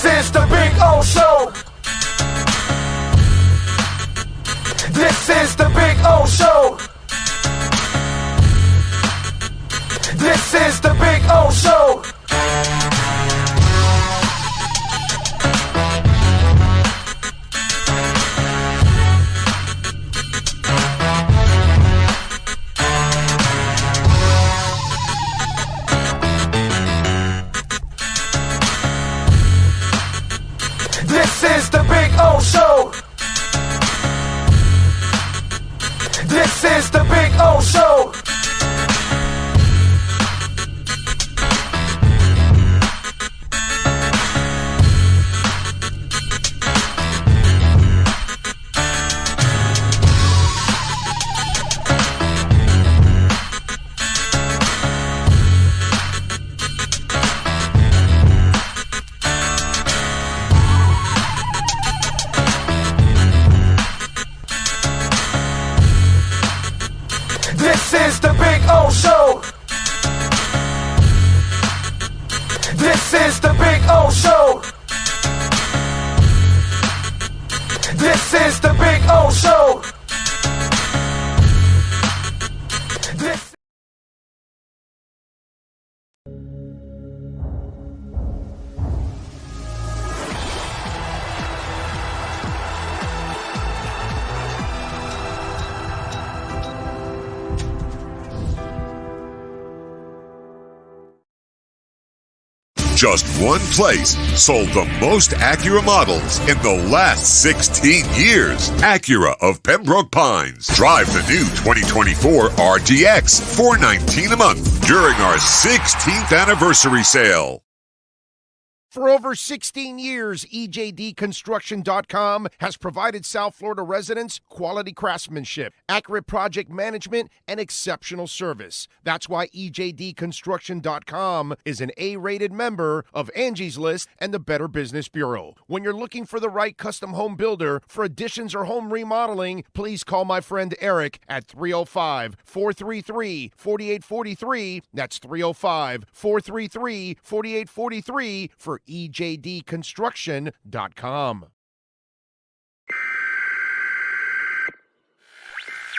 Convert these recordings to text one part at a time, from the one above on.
is the Big O Show. This is the Big O Show. This is the Big O Show. This is the Big O Show. This is the Big O Show. This is the Big O Show. This is the Big O Show. This is the Big O Show. This Just one place sold the most Acura models in the last 16 years. Acura of Pembroke Pines. Drive the new 2024 RDX, $419 a month during our 16th anniversary sale. For over 16 years, EJDconstruction.com has provided South Florida residents quality craftsmanship, accurate project management, and exceptional service. That's why EJDconstruction.com is an A-rated member of Angie's List and the Better Business Bureau. When you're looking for the right custom home builder for additions or home remodeling, please call my friend Eric at 305-433-4843. That's 305-433-4843 for EJDconstruction.com.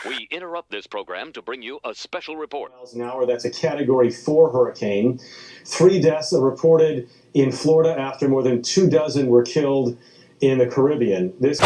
We interrupt this program to bring you a special report. Miles an hour, that's a Category 4 hurricane. 3 deaths are reported in Florida after more than 24 were killed in the Caribbean. This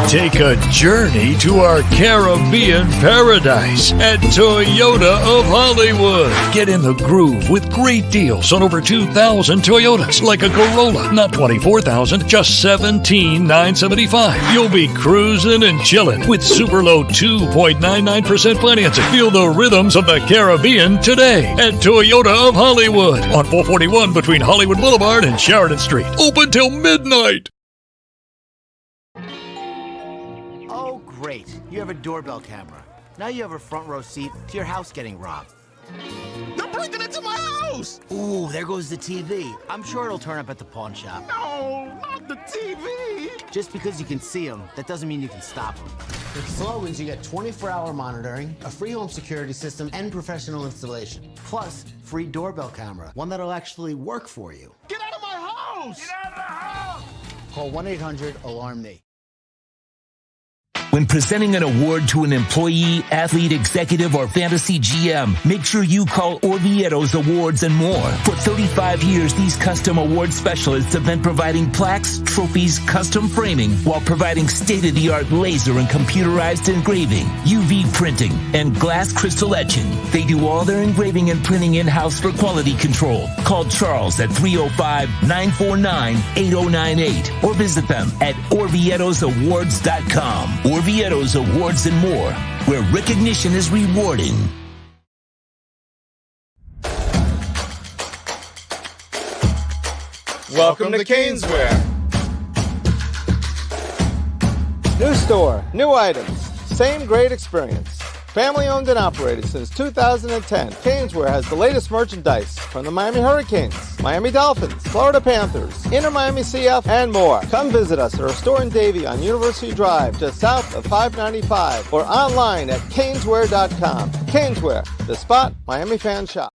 Take a journey to our Caribbean paradise at Toyota of Hollywood. Get in the groove with great deals on over 2,000 Toyotas, like a Corolla, not $24,000, just $17,975. You'll be cruising and chilling with super low 2.99% financing. Feel the rhythms of the Caribbean today at Toyota of Hollywood on 441 between Hollywood Boulevard and Sheridan Street. Open till midnight. Great, you have a doorbell camera. Now you have a front row seat to your house getting robbed. They're breaking into my house! Ooh, there goes the TV. I'm sure it'll turn up at the pawn shop. No, not the TV! Just because you can see them, that doesn't mean you can stop them. With Flowens, you get 24-hour monitoring, a free home security system, and professional installation. Plus, free doorbell camera, one that'll actually work for you. Get out of my house! Get out of the house! Call 1-800-ALARM-ME. When presenting an award to an employee, athlete, executive, or fantasy GM, make sure you call Orvieto's Awards and More. For 35 years, these custom award specialists have been providing plaques, trophies, custom framing, while providing state-of-the-art laser and computerized engraving, UV printing, and glass crystal etching. They do all their engraving and printing in-house for quality control. Call Charles at 305-949-8098 or visit them at orvietosawards.com. Orvieto's Awards and More, where recognition is rewarding. Welcome to Caneswear. New store, new items, same great experience. Family owned and operated since 2010, Caneswear has the latest merchandise from the Miami Hurricanes, Miami Dolphins, Florida Panthers, Inter Miami CF, and more. Come visit us at our store in Davie on University Drive, just south of 595, or online at caneswear.com. Caneswear, the spot Miami fans shop.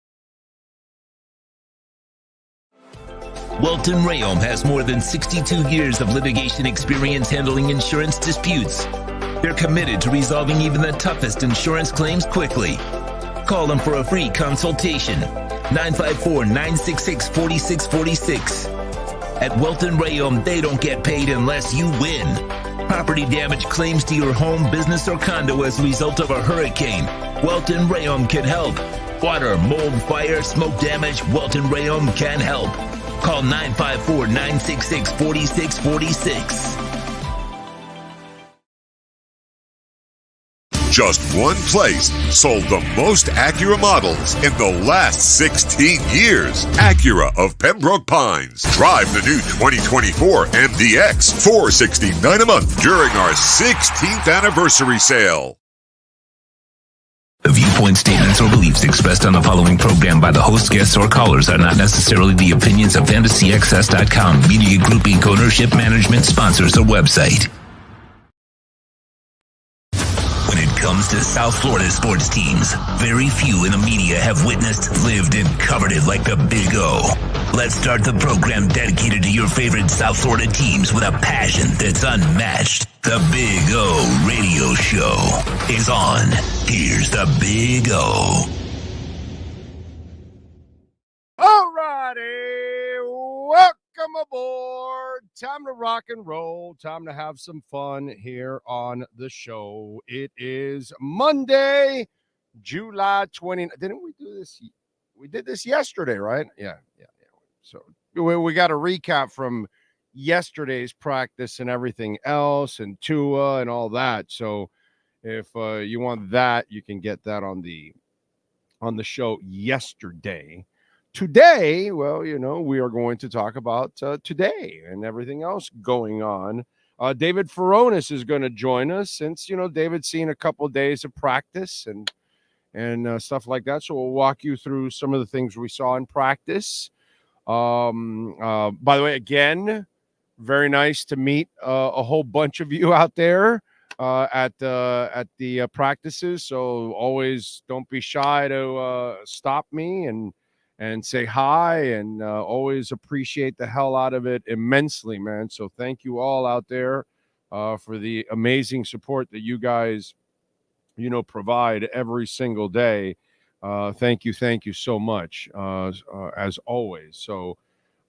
Welton Rayom has more than 62 years of litigation experience handling insurance disputes. They're committed to resolving even the toughest insurance claims quickly. Call them for a free consultation. 954-966-4646. At Welton Rayom, they don't get paid unless you win. Property damage claims to your home, business, or condo as a result of a hurricane. Welton Rayom can help. Water, mold, fire, smoke damage, Welton Rayom can help. Call 954-966-4646. Just one place sold the most Acura models in the last 16 years. Acura of Pembroke Pines. Drive the new 2024 MDX, $469 a month during our 16th anniversary sale. The viewpoint, statements, or beliefs expressed on the following program by the host, guests, or callers are not necessarily the opinions of FantasyXS.com, Media Group Inc. ownership, management, sponsors, or website. When it comes to South Florida sports teams, very few in the media have witnessed, lived, and covered it like the Big O. Let's start the program dedicated to your favorite South Florida teams with a passion that's unmatched. The Big O Radio Show is on. Here's the Big O. All righty, welcome aboard. Time to rock and roll. Time to have some fun here on the show. It is Monday, July 20. Didn't we do this? We did this yesterday, right? Yeah. So we got a recap from yesterday's practice and everything else, and Tua and all that. So if you want that, you can get that on the show yesterday. Today, well, we are going to talk about today and everything else going on. David Fones is going to join us since, David's seen a couple of days of practice and stuff like that. So we'll walk you through some of the things we saw in practice. By the way, again, very nice to meet a whole bunch of you out there at the practices. So always don't be shy to stop me and say hi, and always appreciate the hell out of it immensely, man. So thank you all out there for the amazing support that you guys, provide every single day. Thank you so much, as always. So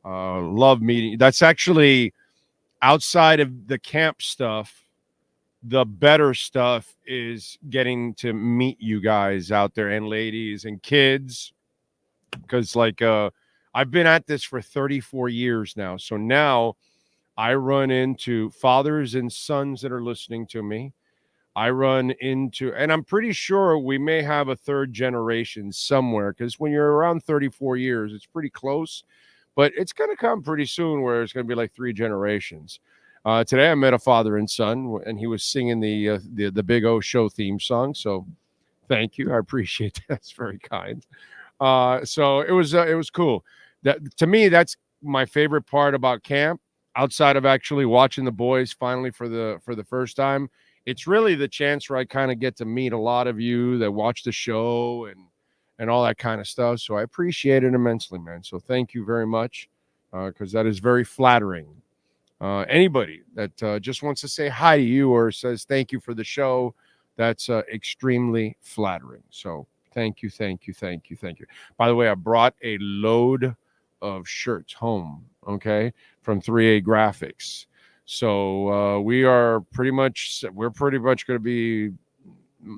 love meeting. That's actually outside of the camp stuff. The better stuff is getting to meet you guys out there, and ladies and kids, because I've been at this for 34 years now. So now I run into fathers and sons that are listening to me. I run into, and I'm pretty sure we may have a third generation somewhere, because when you're around 34 years, it's pretty close, but it's going to come pretty soon where it's going to be like 3 generations. Today I met a father and son, and he was singing the Big O Show theme song. So thank you. I appreciate that. That's very kind. So it was cool. That, to me, that's my favorite part about camp, outside of actually watching the boys finally for the first time, it's really the chance where I kind of get to meet a lot of you that watch the show and all that kind of stuff. So I appreciate it immensely, man. So thank you very much, because that is very flattering. Anybody that just wants to say hi to you or says thank you for the show, that's extremely flattering. So thank you. By the way, I brought a load of shirts home, okay, from 3A Graphics. So we're pretty much going to be,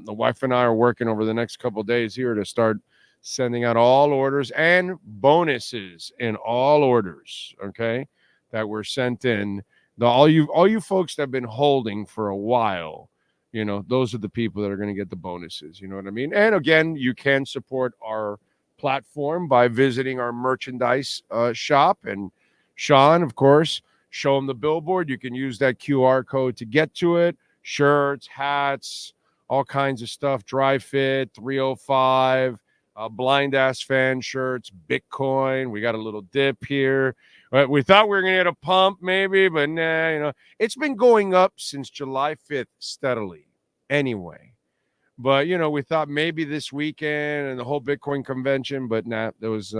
the wife and I are working over the next couple of days here to start sending out all orders and bonuses in all orders, okay, that were sent in. All you folks that have been holding for a while, you know, those are the people that are going to get the bonuses. You know what I mean? And again, you can support our platform by visiting our merchandise shop. And Sean, of course, show them the billboard. You can use that QR code to get to it. Shirts, hats, all kinds of stuff. Dry Fit, 305, blind ass fan shirts, Bitcoin. We got a little dip here. We thought we were going to get a pump maybe, but nah, you know, it's been going up since July 5th steadily anyway. But, you know, we thought maybe this weekend and the whole Bitcoin convention, but nah, there was,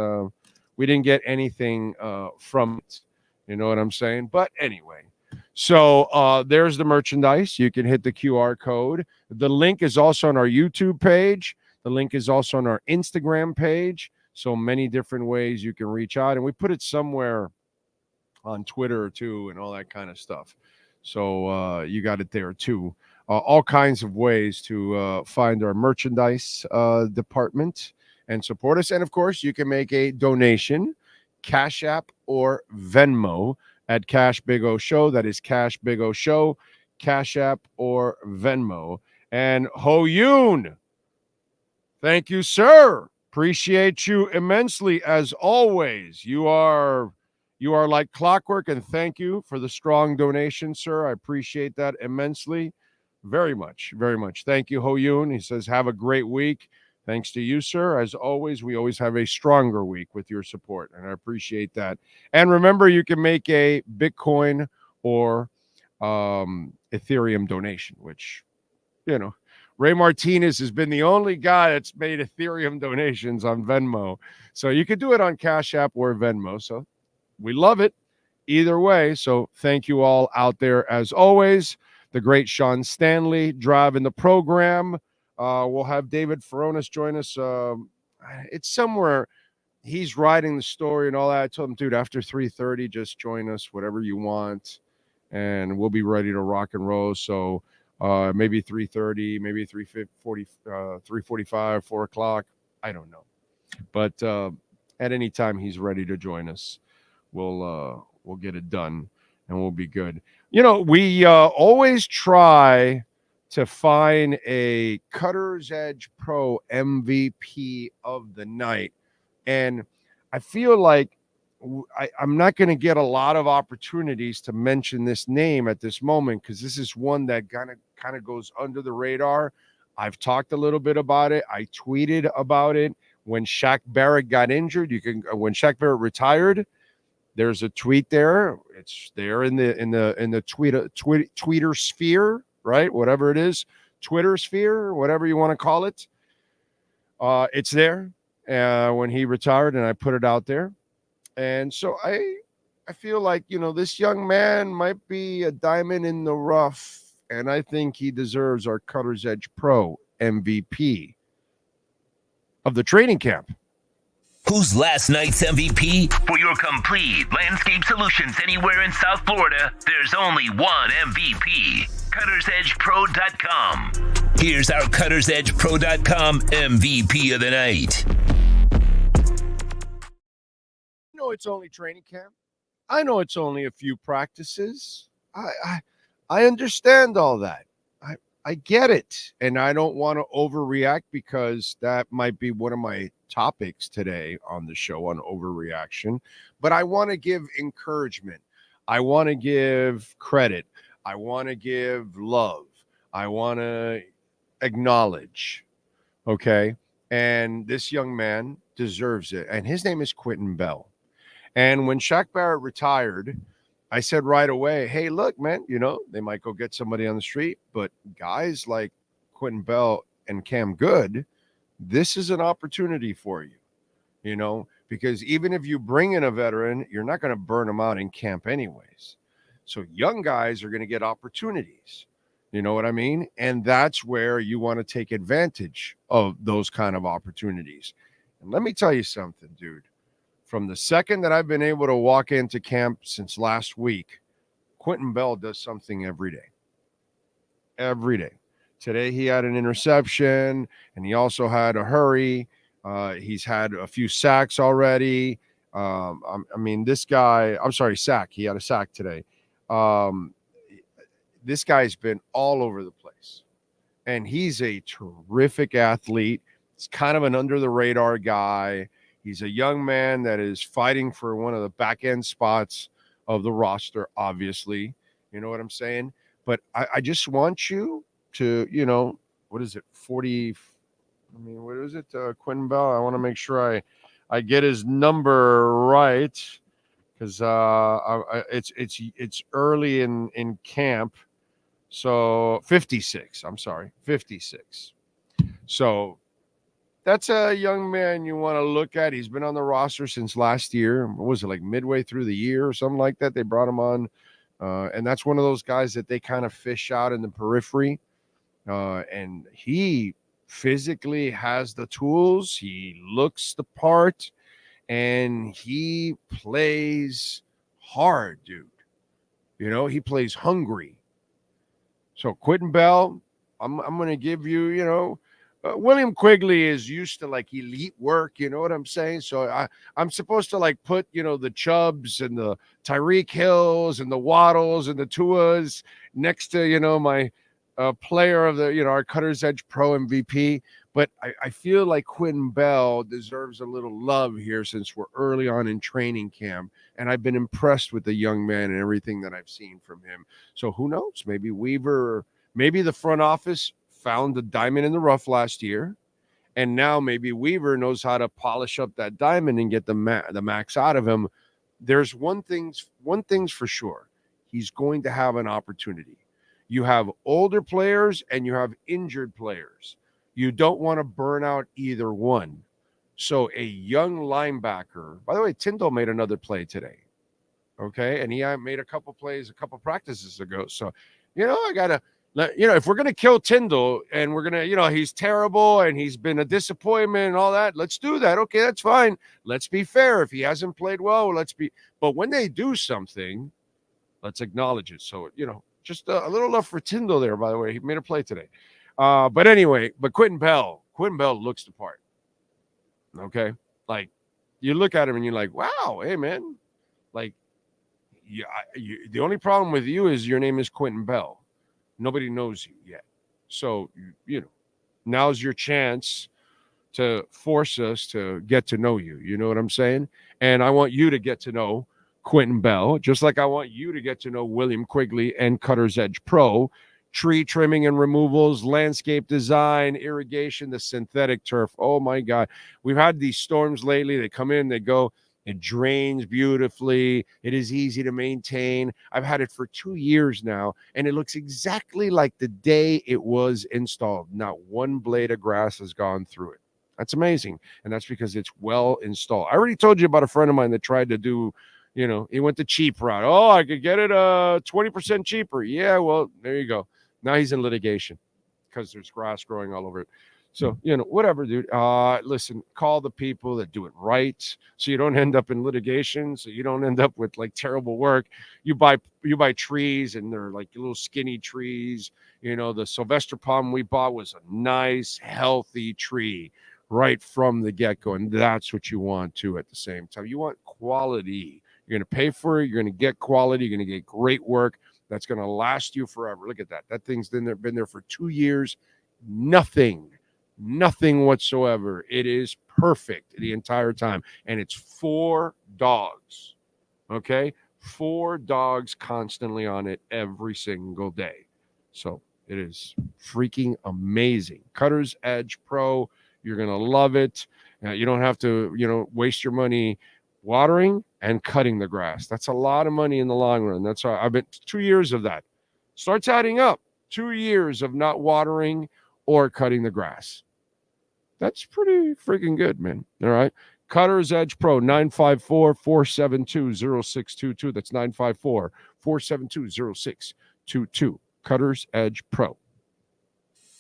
we didn't get anything from it. You know what I'm saying? But anyway, so there's the merchandise. You can hit the QR code. The link is also on our YouTube page. The link is also on our Instagram page. So many different ways you can reach out. And we put it somewhere on Twitter too and all that kind of stuff. So you got it there too. All kinds of ways to find our merchandise department and support us. And of course, you can make a donation, Cash App or Venmo at Cash Big O Show. That is Cash Big O Show, Cash App or Venmo. And Ho Yoon, thank you, sir. Appreciate you immensely as always. You are like clockwork, and thank you for the strong donation, sir. I appreciate that immensely. Very much, very much. Thank you, Ho Yoon. He says, have a great week. Thanks to you, sir. As always, we always have a stronger week with your support, and I appreciate that. And remember, you can make a Bitcoin or Ethereum donation, which, you know, Ray Martinez has been the only guy that's made Ethereum donations on Venmo. So you could do it on Cash App or Venmo. So we love it either way. So thank you all out there as always. The great Sean Stanley driving the program. We'll have David Fones join us. It's somewhere he's writing the story and all that. I told him, dude, after 3:30, just join us, whatever you want, and we'll be ready to rock and roll. So maybe 3:30, maybe 3:40, 3:45, 4 o'clock. I don't know, but at any time he's ready to join us, we'll get it done and we'll be good. You know, we always try to find a Cutter's Edge Pro MVP of the night. And I feel like I'm not going to get a lot of opportunities to mention this name at this moment, because this is one that kind of goes under the radar. I've talked a little bit about it. I tweeted about it when Shaq Barrett got injured. When Shaq Barrett retired, there's a tweet there. It's there in the tweeter sphere, right? Whatever it is, Twitter sphere, whatever you want to call it. It's there when he retired, and I put it out there. And so I feel like, you know, this young man might be a diamond in the rough, and I think he deserves our Cutter's Edge Pro MVP of the training camp. Who's last night's MVP? For your complete landscape solutions anywhere in South Florida, there's only one MVP. CuttersEdgePro.com. Here's our CuttersEdgePro.com MVP of the night. I know it's only training camp. I know it's only a few practices. I understand all that. I get it. And I don't want to overreact, because that might be one of my topics today on the show, on overreaction. But I want to give encouragement. I want to give credit. I want to give love. I want to acknowledge. Okay. And this young man deserves it. And his name is Quentin Bell. And when Shaq Barrett retired, I said right away, hey, look, man, they might go get somebody on the street, but guys like Quentin Bell and Cam Good, this is an opportunity for you, because even if you bring in a veteran, you're not going to burn them out in camp anyways. So young guys are going to get opportunities. You know what I mean? And that's where you want to take advantage of those kind of opportunities. And let me tell you something, dude. From the second that I've been able to walk into camp since last week, Quentin Bell does something every day. Every day. Today he had an interception, and he also had a hurry. He's had a few sacks already. This guy, sack. He had a sack today. This guy's been all over the place. And he's a terrific athlete. He's kind of an under-the-radar guy. He's a young man that is fighting for one of the back-end spots of the roster, obviously. You know what I'm saying? But I just want you to, what is it, 40 – what is it, Quentin Bell? I want to make sure I get his number right because it's early in camp. So 56. I'm sorry, 56. So that's a young man you want to look at. He's been on the roster since last year. What was it, like midway through the year or something like that? They brought him on. And that's one of those guys that they kind of fish out in the periphery. And he physically has the tools. He looks the part. And he plays hard, dude. He plays hungry. So Quentin Bell, I'm going to give you, William Quigley is used to like elite work. You know what I'm saying? So I'm supposed to like put, the Chubbs and the Tyreek Hills and the Waddles and the Tuas next to, my player of the, our Cutter's Edge Pro MVP. But I feel like Quentin Bell deserves a little love here since we're early on in training camp. And I've been impressed with the young man and everything that I've seen from him. So who knows? Maybe Weaver, maybe the front office found the diamond in the rough last year. And now maybe Weaver knows how to polish up that diamond and get the max out of him. There's one thing's for sure. He's going to have an opportunity. You have older players and you have injured players. You don't want to burn out either one. So a young linebacker, by the way, Tyndall made another play today. Okay. And he made a couple plays, a couple practices ago. So, I got to, if we're going to kill Tyndall and we're going to, he's terrible and he's been a disappointment and all that, let's do that. Okay. That's fine. Let's be fair. If he hasn't played well, but when they do something, let's acknowledge it. So, just a little love for Tyndall there, by the way. He made a play today. But Quentin Bell looks the part. Okay. Like you look at him and you're like, wow, hey man, like the only problem with you is your name is Quentin Bell. Nobody knows you yet. So, now's your chance to force us to get to know you. You know what I'm saying? And I want you to get to know Quentin Bell, just like I want you to get to know William Quigley and Cutter's Edge Pro. Tree trimming and removals, landscape design, irrigation, the synthetic turf. Oh, my God. We've had these storms lately. They come in, they go. It drains beautifully. It is easy to maintain. I've had it for 2 years now, and it looks exactly like the day it was installed. Not one blade of grass has gone through it. That's amazing, and that's because it's well installed. I already told you about a friend of mine that tried to do, he went the cheap route. Oh, I could get it 20% cheaper. Yeah, well, there you go. Now he's in litigation because there's grass growing all over it. So, whatever, dude. Listen, call the people that do it right so you don't end up in litigation, so you don't end up with, like, terrible work. You buy trees, and they're, like, little skinny trees. The Sylvester palm we bought was a nice, healthy tree right from the get-go, and that's what you want, too, at the same time. You want quality. You're going to pay for it. You're going to get quality. You're going to get great work. That's going to last you forever. Look at that. That thing's been there for 2 years. Nothing whatsoever. It is perfect the entire time. And it's 4 dogs. Okay? 4 dogs constantly on it every single day. So it is freaking amazing. Cutter's Edge Pro. You're going to love it. You don't have to, waste your money Watering and cutting the grass. That's a lot of money in the long run. That's why I've been 2 years of that. Starts adding up. 2 years of not watering or cutting the grass. That's pretty freaking good, man. All right. Cutter's Edge Pro, 954-472-0622. That's 954-472-0622. Cutter's Edge Pro.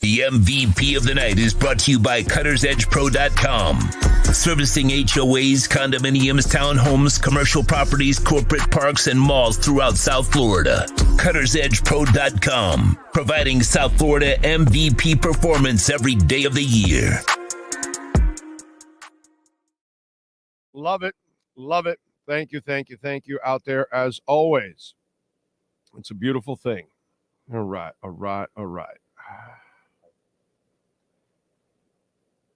The MVP of the night is brought to you by CuttersEdgePro.com. Servicing HOAs, condominiums, townhomes, commercial properties, corporate parks, and malls throughout South Florida. CuttersEdgePro.com. Providing South Florida MVP performance every day of the year. Love it. Love it. Thank you out there as always. It's a beautiful thing. All right.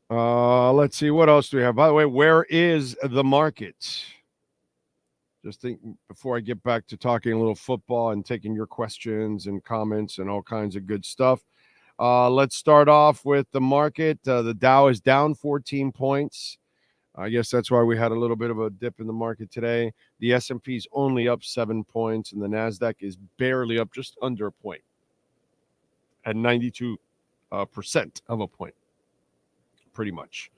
Let's see. What else do we have? By the way, where is the market? Just think before I get back to talking a little football and taking your questions and comments and all kinds of good stuff. Let's start off with the market. The Dow is down 14 points. I guess that's why we had a little bit of a dip in the market today. The S&P is only up 7 points, and the NASDAQ is barely up, just under a point, at 92% of a point, pretty much.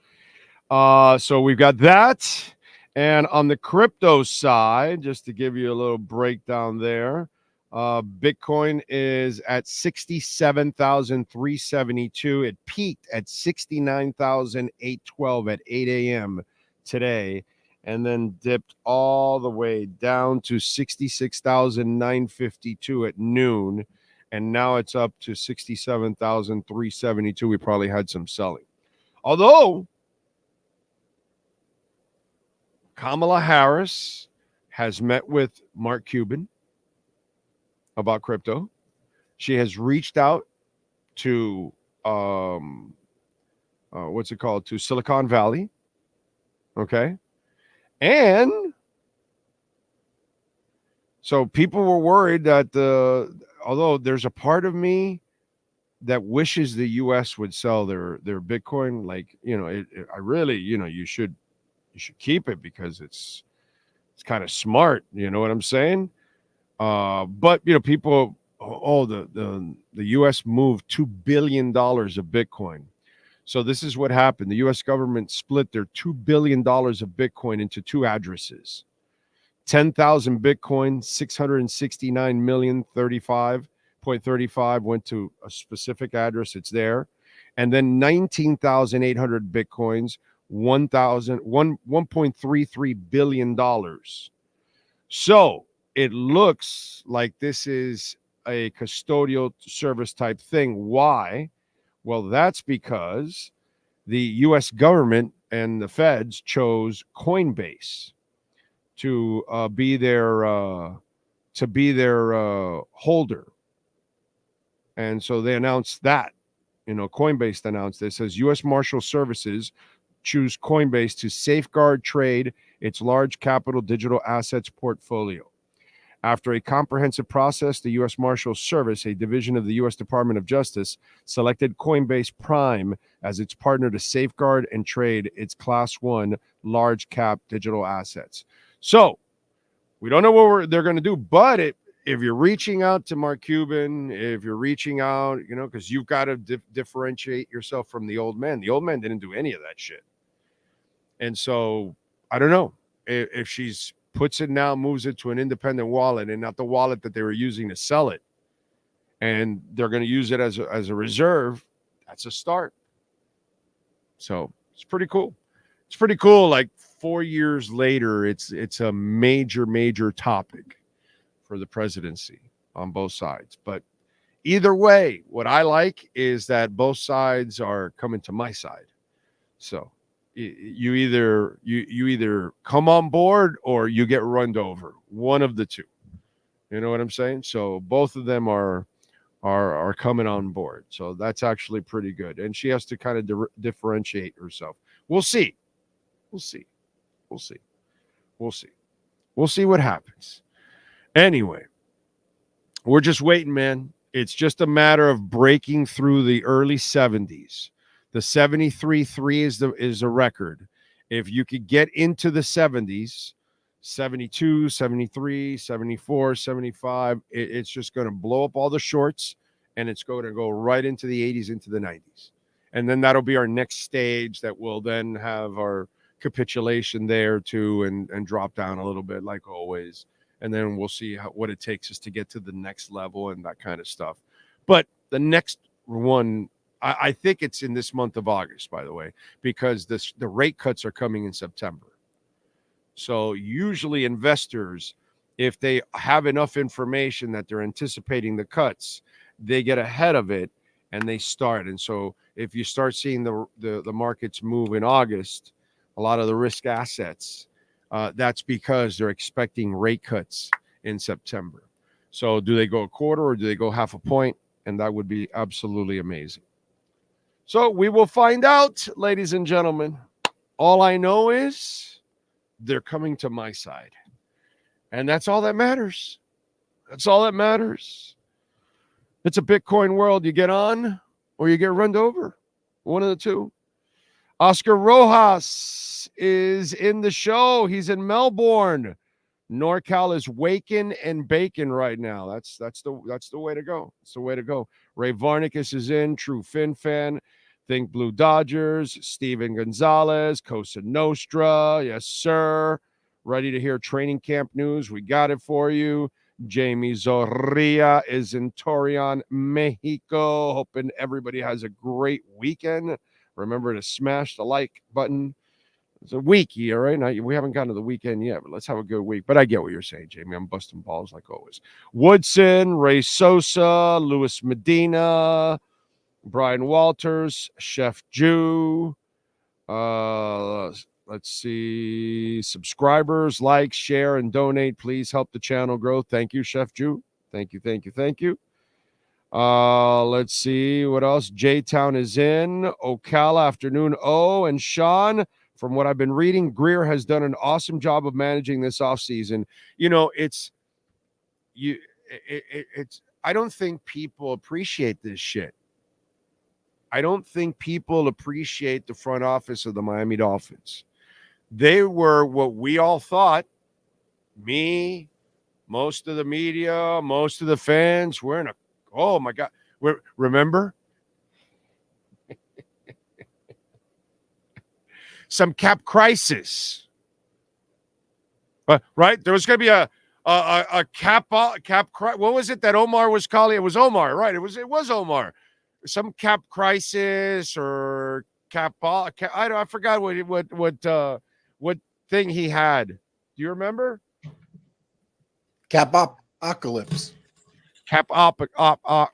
So we've got that. And on the crypto side, just to give you a little breakdown there, Bitcoin is at 67,372. It peaked at 69,812 at 8 a.m. today, and then dipped all the way down to 66,952 at noon, and now it's up to 67,372. We probably had some selling. Although Kamala Harris has met with Mark Cuban about crypto. She has reached out to to Silicon Valley. Okay. And so people were worried that although there's a part of me that wishes the US would sell their Bitcoin, like, I really, you should keep it because it's kind of smart, you know what I'm saying? But people, the U.S. moved $2 billion of Bitcoin. So this is what happened. The U.S. government split their $2 billion of Bitcoin into two addresses. 10,000 Bitcoin, 669,035.35 went to a specific address. It's there. And then 19,800 Bitcoins, $1.33 billion. So it looks like this is a custodial service type thing. Why? Well, that's because the U.S. government and the feds chose Coinbase to be their holder, and so they announced that. Coinbase announced this as U.S. Marshal Services choose Coinbase to safeguard trade its large capital digital assets portfolio. After a comprehensive process, the U.S. Marshals Service, a division of the U.S. Department of Justice, selected Coinbase Prime as its partner to safeguard and trade its Class 1 large cap digital assets. So we don't know what they're going to do, but if you're reaching out to Mark Cuban, if you're reaching out, because you've got to differentiate yourself from the old man. The old man didn't do any of that shit. And so I don't know if she's puts it now, moves it to an independent wallet and not the wallet that they were using to sell it, and they're going to use it as a reserve. That's a start. So it's pretty cool. It's pretty cool. Like 4 years later, it's a major topic for the presidency on both sides. But either way, what I like is that both sides are coming to my side. So you either come on board or you get run over. One of the two. You know what I'm saying? So both of them are coming on board. So that's actually pretty good. And she has to kind of differentiate herself. We'll see. We'll see what happens. Anyway, we're just waiting, man. It's just a matter of breaking through the early 70s. The 73.3 is the record. If you could get into the 70s, 72, 73, 74, 75. It's just going to blow up all the shorts, and it's going to go right into the 80s, into the 90s. And then that'll be our next stage that will then have our capitulation there too, and drop down a little bit like always. And then we'll see what it takes us to get to the next level and that kind of stuff. But the next one, I think it's in this month of August, by the way, because the rate cuts are coming in September. So usually investors, if they have enough information that they're anticipating the cuts, they get ahead of it and they start. And so if you start seeing the markets move in August, a lot of the risk assets, that's because they're expecting rate cuts in September. So do they go a quarter or do they go half a point? And that would be absolutely amazing. So we will find out, ladies and gentlemen. All I know is they're coming to my side. And that's all that matters. That's all that matters. It's a Bitcoin world. You get on or you get run over. One of the two. Oscar Rojas is in the show. He's in Melbourne. NorCal is waking and baking right now. That's the way to go. It's the way to go. Ray Varnicus is in. True Fin fan. Think Blue Dodgers. Steven Gonzalez. Cosa Nostra. Yes, sir. Ready to hear training camp news. We got it for you. Jamie Zorrilla is in Torreon, Mexico. Hoping everybody has a great weekend. Remember to smash the like button. It's a week here, right? Now, we haven't gotten to the weekend yet, but let's have a good week. But I get what you're saying, Jamie. I'm busting balls like always. Woodson, Ray Sosa, Luis Medina, Brian Walters, Chef Jew. Let's see. Subscribers, like, share, and donate. Please help the channel grow. Thank you, Chef Jew. Thank you, thank you, thank you. Let's see what else. J-Town is in. Ocala, afternoon. And Sean, from what I've been reading, Greer has done an awesome job of managing this offseason. You know, it's I don't think people appreciate this shit. I don't think people appreciate the front office of the Miami Dolphins. They were what we all thought, me, most of the media, most of the fans, we're in a, oh my God. Remember? Some cap crisis. Right? There was going to be a cap. What was it that Omar was calling? It was Omar, right? It was Omar. Some cap crisis or cap. I forgot what thing he had. Do you remember? Apocalypse.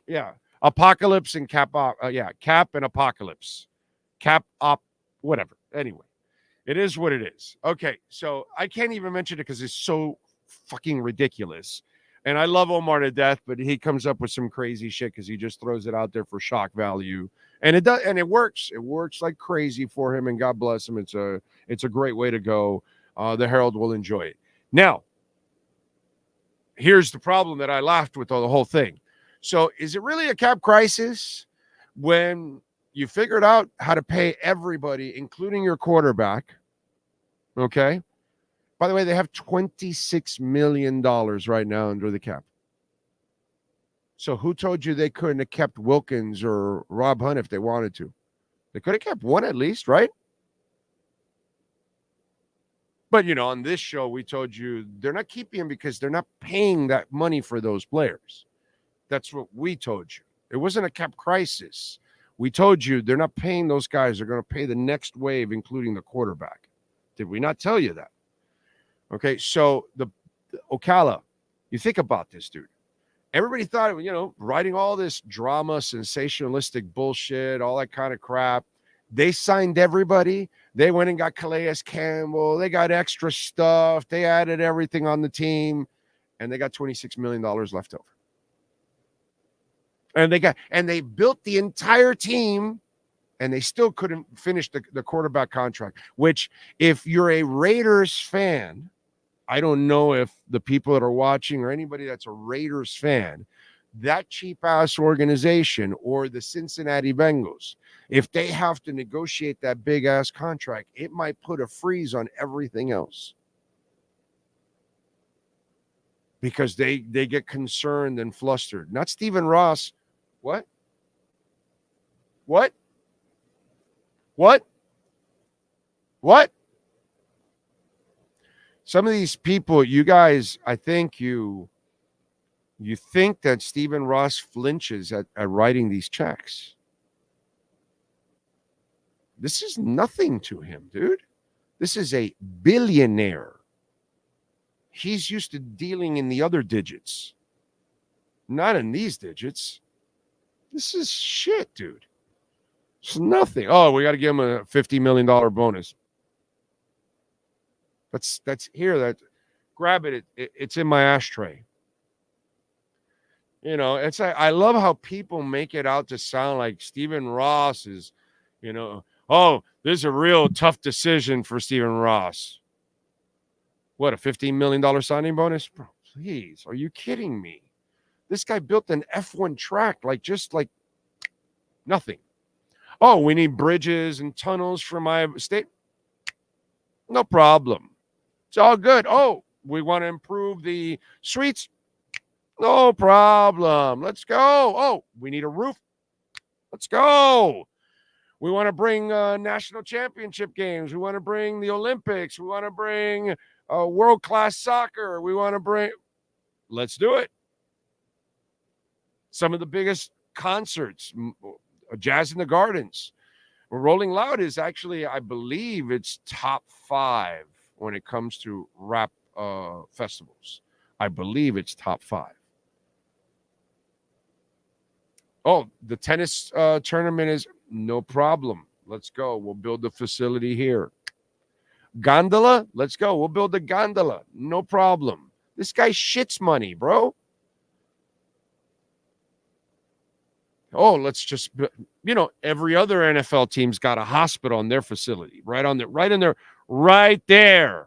Yeah. Apocalypse and cap and apocalypse. Whatever. Anyway, it is what it is. Okay, so I can't even mention it because it's so fucking ridiculous. And I love Omar to death, but he comes up with some crazy shit because he just throws it out there for shock value. And it does, and it works. It works like crazy for him, and God bless him. It's a great way to go. The Herald will enjoy it. Now, here's the problem that I laughed with the whole thing. So is it really a cap crisis when you figured out how to pay everybody, including your quarterback? Okay. By the way, they have $26 million right now under the cap. So who told you they couldn't have kept Wilkins or Rob Hunt if they wanted to? They could have kept one at least, right? But, you know, on this show, we told you they're not keeping him because they're not paying that money for those players. That's what we told you. It wasn't a cap crisis. We told you they're not paying those guys. They're going to pay the next wave, including the quarterback. Did we not tell you that? Okay, so the Ocala, you think about this, dude. Everybody thought, you know, writing all this drama, sensationalistic bullshit, all that kind of crap. They signed everybody. They went and got Calais Campbell. They got extra stuff. They added everything on the team, and they got $26 million left over. And they built the entire team, and they still couldn't finish the quarterback contract, which if you're a Raiders fan, I don't know if the people that are watching or anybody that's a Raiders fan, that cheap-ass organization or the Cincinnati Bengals, if they have to negotiate that big-ass contract, it might put a freeze on everything else. because they get concerned and flustered. Not Stephen Ross. What? Some of these people, you guys, I think you think that Stephen Ross flinches at writing these checks. This is nothing to him, dude. This is a billionaire. He's used to dealing in the other digits, not in these digits. This is shit, dude. It's nothing. Oh, we got to give him a $50 million bonus. That's here. That grab it. It's in my ashtray. You know, it's I love how people make it out to sound like Stephen Ross is, you know, oh, this is a real tough decision for Stephen Ross. What, a $15 million signing bonus? Bro, please, are you kidding me? This guy built an F1 track just like nothing. Oh, we need bridges and tunnels for my state. No problem. It's all good. Oh, we want to improve the streets. No problem. Let's go. Oh, we need a roof. Let's go. We want to bring national championship games. We want to bring the Olympics. We want to bring world-class soccer. We want to bring. Let's do it. Some of the biggest concerts, Jazz in the Gardens. Rolling Loud is actually, I believe, it's top 5 when it comes to rap festivals. I believe it's top 5. Oh, the tennis tournament is no problem. Let's go. We'll build the facility here. Gondola? Let's go. We'll build the gondola. No problem. This guy shits money, bro. Oh, let's just, you know, every other NFL team's got a hospital in their facility, right there.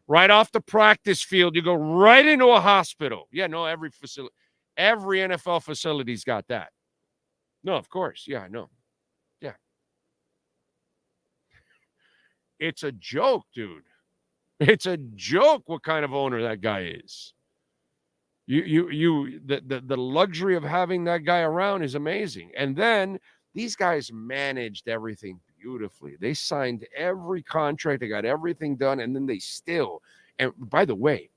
Right off the practice field, you go right into a hospital. Yeah, no, every NFL facility's got that. No, of course. Yeah, I know. Yeah. It's a joke, dude. It's a joke what kind of owner that guy is. The luxury of having that guy around is amazing. And then these guys managed everything beautifully. They signed every contract. They got everything done. And then they still, and by the way,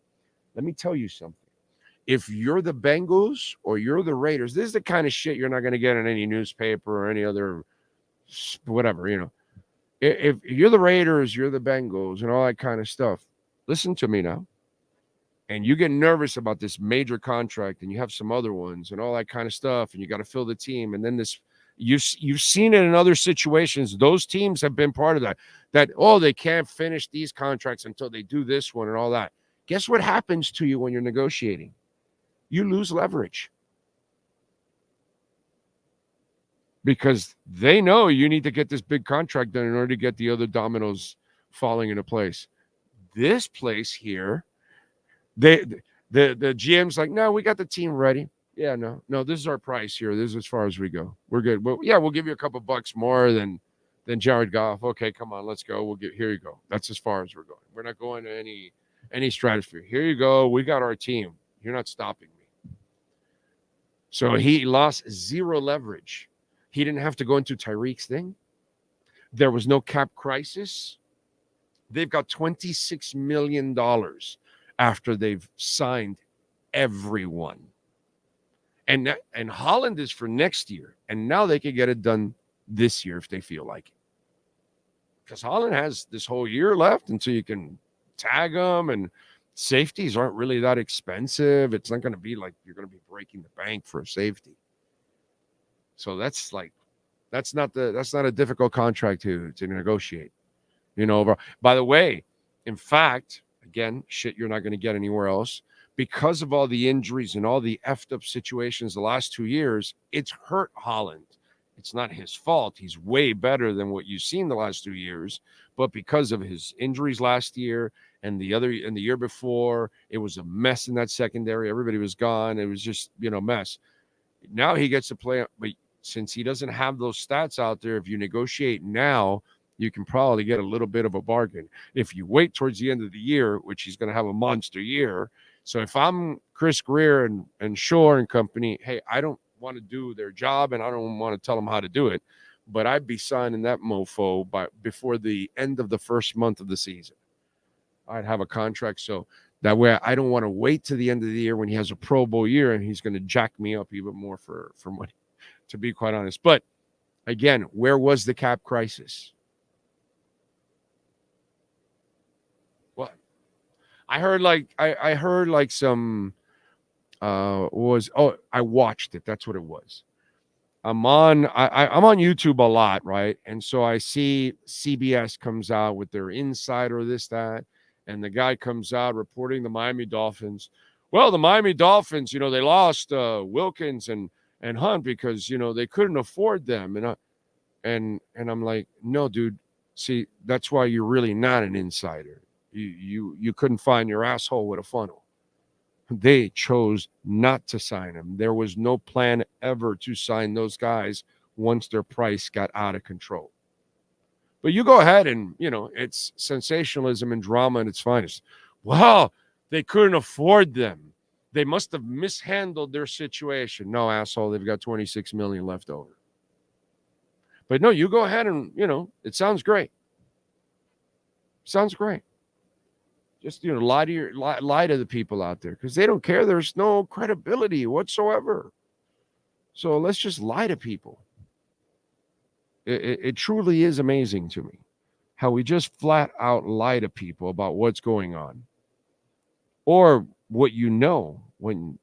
let me tell you something. If you're the Bengals or you're the Raiders, this is the kind of shit you're not going to get in any newspaper or any other whatever, you know. If you're the Raiders, you're the Bengals and all that kind of stuff. Listen to me now. And you get nervous about this major contract and you have some other ones and all that kind of stuff and you got to fill the team. And then this, you've seen it in other situations. Those teams have been part of that, oh, they can't finish these contracts until they do this one and all that. Guess what happens to you when you're negotiating? You lose leverage. Because they know you need to get this big contract done in order to get the other dominoes falling into place. This place here, the GM's like, no, we got the team ready. Yeah, no, this is our price here. This is as far as we go. We're good. Well, yeah, we'll give you a couple bucks more than Jared Goff. Okay, come on, let's go. Here you go. That's as far as we're going. We're not going to any stratosphere. Here you go. We got our team. You're not stopping me. So he lost zero leverage. He didn't have to go into Tyreek's thing. There was no cap crisis. They've got $26 million after they've signed everyone. And Holland is for next year. And now they can get it done this year if they feel like it. Because Holland has this whole year left until you can tag them. And safeties aren't really that expensive. It's not going to be like you're going to be breaking the bank for a safety. So that's not a difficult contract to negotiate. You know, by the way, in fact, again, shit you're not going to get anywhere else. Because of all the injuries and all the effed up situations the last 2 years, it's hurt Holland. It's not his fault. He's way better than what you've seen the last 2 years. But because of his injuries last year and the year before, it was a mess in that secondary. Everybody was gone. It was just, mess. Now he gets to play, but since he doesn't have those stats out there, if you negotiate now, you can probably get a little bit of a bargain. If you wait towards the end of the year, which he's going to have a monster year, So if I'm Chris Greer and Shore and company, hey, I don't want to do their job and I don't want to tell them how to do it, but I'd be signing that mofo before the end of the first month of the season. I'd have a contract so that way I don't want to wait to the end of the year when he has a Pro Bowl year and he's going to jack me up even more for money, to be quite honest. But again, where was the cap crisis? What? I heard like some I watched it. That's what it was. I'm on YouTube a lot, right? And so I see CBS comes out with their insider, this, that, and the guy comes out reporting the Miami Dolphins. Well, the Miami Dolphins, they lost Wilkins and Hunt because they couldn't afford them, and I'm like, no, dude. See, that's why you're really not an insider. You couldn't find your asshole with a funnel. They chose not to sign him. There was no plan ever to sign those guys once their price got out of control. But you go ahead and, it's sensationalism and drama at its finest. Well, they couldn't afford them. They must have mishandled their situation. No, asshole, they've got $26 million left over. But no, you go ahead and, it sounds great. Sounds great. Just, lie to the people out there because they don't care. There's no credibility whatsoever. So let's just lie to people. It truly is amazing to me how we just flat out lie to people about what's going on or what when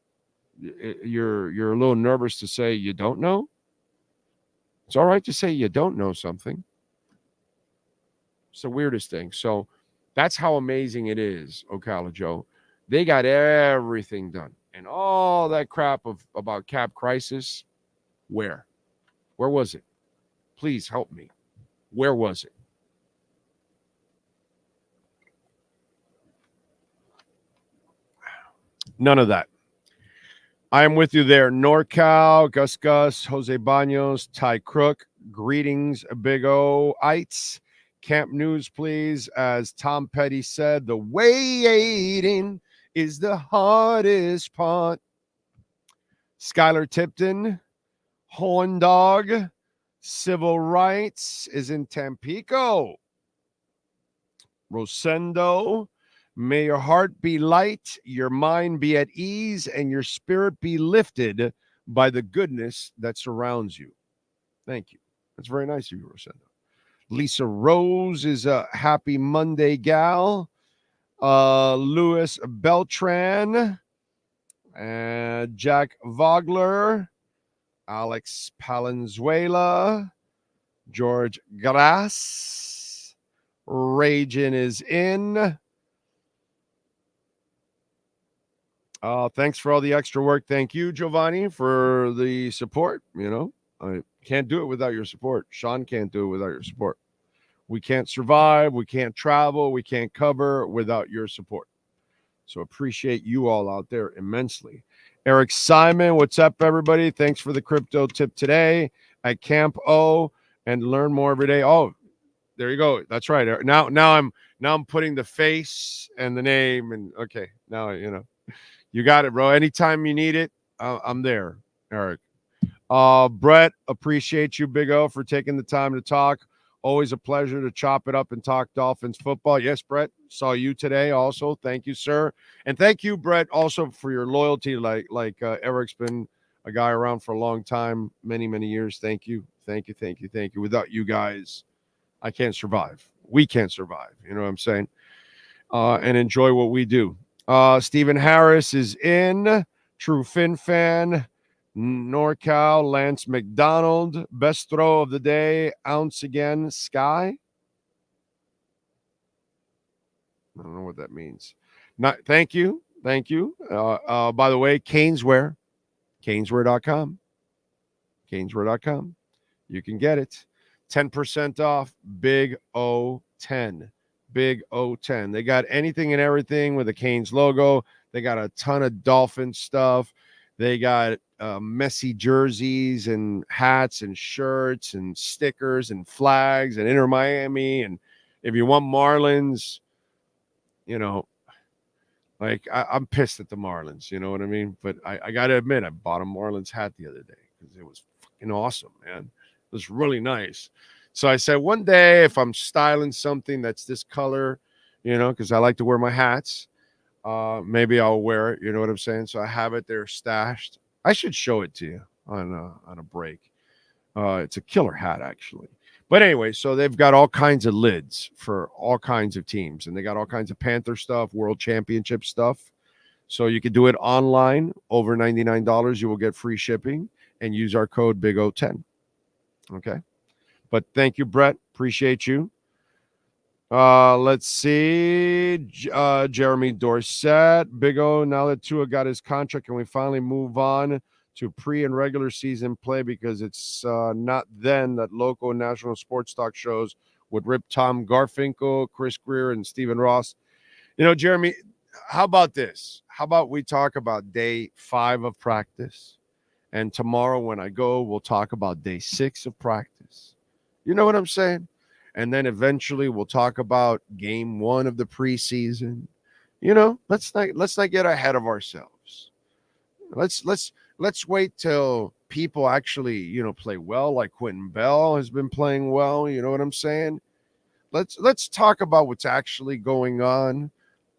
you're a little nervous to say you don't know. It's all right to say you don't know something. It's the weirdest thing. So that's how amazing it is, Ocala Joe. They got everything done. And all that crap about cap crisis, where? Where was it? Please help me. Where was it? None of that. I am with you there. NorCal, Gus, Jose Banos, Ty Crook. Greetings, Big O-ites. Camp news, please. As Tom Petty said, the waiting is the hardest part. Skylar Tipton, Horn Dog, Civil Rights is in Tampico. Rosendo, may your heart be light, your mind be at ease, and your spirit be lifted by the goodness that surrounds you. Thank you. That's very nice of you, Rosendo. Lisa Rose is a happy Monday gal. Louis Beltran, Jack Vogler, Alex Palenzuela, George Grass, Ragin is in. Thanks for all the extra work. Thank you, Giovanni, for the support. I can't do it without your support. Sean can't do it without your support. We can't survive. We can't travel. We can't cover without your support. So appreciate you all out there immensely. Eric Simon, what's up, everybody? Thanks for the crypto tip today at Camp O and learn more every day. Oh, there you go. That's right. Now I'm putting the face and the name and okay. Now you got it, bro. Anytime you need it, I'm there, Eric. Brett, appreciate you, Big O, for taking the time to talk. Always a pleasure to chop it up and talk Dolphins football. Yes, Brett, saw you today also. Thank you, sir. And thank you, Brett, also for your loyalty. Like Eric's been a guy around for a long time, many, many years. Thank you. Thank you. Thank you. Thank you. Without you guys, I can't survive. We can't survive. You know what I'm saying? And enjoy what we do. Stephen Harris is in. True Fin fan. NorCal, Lance McDonald, best throw of the day, ounce again, Sky. I don't know what that means. Thank you. By the way, Caneswear, Caneswear.com. Caneswear.com. You can get it. 10% off, Big O10. Big O10. They got anything and everything with the Canes logo. They got a ton of Dolphin stuff. They got messy jerseys and hats and shirts and stickers and flags and Inter Miami. And if you want Marlins, Like, I'm pissed at the Marlins, you know what I mean? But I got to admit, I bought a Marlins hat the other day because it was fucking awesome, man. It was really nice. So I said, one day, if I'm styling something that's this color, you know, because I like to wear my hats, maybe I'll wear it. You know what I'm saying? So I have it there stashed. I should show it to you on a break. It's a killer hat, actually. But anyway, so they've got all kinds of lids for all kinds of teams, and they got all kinds of Panther stuff, World Championship stuff. So you can do it online. Over $99, you will get free shipping, and use our code BIG010. Okay. But thank you, Brett. Appreciate you. Let's see. Jeremy Dorsett. Big O, now that Tua got his contract, can we finally move on to pre and regular season play, because it's not then that local and national sports talk shows would rip Tom Garfinkel, Chris Greer, and Stephen Ross. You know, Jeremy, how about this? How about we talk about day 5 of practice, and tomorrow when I go, we'll talk about day 6 of practice. You know what I'm saying? And then eventually we'll talk about game 1 of the preseason. You know, let's not get ahead of ourselves. Let's wait till people actually, you know, play well, like Quentin Bell has been playing well. You know what I'm saying? Let's talk about what's actually going on.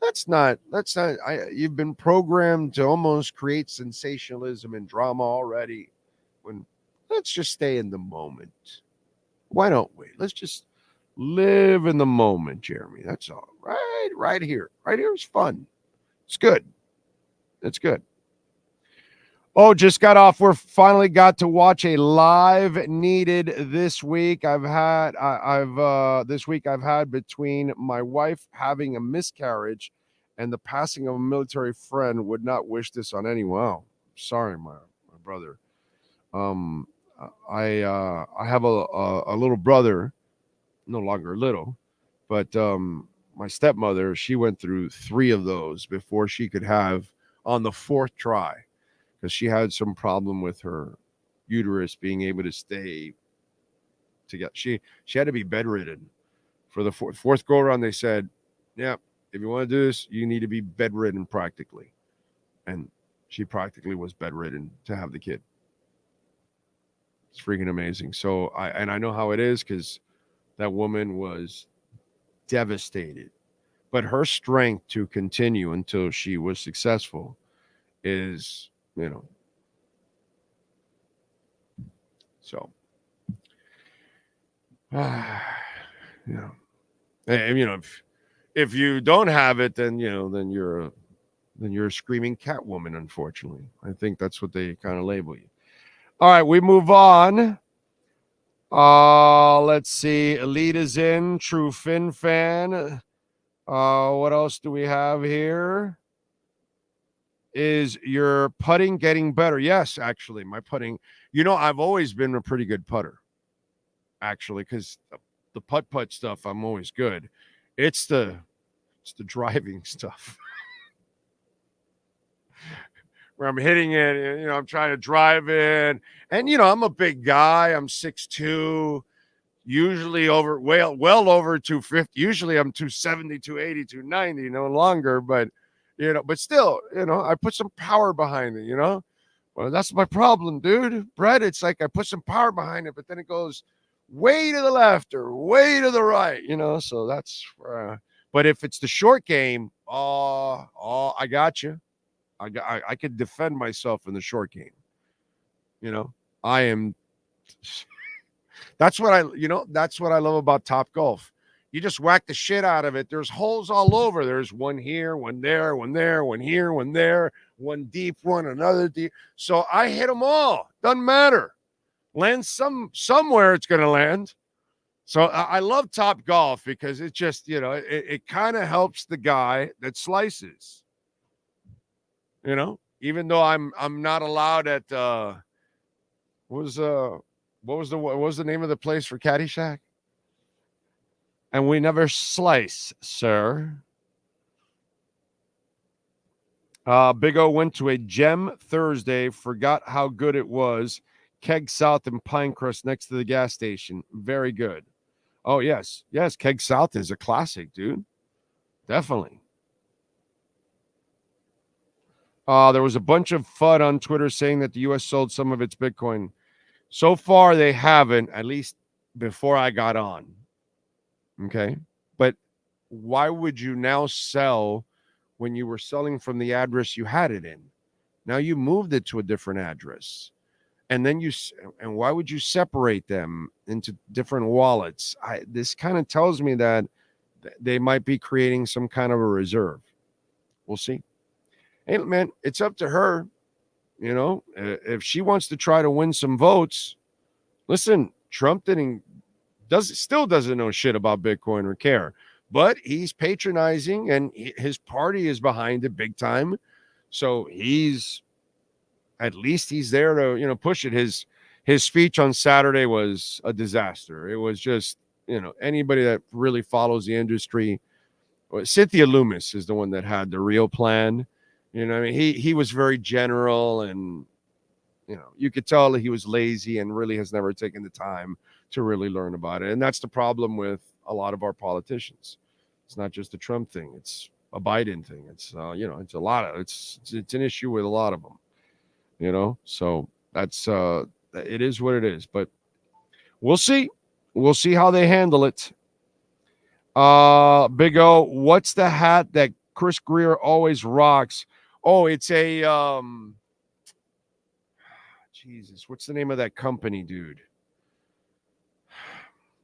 You've been programmed to almost create sensationalism and drama already. Let's just stay in the moment. Why don't we? Let's just live in the moment, Jeremy. That's all. Right here. Right here is fun. It's good. It's good. Oh, just got off. We're finally got to watch a live needed this week. This week I've had between my wife having a miscarriage and the passing of a military friend. Would not wish this on anyone. Wow. Sorry, my brother. I have a little brother, no longer little, but my stepmother, she went through 3 of those before she could have on the 4th try, because she had some problem with her uterus being able to stay together. She had to be bedridden for the fourth go around. They said, yeah, if you want to do this, you need to be bedridden practically. And she practically was bedridden to have the kid. It's freaking amazing. So I know how it is, because that woman was devastated. But her strength to continue until she was successful is, you know. So, you know, and you know, if you don't have it, then you know, then you're a screaming cat woman. Unfortunately, I think that's what they kind of label you. All right, we move on. Let's see. Elite is in. True Finn fan. What else do we have here? Is your putting getting better? Yes, actually, my putting. You know, I've always been a pretty good putter, actually, because the putt stuff, I'm always good. It's the driving stuff. Where I'm hitting it, you know, I'm trying to drive it. And, you know, I'm a big guy. I'm 6'2", usually well over 250. Usually I'm 270, 280, 290, no longer. But, you know, but still, you know, I put some power behind it, you know. Well, that's my problem, dude. Brett, it's like I put some power behind it, but then it goes way to the left or way to the right, you know. So that's but if it's the short game, I got you. I could defend myself in the short game. You know, that's what I love about Top Golf. You just whack the shit out of it. There's holes all over. There's one here, one there, one there, one here, one there, one deep one, another deep. So I hit them all. Doesn't matter. Land somewhere it's going to land. So I love Top Golf because it just, you know, it kind of helps the guy that slices. You know, even though I'm not allowed at what was the name of the place for Caddyshack? And we never slice, sir. Big O went to a Gem Thursday, forgot how good it was. Keg South and Pinecrest next to the gas station. Very good. Oh, yes. Yes, Keg South is a classic, dude. Definitely. There was a bunch of FUD on Twitter saying that the U.S. sold some of its Bitcoin. So far, they haven't, at least before I got on. Okay. But why would you now sell when you were selling from the address you had it in? Now you moved it to a different address. And then and why would you separate them into different wallets? This kind of tells me that they might be creating some kind of a reserve. We'll see. Hey, man, it's up to her. You know, if she wants to try to win some votes, listen, Trump still doesn't know shit about Bitcoin or care, but he's patronizing and his party is behind it big time. So at least he's there to, you know, push it. His speech on Saturday was a disaster. It was just, you know, anybody that really follows the industry. Cynthia Loomis is the one that had the real plan. You know, I mean, he was very general, and you know, you could tell that he was lazy and really has never taken the time to really learn about it. And that's the problem with a lot of our politicians. It's not just a Trump thing; it's a Biden thing. It's you know, it's a lot of it's an issue with a lot of them. You know, so that's it is what it is. But we'll see. We'll see how they handle it. Big O, what's the hat that Chris Greer always rocks? Oh, it's a Jesus, what's the name of that company, dude?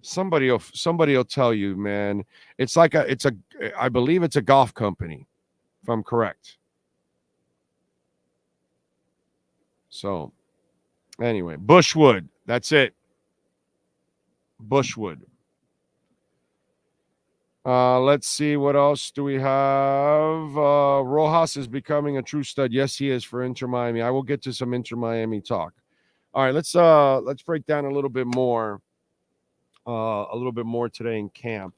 Somebody will tell you, man. It's like I believe it's a golf company, if I'm correct. So anyway, Bushwood, that's it. Bushwood. Let's see, what else do we have? Rojas is becoming a true stud. Yes, he is, for Inter Miami. I will get to some Inter Miami talk. All right, let's break down a little bit more today in camp.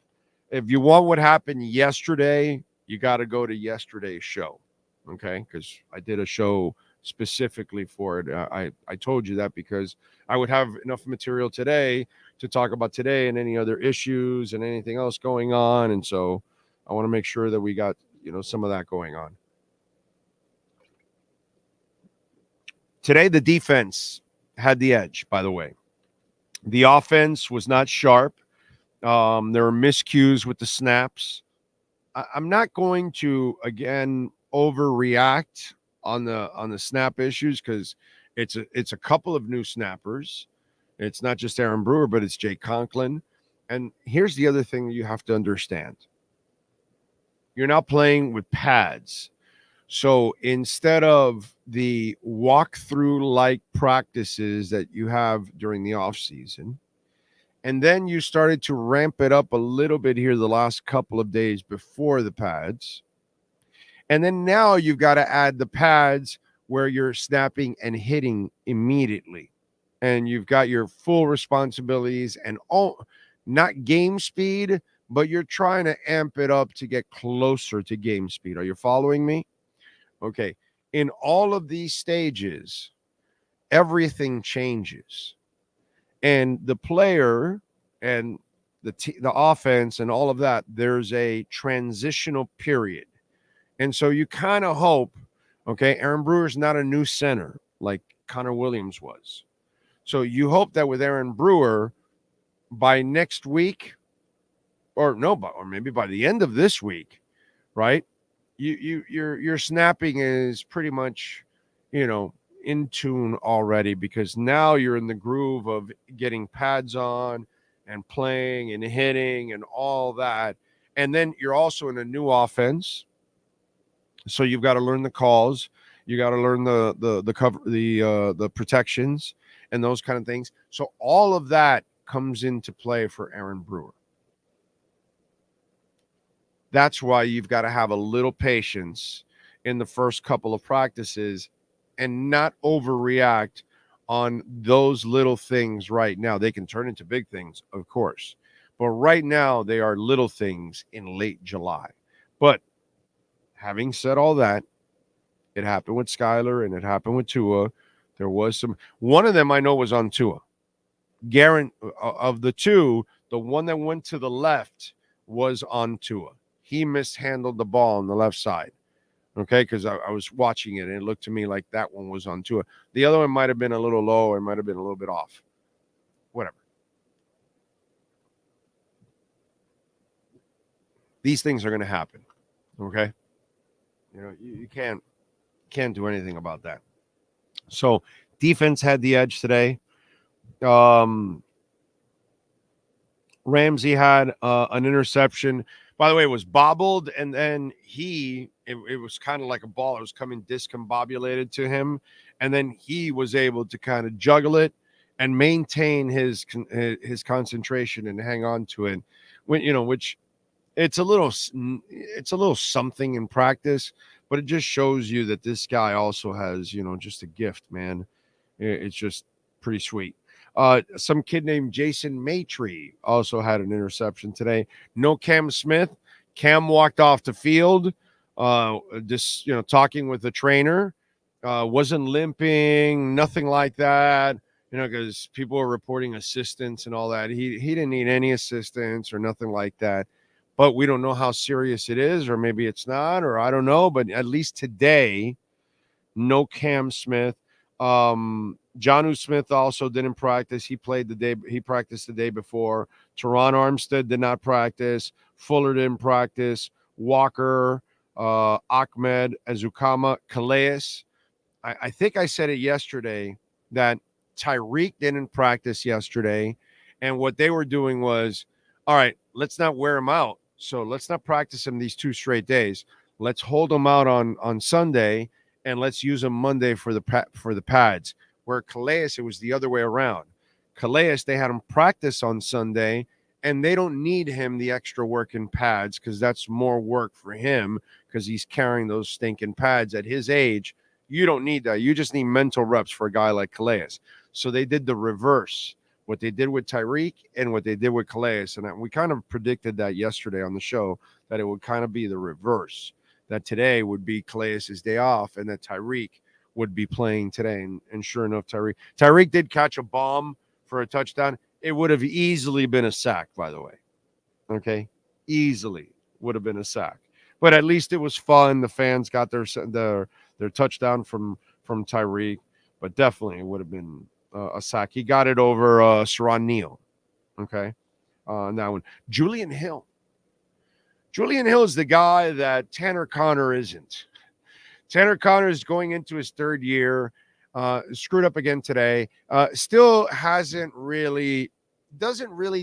If you want what happened yesterday, you got to go to yesterday's show, okay? Because I did a show specifically for it. I told you that because I would have enough material today to talk about today and any other issues and anything else going on. And so I want to make sure that we got, you know, some of that going on. Today, the defense had the edge, by the way. The offense was not sharp. There were miscues with the snaps. I'm not going to, again, overreact on the snap issues because it's a couple of new snappers. It's not just Aaron Brewer, but it's Jay Conklin. And here's the other thing you have to understand. You're not playing with pads. So instead of the walkthrough-like practices that you have during the offseason, and then you started to ramp it up a little bit here the last couple of days before the pads, and then now you've got to add the pads where you're snapping and hitting immediately. And you've got your full responsibilities and all, not game speed, but you're trying to amp it up to get closer to game speed. Are you following me? Okay. In all of these stages, everything changes. And the player and the offense and all of that, there's a transitional period. And so you kind of hope, okay, Aaron Brewer's not a new center like Connor Williams was. So you hope that with Aaron Brewer, by next week, or maybe by the end of this week, right? Your snapping is pretty much, you know, in tune already, because now you're in the groove of getting pads on and playing and hitting and all that. And then you're also in a new offense. So you've got to learn the calls. You got to learn the cover, the protections and those kind of things. So all of that comes into play for Aaron Brewer. That's why you've got to have a little patience in the first couple of practices and not overreact on those little things right now. They can turn into big things, of course. But right now, they are little things in late July. But having said all that, it happened with Skyler and it happened with Tua. There was one of them I know was on Tua. Of the two, the one that went to the left was on Tua. He mishandled the ball on the left side. Okay, because I was watching it and it looked to me like that one was on Tua. The other one might have been a little low, it might have been a little bit off. Whatever. These things are going to happen. Okay, you know, you can't do anything about that. So defense had the edge today. Ramsey had an interception. By the way, it was bobbled, and then it was kind of like a ball. It was coming discombobulated to him, and then he was able to kind of juggle it and maintain his concentration and hang on to it. Which it's a little something in practice, but it just shows you that this guy also has, just a gift, man. It's just pretty sweet. Some kid named Jason Maytree also had an interception today. No Cam Smith. Cam walked off the field, talking with the trainer. Wasn't limping, nothing like that, because people were reporting assistance and all that. He didn't need any assistance or nothing like that. But we don't know how serious it is, or maybe it's not, or I don't know. But at least today, no Cam Smith. Jonnu Smith also didn't practice. He practiced the day before. Teron Armstead did not practice. Fuller didn't practice. Walker, Ahmed, Azukama, Calais. I think I said it yesterday that Tyreek didn't practice yesterday. And what they were doing was, all right, let's not wear him out. So let's not practice him these 2 straight days. Let's hold him out on Sunday, and let's use him Monday for the pads. Where Calais, it was the other way around. Calais, they had him practice on Sunday, and they don't need him the extra work in pads because that's more work for him because he's carrying those stinking pads at his age. You don't need that. You just need mental reps for a guy like Calais. So they did the reverse. What they did with Tyreek and what they did with Calais. And we kind of predicted that yesterday on the show, that it would kind of be the reverse, that today would be Calais' day off and that Tyreek would be playing today. And sure enough, Tyreek did catch a bomb for a touchdown. It would have easily been a sack, by the way. Okay? Easily would have been a sack. But at least it was fun. The fans got their touchdown from Tyreek. But definitely it would have been a sack. He got it over Saran Neal. Okay? On that one. Julian Hill. Julian Hill is the guy that Tanner Conner isn't. Tanner Conner is going into his 3rd year. Screwed up again today. Still doesn't really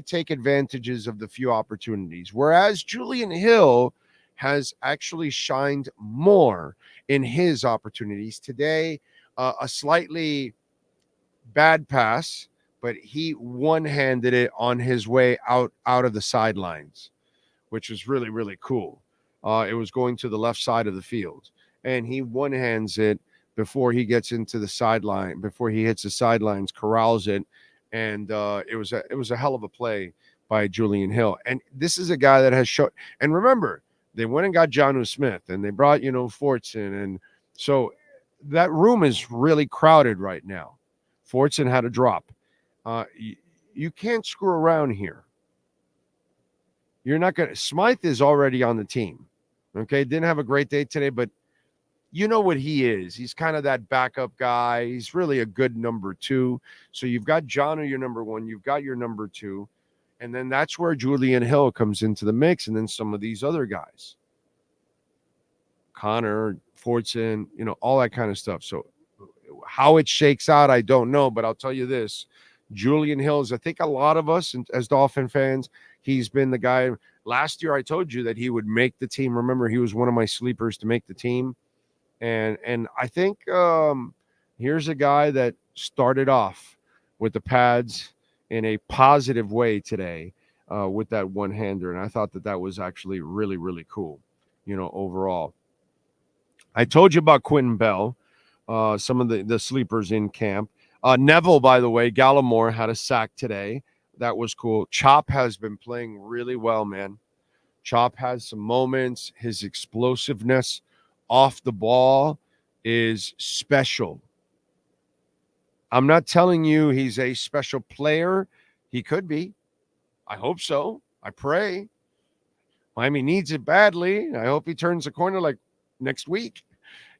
take advantages of the few opportunities. Whereas Julian Hill has actually shined more in his opportunities. Today, a slightly bad pass, but he one-handed it on his way out of the sidelines, which was really, really cool. It was going to the left side of the field, and he one-hands it before he gets into the sideline, before he hits the sidelines, corrals it, and it was a hell of a play by Julian Hill. And this is a guy that has shown. And remember, they went and got Jonnu Smith, and they brought Fortson, and so that room is really crowded right now. Fortson had a drop. You can't screw around here. You're not going to. Smythe is already on the team. Okay, didn't have a great day today, but you know what he is. He's kind of that backup guy. He's really a good number 2. So you've got Jonnu, your number 1. You've got your number 2. And then that's where Julian Hill comes into the mix, and then some of these other guys. Connor, Fortson, all that kind of stuff. So how it shakes out, I don't know, but I'll tell you this. Julian Hill is, I think a lot of us as Dolphin fans, he's been the guy. Last year I told you that he would make the team. Remember, he was one of my sleepers to make the team. And I think here's a guy that started off with the pads in a positive way today with that one-hander. And I thought that was actually really, really cool, overall. I told you about Quentin Bell, some of the sleepers in camp. Neville, by the way, Gallimore had a sack today. That was cool. Chop has been playing really well, man. Chop has some moments. His explosiveness off the ball is special. I'm not telling you he's a special player. He could be. I hope so. I pray. Miami needs it badly. I hope he turns the corner like next week.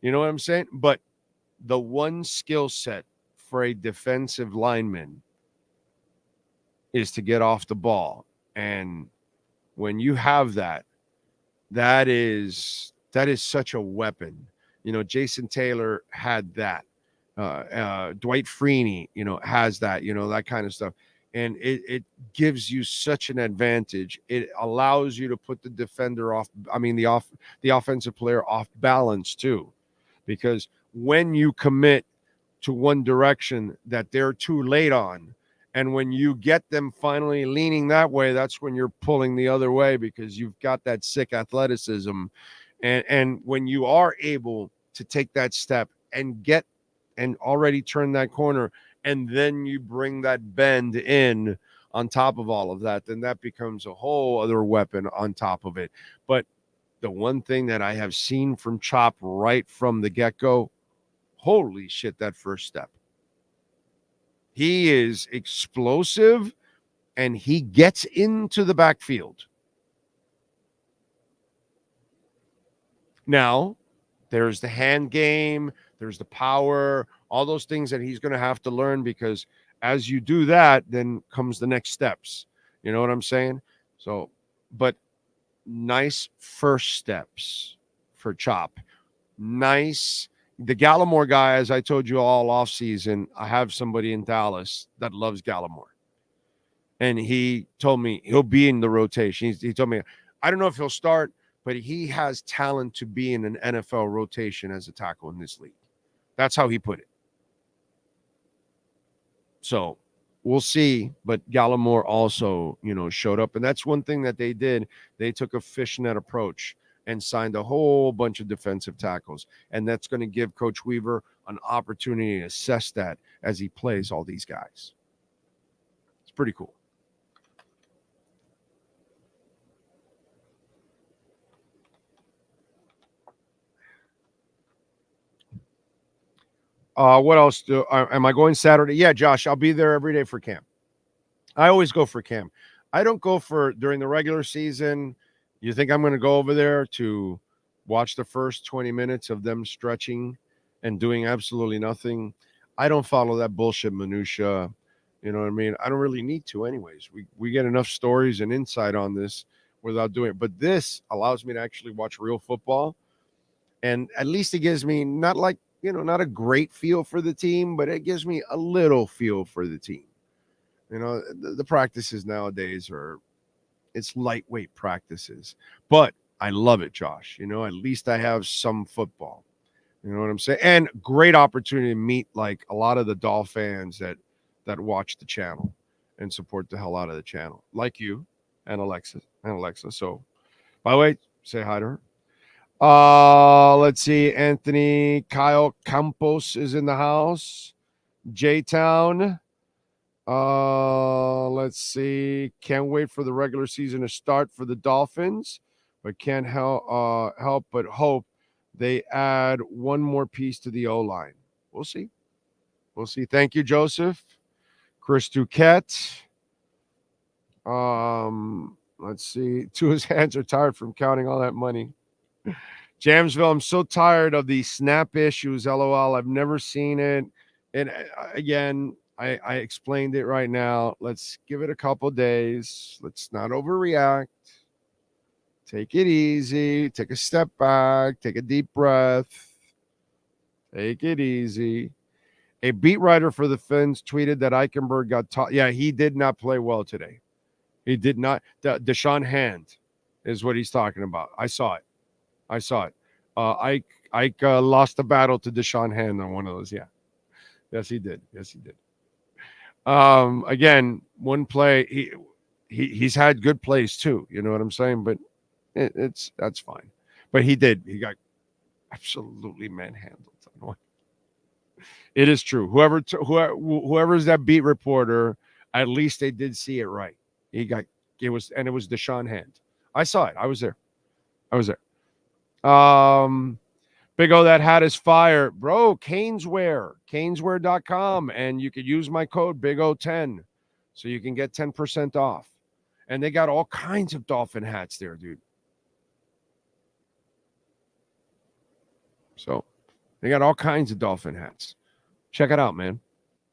You know what I'm saying? But the one skill set for a defensive lineman is to get off the ball. And when you have that, that is such a weapon. You know, Jason Taylor had that. Dwight Freeney, you know, has that, you know, that kind of stuff. And it gives you such an advantage. It allows you to put the defender off, the offensive player off balance too. Because when you commit to one direction that they're too late on, and when you get them finally leaning that way, that's when you're pulling the other way because you've got that sick athleticism. And when you are able to take that step and get and already turn that corner, and then you bring that bend in on top of all of that, then that becomes a whole other weapon on top of it. But the one thing that I have seen from Chop right from the get-go, holy shit, that first step. He is explosive, and he gets into the backfield. Now, there's the hand game, there's the power, all those things that he's going to have to learn, because as you do that, then comes the next steps. You know what I'm saying? So, but nice first steps for Chop. Nice. The Gallimore guy, as I told you all off season, I have somebody in Dallas that loves Gallimore. And he told me he'll be in the rotation. He told me, I don't know if he'll start, but he has talent to be in an NFL rotation as a tackle in this league. That's how he put it. So we'll see. But Gallimore also, you know, showed up. And that's one thing that they did. They took a fishnet approach and signed a whole bunch of defensive tackles. And that's going to give Coach Weaver an opportunity to assess that as he plays all these guys. It's pretty cool. What else? Am I going Saturday? Yeah, Josh, I'll be there every day for camp. I always go for camp. I don't go for during the regular season. You think I'm going to go over there to watch the first 20 minutes of them stretching and doing absolutely nothing? I don't follow that bullshit minutia. You know what I mean? I don't really need to anyways. We get enough stories and insight on this without doing it. But this allows me to actually watch real football. And at least it gives me not a great feel for the team, but it gives me a little feel for the team. You know, the practices nowadays it's lightweight practices, but I love it, Josh. You know, at least I have some football. You know what I'm saying? And great opportunity to meet like a lot of the Dolphins fans that watch the channel and support the hell out of the channel, like you and Alexa. So, by the way, say hi to her. Let's see. Anthony Kyle Campos is in the house. J-Town. Let's see. Can't wait for the regular season to start for the Dolphins, but can't help but hope they add one more piece to the O-line. We'll see. Thank you, Joseph. Chris Duquette. Let's see. Tua's hands are tired from counting all that money. Jamesville, I'm so tired of the snap issues. LOL. I've never seen it. And again, I explained it right now. Let's give it a couple days. Let's not overreact. Take it easy. Take a step back. Take a deep breath. Take it easy. A beat writer for the Fins tweeted that Eichenberg got taught. Yeah, he did not play well today. He did not. Deshaun Hand is what he's talking about. I saw it. Ike lost the battle to Deshaun Hand on one of those. Yeah. Yes, he did. Again, one play, he's had good plays too. You know what I'm saying? But that's fine. But he got absolutely manhandled. It is true. Whoever's that beat reporter, at least they did see it right. It was Deshaun Hand. I saw it. I was there. Big O, that hat is fire. Bro, Caneswear.com. And you could use my code BIGO10 so you can get 10% off. And they got all kinds of Dolphin hats there, dude. So they got all kinds of Dolphin hats. Check it out, man.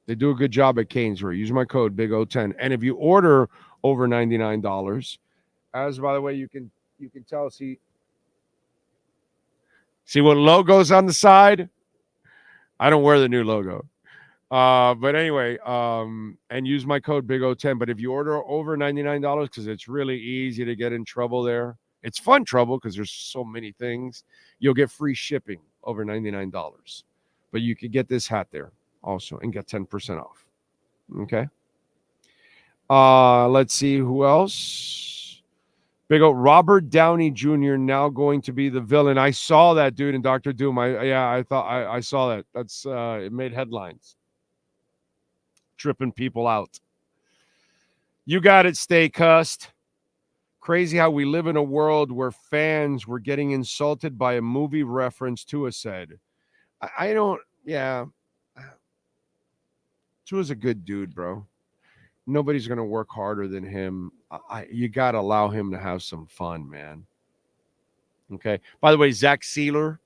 They do a good job at Canesbury. Use my code BIG010. And if you order over $99, as by the way, you can tell, see what logo's on the side? I don't wear the new logo. But anyway, and use my code BIG010. But if you order over $99, because it's really easy to get in trouble there. It's fun trouble because there's so many things. You'll get free shipping over $99. But you could get this hat there also and get 10% off. Okay. Let's see who else. Big O, Robert Downey Jr. now going to be the villain. I saw that dude in Dr. Doom. I thought I saw that. That's it made headlines. Tripping people out. You got it, stay cussed. Crazy how we live in a world where fans were getting insulted by a movie reference, Tua said. I don't, yeah. Tua's a good dude, bro. Nobody's going to work harder than him. You got to allow him to have some fun, man. Okay. By the way, Zach Sealer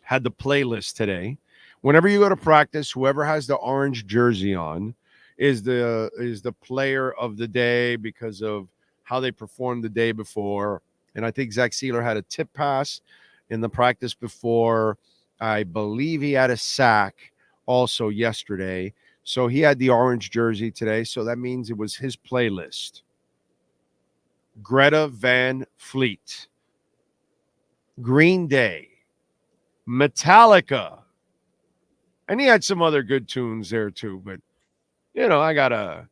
had the playlist today. Whenever you go to practice, whoever has the orange jersey on is the player of the day because of how they performed the day before. And I think Zach Sealer had a tip pass in the practice before. I believe he had a sack also yesterday. So he had the orange jersey today. So that means it was his playlist. Greta Van Fleet, Green Day, Metallica. And he had some other good tunes there too. But, you know, I gotta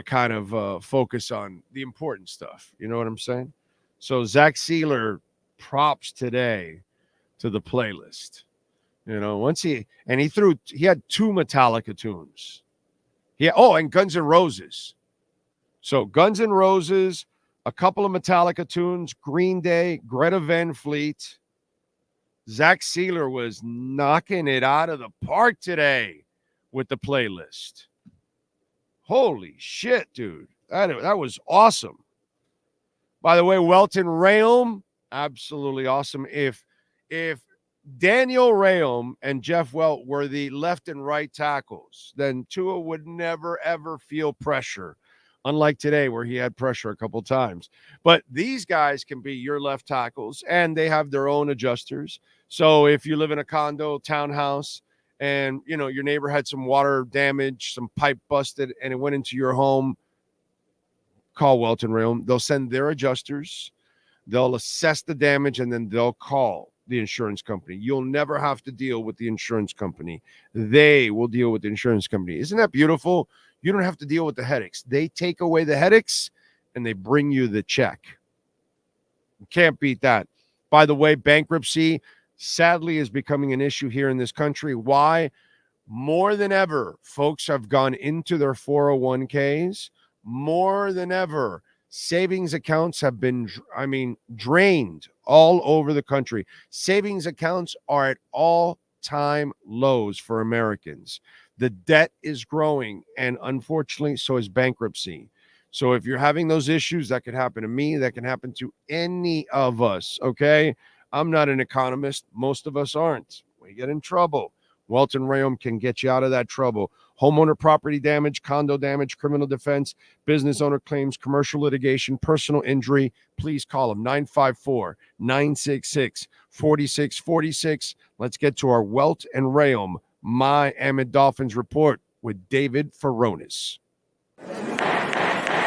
kind of focus on the important stuff. You know what I'm saying? So Zach Sealer, props today to the playlist. You know, he had 2 Metallica tunes. And Guns N' Roses. So Guns N' Roses, a couple of Metallica tunes, Green Day, Greta Van Fleet. Zach Sealer was knocking it out of the park today with the playlist. Holy shit, dude. That was awesome. By the way, Welton Rayom, absolutely awesome. If Daniel Rayom and Jeff Welt were the left and right tackles, then Tua would never, ever feel pressure, unlike today where he had pressure a couple times. But these guys can be your left tackles, and they have their own adjusters. So if you live in a condo, townhouse, and, you know, your neighbor had some water damage, some pipe busted, and it went into your home, call Welton Rayom. They'll send their adjusters. They'll assess the damage, and then they'll call the insurance company. You'll never have to deal with the insurance company. They will deal with the insurance company. Isn't that beautiful? You don't have to deal with the headaches. They take away the headaches, and they bring you the check. You can't beat that. By the way, bankruptcy sadly is becoming an issue here in this country. Why? More than ever, folks have gone into their 401ks. More than ever, savings accounts have been, drained all over the country. Savings accounts are at all-time lows for Americans. The debt is growing, and unfortunately, so is bankruptcy. So if you're having those issues, that could happen to me. That can happen to any of us, okay? I'm not an economist. Most of us aren't. We get in trouble. Welton Rayom can get you out of that trouble. Homeowner property damage, condo damage, criminal defense, business owner claims, commercial litigation, personal injury. Please call him 954-966-4646. Let's get to our Welt and Rayom Miami Dolphins report with David Fones.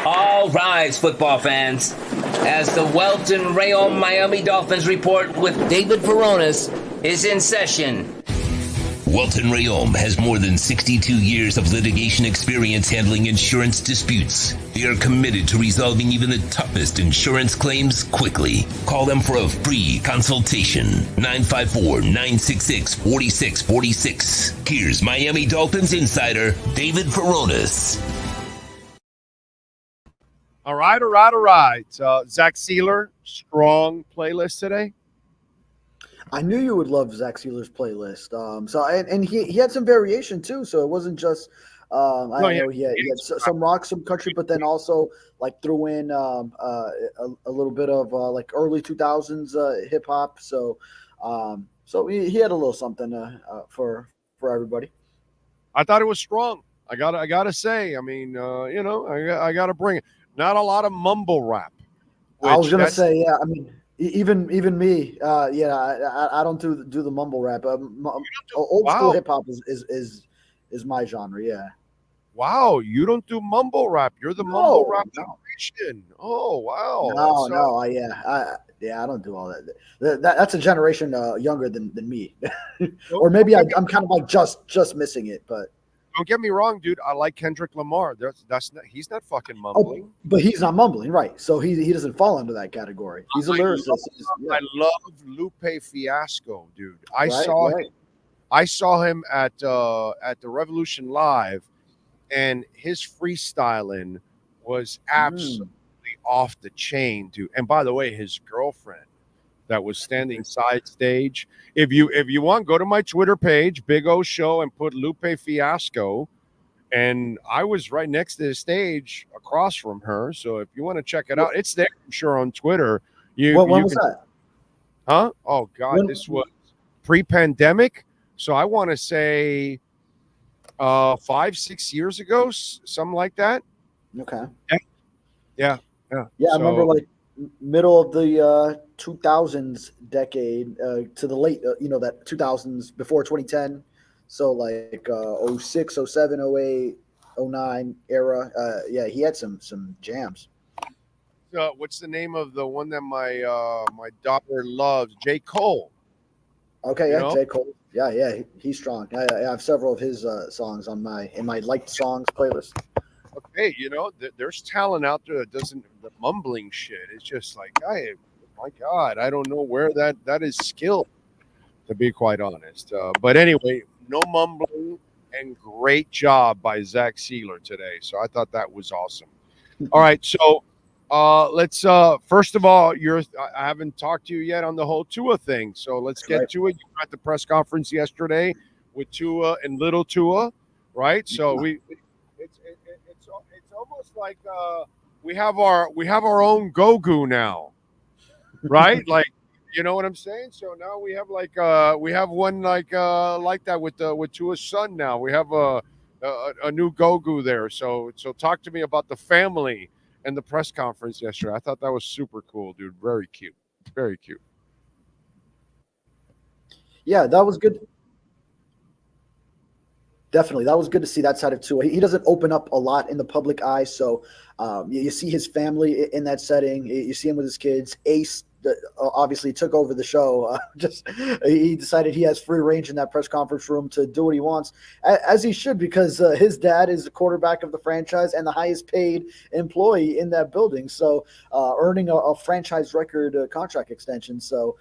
All rise, football fans, as the Welton Rayom Miami Dolphins report with David Fones is in session. Welton Rayom has more than 62 years of litigation experience handling insurance disputes. They are committed to resolving even the toughest insurance claims quickly. Call them for a free consultation. 954-966-4646. Here's Miami Dolphins insider David Fones. All right. Zach Sealer, strong playlist today. I knew you would love Zach Sealer's playlist. And he had some variation too. So it wasn't just he had some rock, some country, but then also like threw in a little bit of like early 2000s hip hop. So So he had a little something for everybody. I thought it was strong. I gotta say. I mean, I gotta bring it. Not a lot of mumble rap. I was gonna say, yeah. I mean, even me, I don't do the mumble rap. Old school hip hop is my genre. Yeah. Wow, you don't do mumble rap. You're the mumble rap generation. Oh wow. I don't do all that. That's a generation younger than me, or maybe I'm kind of like just missing it. But don't get me wrong, dude. I like Kendrick Lamar. He's not fucking mumbling. Oh, but he's not mumbling, right? So he doesn't fall into that category. He's a lyricist. I love Lupe Fiasco, dude. I saw him at the Revolution Live, and his freestyling was absolutely off the chain, dude. And by the way, his girlfriend that was standing side stage. If you want, go to my Twitter page, Big O Show, and put Lupe Fiasco. And I was right next to the stage across from her. So if you want to check it out, it's there, I'm sure, on Twitter. When was that? Huh? Oh, God, this was pre-pandemic. So I want to say 5-6 years ago, something like that. Okay. Yeah. I remember like middle of the 2000s decade to the late, that 2000s before 2010. So like 06, 07, 08, 09 era. He had some jams. What's the name of the one that my daughter loves? J. Cole. Okay, J. Cole. Yeah, he's strong. I have several of his songs in my liked songs playlist. Okay, there's talent out there that doesn't the mumbling shit. It's just like, hey, my God, I don't know where that is skill, to be quite honest. But anyway, no mumbling, and great job by Zach Sealer today. So I thought that was awesome. All right, so let's first of all, I haven't talked to you yet on the whole Tua thing. So let's get to it. You were at the press conference yesterday with Tua and little Tua, right? So it's almost like we have our own Goku now, right? Like, you know what I'm saying? So now we have one like that with Tua's son. Now we have a new Goku there. So talk to me about the family and the press conference yesterday. I thought that was super cool, dude. Very cute. Very cute. Yeah, that was good. Definitely. That was good to see that side of Tua. He doesn't open up a lot in the public eye. So you see his family in that setting. You see him with his kids. Ace obviously took over the show. He decided he has free range in that press conference room to do what he wants, as he should, because his dad is the quarterback of the franchise and the highest paid employee in that building. So earning a franchise record contract extension. So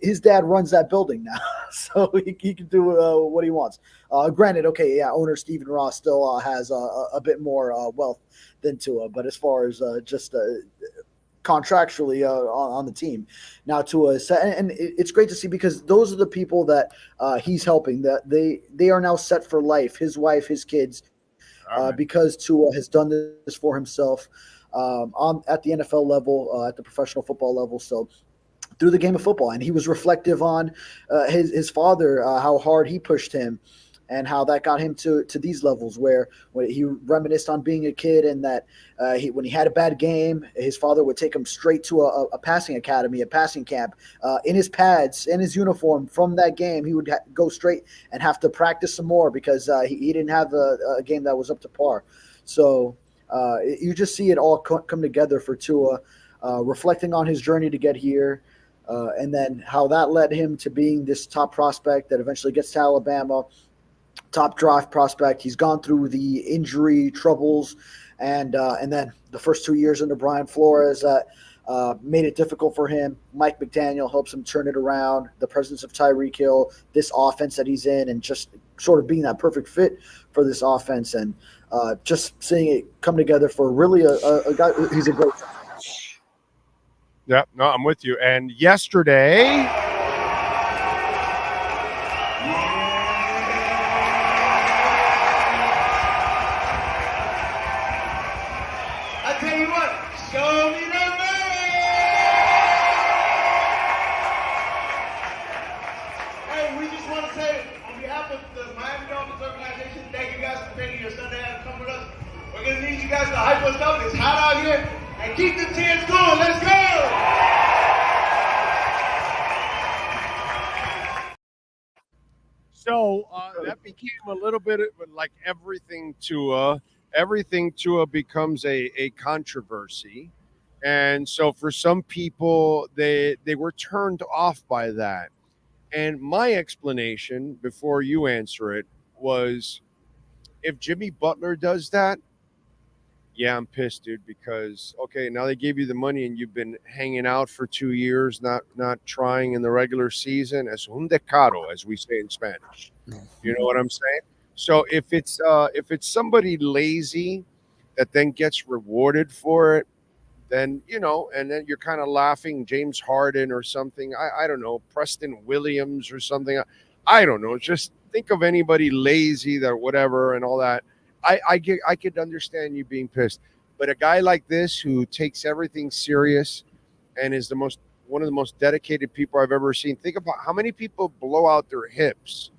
his dad runs that building now, so he can do what he wants. Granted, owner Stephen Ross still has a bit more wealth than Tua, but as far as contractually on the team now, Tua is set, and it's great to see, because those are the people that he's helping, that they are now set for life, his wife, his kids, because Tua has done this for himself at the NFL level, at the professional football level. So through the game of football, and he was reflective on his father, how hard he pushed him, and how that got him to these levels, where when he reminisced on being a kid, and that when he had a bad game, his father would take him straight to a passing academy, a passing camp, in his pads, in his uniform from that game. He would go straight and have to practice some more, because he didn't have a game that was up to par. So you just see it all come together for Tua, reflecting on his journey to get here, and then how that led him to being this top prospect that eventually gets to Alabama. Top draft prospect. He's gone through the injury troubles, and then the first 2 years under Brian Flores made it difficult for him. Mike McDaniel helps him turn it around. The presence of Tyreek Hill, this offense that he's in, and just sort of being that perfect fit for this offense, and just seeing it come together for really a guy. He's a great guy. Yeah, no, I'm with you. And yesterday, we just want to say, on behalf of the Miami Dolphins organization, thank you guys for spending your Sunday out to come with us. We're going to need you guys to hype us up. It's hot out here. And keep the tears going. Let's go! So that became a little bit like everything Tua. Everything Tua becomes a controversy. And so for some people, they were turned off by that. And my explanation, before you answer it, was if Jimmy Butler does that, yeah, I'm pissed, dude, because, okay, now they gave you the money and you've been hanging out for 2 years, not trying in the regular season. Es un decaro, as we say in Spanish. You know what I'm saying? So if it's somebody lazy that then gets rewarded for it, then, you know, and then you're kind of laughing, James Harden or something. I don't know, Preston Williams or something. I don't know. Just think of anybody lazy that whatever and all that. I could understand you being pissed. But a guy like this who takes everything serious and is one of the most dedicated people I've ever seen. Think about how many people blow out their hips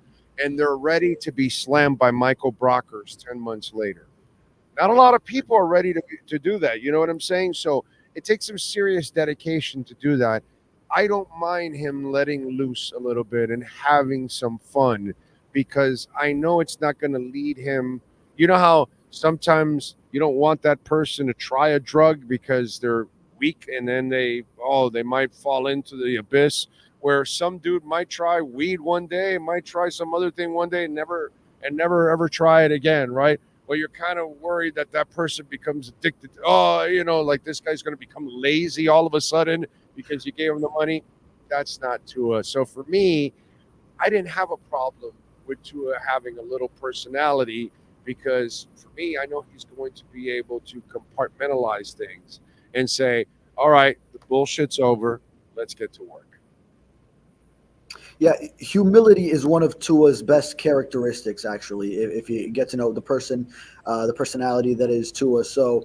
and they're ready to be slammed by Michael Brockers 10 months later. Not a lot of people are ready to do that. You know what I'm saying? So it takes some serious dedication to do that. I don't mind him letting loose a little bit and having some fun because I know it's not going to lead him. You know how sometimes you don't want that person to try a drug because they're weak and then they might fall into the abyss, where some dude might try weed one day, might try some other thing one day and never ever try it again, right? Well, you're kind of worried that person becomes addicted. Like this guy's going to become lazy all of a sudden because you gave him the money. That's not Tua. So for me, I didn't have a problem with Tua having a little personality because for me, I know he's going to be able to compartmentalize things and say, all right, the bullshit's over. Let's get to work. Yeah, humility is one of Tua's best characteristics, actually, if you get to know the personality that is Tua. So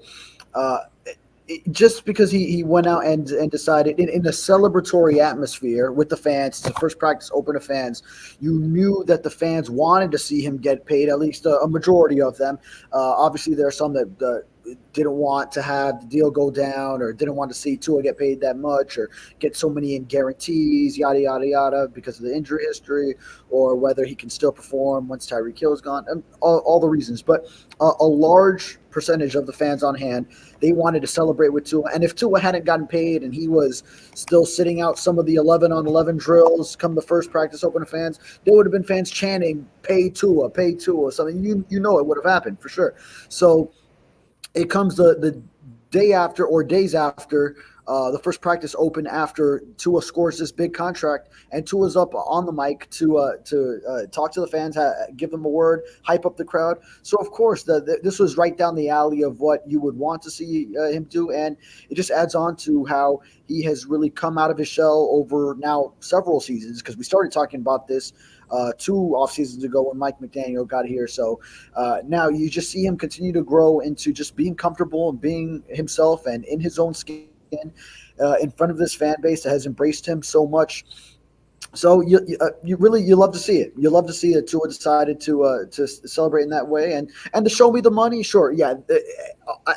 just because he went out and decided in a celebratory atmosphere with the fans, the first practice open to fans, you knew that the fans wanted to see him get paid, at least a majority of them. Obviously, there are some that didn't want to have the deal go down or didn't want to see Tua get paid that much or get so many in guarantees, yada, yada, yada, because of the injury history or whether he can still perform once Tyreek Hill is gone, and all the reasons. But a large percentage of the fans on hand, they wanted to celebrate with Tua. And if Tua hadn't gotten paid and he was still sitting out some of the 11-on-11 drills come the first practice open to fans, there would have been fans chanting, pay Tua, something. You know it would have happened for sure. So it comes the day after or days after the first practice open after Tua scores this big contract, and Tua's up on the mic to talk to the fans, give them a word, hype up the crowd. So, of course, this was right down the alley of what you would want to see him do, and it just adds on to how he has really come out of his shell over now several seasons, because we started talking about this 2 off seasons ago when Mike McDaniel got here. So now you just see him continue to grow into just being comfortable and being himself and in his own skin in front of this fan base that has embraced him so much. So you love to see it. You love to see that Tua decided to celebrate in that way and to show me the money. Sure, yeah.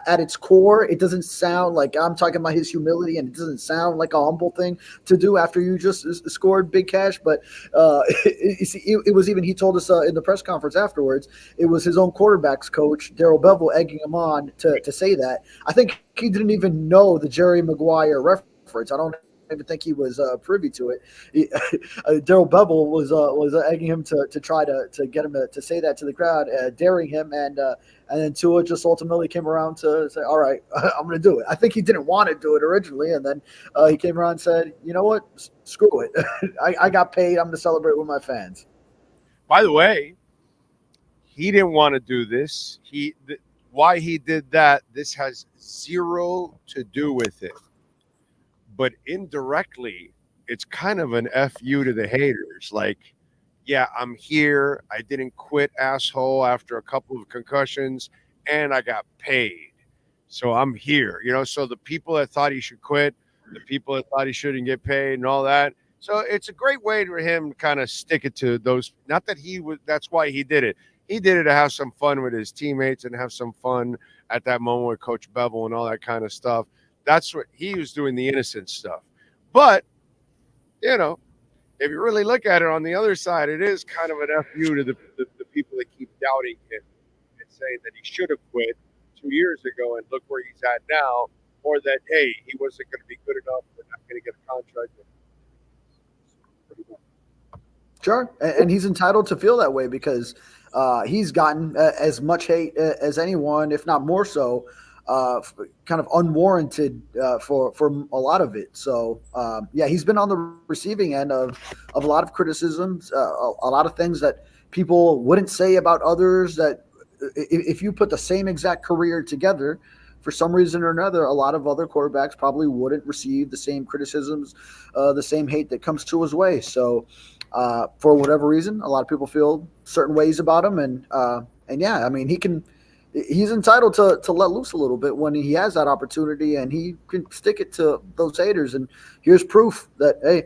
At its core, it doesn't sound like I'm talking about his humility, and it doesn't sound like a humble thing to do after you just scored big cash. But it was even, he told us in the press conference afterwards, it was his own quarterback's coach, Darrell Bevell, egging him on to say that. I think he didn't even know the Jerry Maguire reference. I don't even think he was privy to it. Darrell Bevell was egging him to try to get him to say that to the crowd, daring him, and then Tua just ultimately came around to say, all right, I'm going to do it. I think he didn't want to do it originally, and then he came around and said, you know what, screw it. I got paid. I'm going to celebrate with my fans. By the way, he didn't want to do this. Why he did that, this has zero to do with it. But indirectly, it's kind of an FU to the haters. Like, yeah, I'm here. I didn't quit, asshole, after a couple of concussions, and I got paid. So I'm here. So the people that thought he should quit, the people that thought he shouldn't get paid and all that, So it's a great way for him to kind of stick it to those. Not that he was. That's why he did it. He did it to have some fun with his teammates and have some fun at that moment with Coach Bevel and all that kind of stuff. That's what he was doing, the innocent stuff. But, you know, if you really look at it on the other side, it is kind of an FU to the people that keep doubting him and saying that he should have quit 2 years ago and look where he's at now, or that, hey, he wasn't going to be good enough, we're not going to get a contract. Sure, and he's entitled to feel that way because he's gotten as much hate as anyone, if not more so, kind of unwarranted for a lot of it. So, yeah, he's been on the receiving end of a lot of criticisms, a lot of things that people wouldn't say about others, that if you put the same exact career together, for some reason or another, a lot of other quarterbacks probably wouldn't receive the same criticisms, the same hate that comes to his way. So, for whatever reason, a lot of people feel certain ways about him, and yeah, I mean, he's entitled to let loose a little bit when he has that opportunity, and he can stick it to those haters. And here's proof that, hey,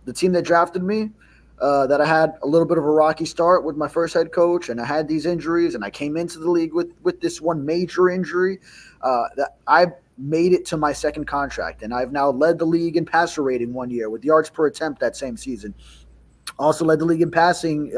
the team that drafted me, that I had a little bit of a rocky start with my first head coach, and I had these injuries, and I came into the league with this one major injury, that I've made it to my second contract, and I've now led the league in passer rating 1 year with yards per attempt that same season. Also led the league in passing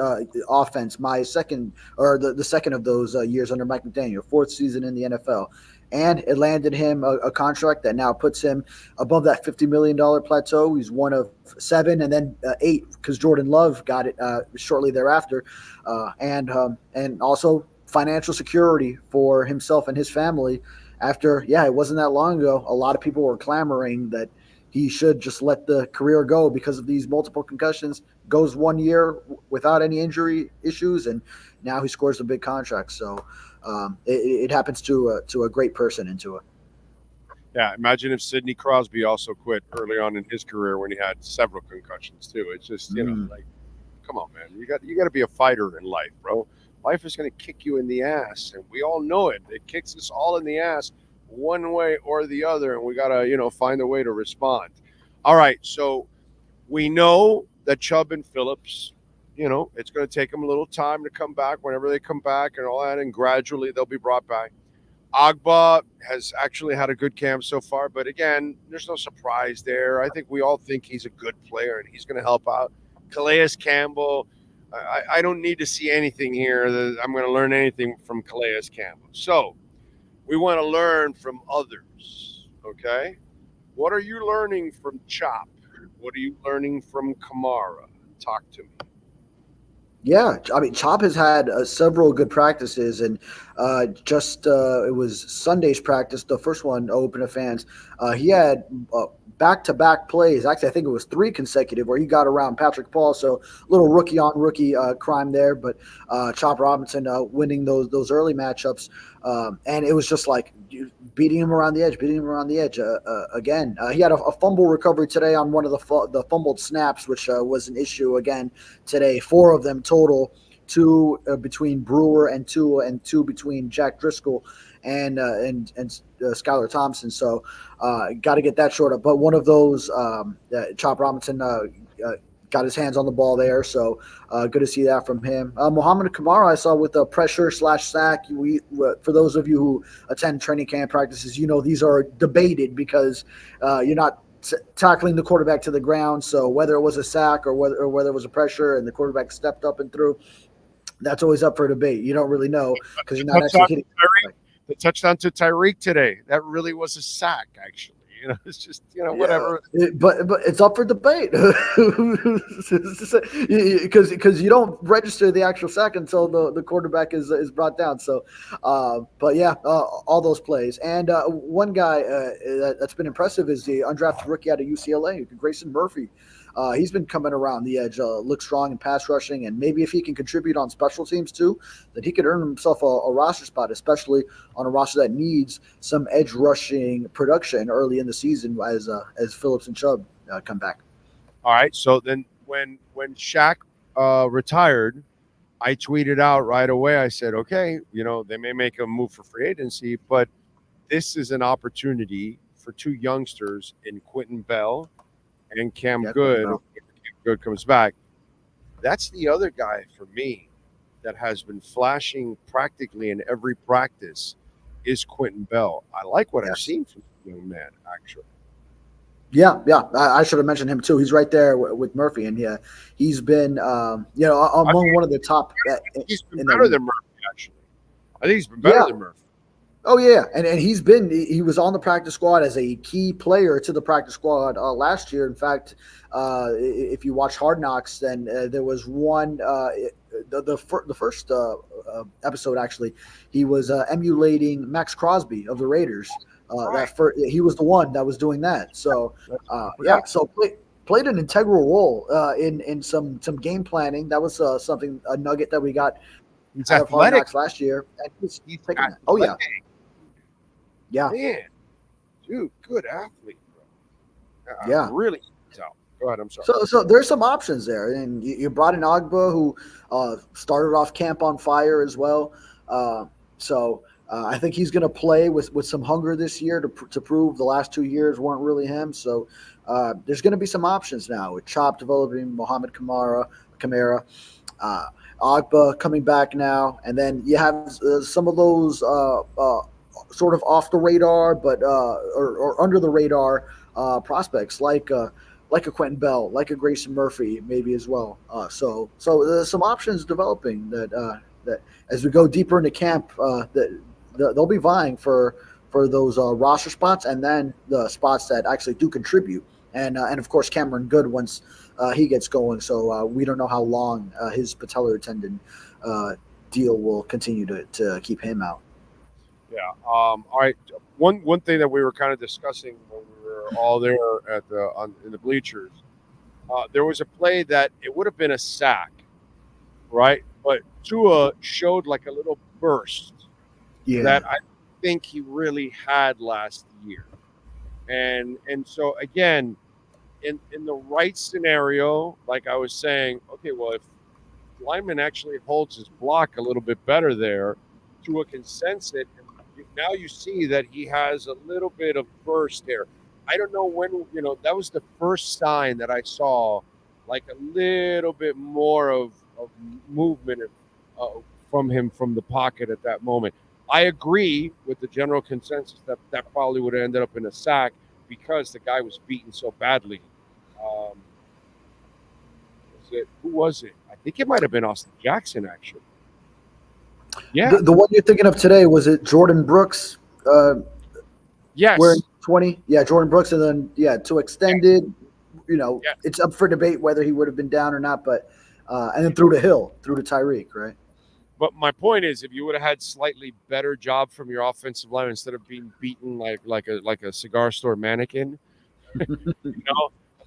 offense, my second, or the second of those years under Mike McDaniel, fourth season in the NFL. And it landed him a contract that now puts him above that $50 million plateau. He's one of 7 and then 8 because Jordan Love got it shortly thereafter. And also financial security for himself and his family after, yeah, it wasn't that long ago. A lot of people were clamoring that he should just let the career go because of these multiple concussions. Goes 1 year without any injury issues, and now he scores a big contract. So it happens to a great person into it. Yeah, imagine if Sidney Crosby also quit early on in his career when he had several concussions too. It's just, you know, like, come on, man. You got to be a fighter in life, bro. Life is going to kick you in the ass, and we all know it. It kicks us all in the ass one way or the other, and we got to, you know, find a way to respond. All right, so we know that Chubb and Phillips, you know, it's going to take them a little time to come back whenever they come back and all that, and gradually they'll be brought back. Agba has actually had a good camp so far, but again, there's no surprise there. I think we all think he's a good player and he's going to help out. Calais Campbell, I don't need to see anything here that I'm going to learn anything from Calais Campbell. So we want to learn from others, okay? What are you learning from Chop? What are you learning from Kamara? Talk to me. Yeah, I mean, Chop has had several good practices, and it was Sunday's practice, the first one open to fans. He had back-to-back plays. Actually, I think it was 3 consecutive where he got around Patrick Paul. So a little rookie-on-rookie crime there, but Chop Robinson winning those early matchups. And it was just like beating him around the edge again. He had a fumble recovery today on one of the fumbled snaps, which was an issue again today. 4 of them total, 2 between Brewer and 2 between Jack Driscoll and Skylar Thompson. So got to get that short up. But one of those, Chop Robinson got his hands on the ball there. So good to see that from him. Muhammad Kamara, I saw with a pressure/sack. For those of you who attend training camp practices, you know these are debated because you're not tackling the quarterback to the ground. So whether it was a sack or whether it was a pressure and the quarterback stepped up and threw, that's always up for debate. You don't really know because you're not actually hitting. The touchdown to Tyreek today, that really was a sack, actually. You know, it's just, you know, whatever. But it's up for debate because you don't register the actual sack until the quarterback is brought down. So, but yeah, all those plays. And one guy that's been impressive is the undrafted rookie out of UCLA, Grayson Murphy. He's been coming around the edge, looks strong in pass rushing, and maybe if he can contribute on special teams too, that he could earn himself a roster spot, especially on a roster that needs some edge rushing production early in the season as Phillips and Chubb come back. All right, so then when Shaq retired, I tweeted out right away. I said, okay, you know, they may make a move for free agency, but this is an opportunity for 2 youngsters in Quentin Bell and Cam Good. Cam Good comes back. That's the other guy for me that has been flashing practically in every practice is Quentin Bell. I like what I've seen from the young man, actually. Yeah. I should have mentioned him too. He's right there with Murphy, and yeah, he's been, among one of the top. He's been better than Murphy, actually. I think he's been better than Murphy. Oh yeah, and he was on the practice squad as a key player to the practice squad last year. In fact, if you watch Hard Knocks, then there was one the first episode actually. He was emulating Max Crosby of the Raiders. He was the one that was doing that. So played an integral role in some game planning. That was a nugget that we got out of Hard Knocks last year. And he's taking that. Oh yeah. Yeah, man, dude, good athlete, bro. Yeah, really. Go ahead. I'm sorry. So there's some options there, and you brought in Agba, who started off camp on fire as well. I think he's going to play with some hunger this year to prove the last 2 years weren't really him. So there's going to be some options now with Chop developing, Mohamed Kamara, Agba coming back now, and then you have some of those sort of off the radar, but or under the radar prospects like a Quentin Bell, like a Grayson Murphy, maybe as well. So there's some options developing that as we go deeper into camp, that they'll be vying for those roster spots, and then the spots that actually do contribute. And of course Cameron Good once he gets going. So we don't know how long his patellar tendon deal will continue to keep him out. Yeah. All right. One thing that we were kind of discussing when we were all there in the bleachers, there was a play that it would have been a sack, right? But Tua showed like a little burst that I think he really had last year, and so again, in the right scenario, like I was saying, okay, well, if lineman actually holds his block a little bit better there, Tua can sense it. Now you see that he has a little bit of burst there. I don't know when, that was the first sign that I saw, like a little bit more of movement from him from the pocket at that moment. I agree with the general consensus that probably would have ended up in a sack because the guy was beaten so badly. Who was it? I think it might have been Austin Jackson, actually. Yeah, the one you're thinking of today, was it Jordan Brooks? Yes. Wearing 20? Yeah, Jordan Brooks, and then to extended. It's up for debate whether he would have been down or not, but and then through to Tyreek, right? But my point is, if you would have had slightly better job from your offensive line instead of being beaten like a cigar store mannequin,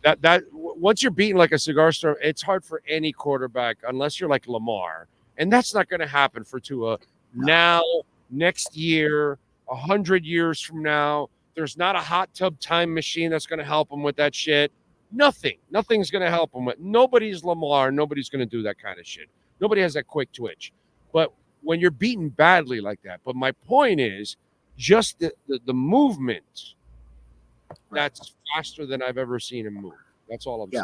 that once you're beaten like a cigar store, it's hard for any quarterback unless you're like Lamar. And that's not going to happen for Tua now, next year, 100 years from now. There's not a hot tub time machine that's going to help him with that shit. Nothing's going to help him with. Nobody's Lamar. Nobody's going to do that kind of shit. Nobody has that quick twitch. But when you're beaten badly like that, but my point is just the movement, that's faster than I've ever seen him move. That's all I'm saying.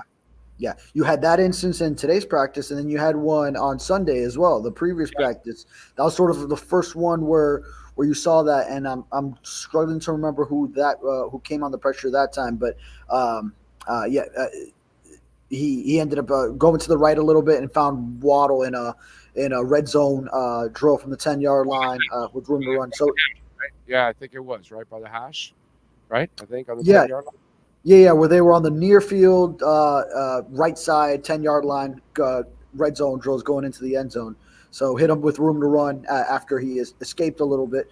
Yeah, you had that instance in today's practice, and then you had one on Sunday as well. The previous practice, that was sort of the first one where you saw that, and I'm struggling to remember who came on the pressure that time, but he ended up going to the right a little bit and found Waddle in a red zone drill from the 10-yard line with room to run. So yeah, I think it was right by the hash, right? I think on the 10-yard line. Yeah, where they were on the near field, right side, 10-yard line, red zone drills going into the end zone. So hit him with room to run after he escaped a little bit.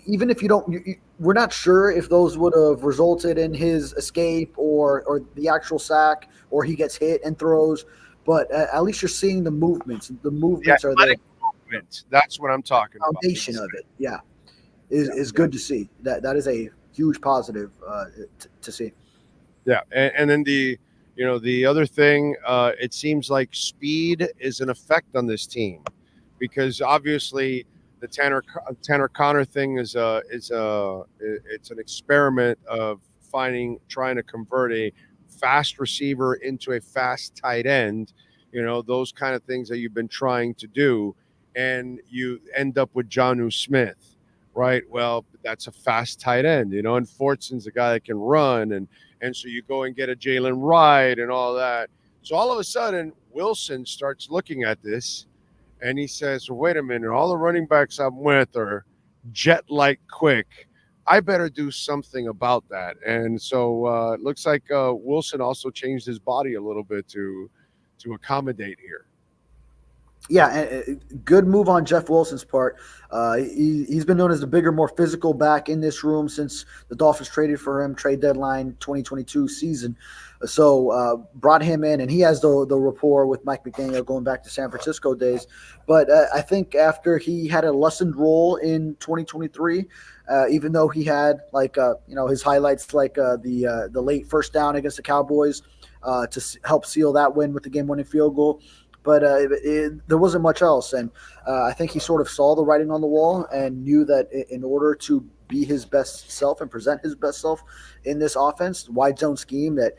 Even if you don't, we're not sure if those would have resulted in his escape or the actual sack, or he gets hit and throws. But at least you're seeing the movements. The movements are there. Movement. That's what I'm talking about. Foundation of it, is good to see. That is a huge positive to see. Yeah, and then the other thing, it seems like speed is an effect on this team, because obviously the Tanner Connor thing is it's an experiment of trying to convert a fast receiver into a fast tight end, those kind of things that you've been trying to do, and you end up with Jonnu Smith, right? Well, that's a fast tight end, and Fortson's a guy that can run, and so you go and get a Jalen Wright and all that. So all of a sudden, Wilson starts looking at this, and he says, well, wait a minute, all the running backs I'm with are jet-like quick. I better do something about that. And so it looks like Wilson also changed his body a little bit to accommodate here. Yeah, good move on Jeff Wilson's part. He's been known as the bigger, more physical back in this room since the Dolphins traded for him, trade deadline 2022 season. So brought him in, and he has the rapport with Mike McDaniel going back to San Francisco days. But I think after he had a lessened role in 2023, even though he had his highlights like the late first down against the Cowboys to help seal that win with the game-winning field goal. But there wasn't much else. And I think he sort of saw the writing on the wall and knew that in order to be his best self and present his best self in this offense, wide zone scheme, that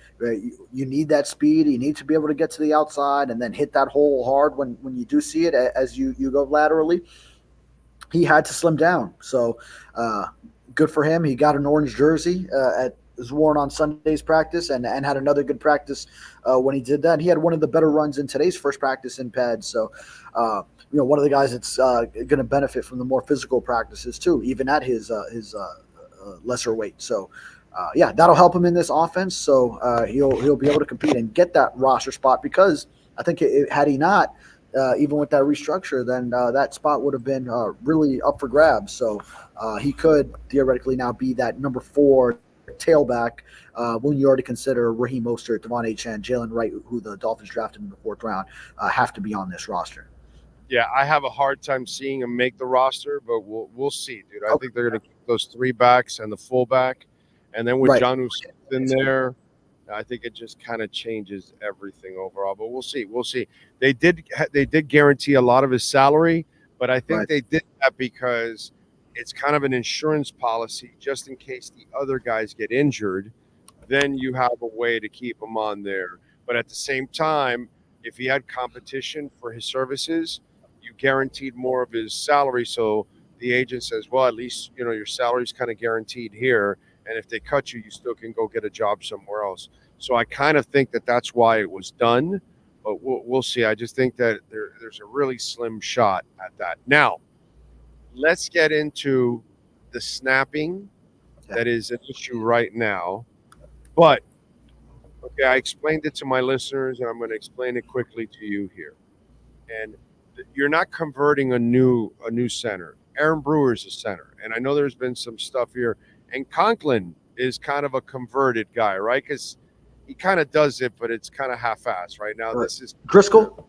you need that speed. You need to be able to get to the outside and then hit that hole hard when you do see it as you go laterally. He had to slim down. So good for him. He got an orange jersey was worn on Sunday's practice and had another good practice when he did that. He had one of the better runs in today's first practice in pads. So, one of the guys that's going to benefit from the more physical practices too, even at his lesser weight. So, that'll help him in this offense. So he'll be able to compete and get that roster spot, because I think had he not, even with that restructure, then that spot would have been really up for grabs. So he could theoretically now be that number 4 tailback when you already consider Raheem Mostert, Devon Achane, Jalen Wright, who the Dolphins drafted in the 4th round, have to be on this roster. Yeah, I have a hard time seeing him make the roster, but we'll see, dude. I think they're going to keep those 3 backs and the fullback, and then with Jonnu Smith in there, I think it just kind of changes everything overall. But we'll see. They did guarantee a lot of his salary, but I think they did that because it's kind of an insurance policy just in case the other guys get injured. Then you have a way to keep him on there. But at the same time, if he had competition for his services, you guaranteed more of his salary. So the agent says, well, at least, your salary's kind of guaranteed here. And if they cut you, you still can go get a job somewhere else. So I kind of think that that's why it was done. But we'll see. I just think that there's a really slim shot at that. Now, let's get into the snapping that is an issue right now. But, okay, I explained it to my listeners, and I'm going to explain it quickly to you here. And you're not converting a new center. Aaron Brewer's a center. And I know there's been some stuff here. And Conklin is kind of a converted guy, right? Because he kind of does it, but it's kind of half-assed right now. This is Driscoll?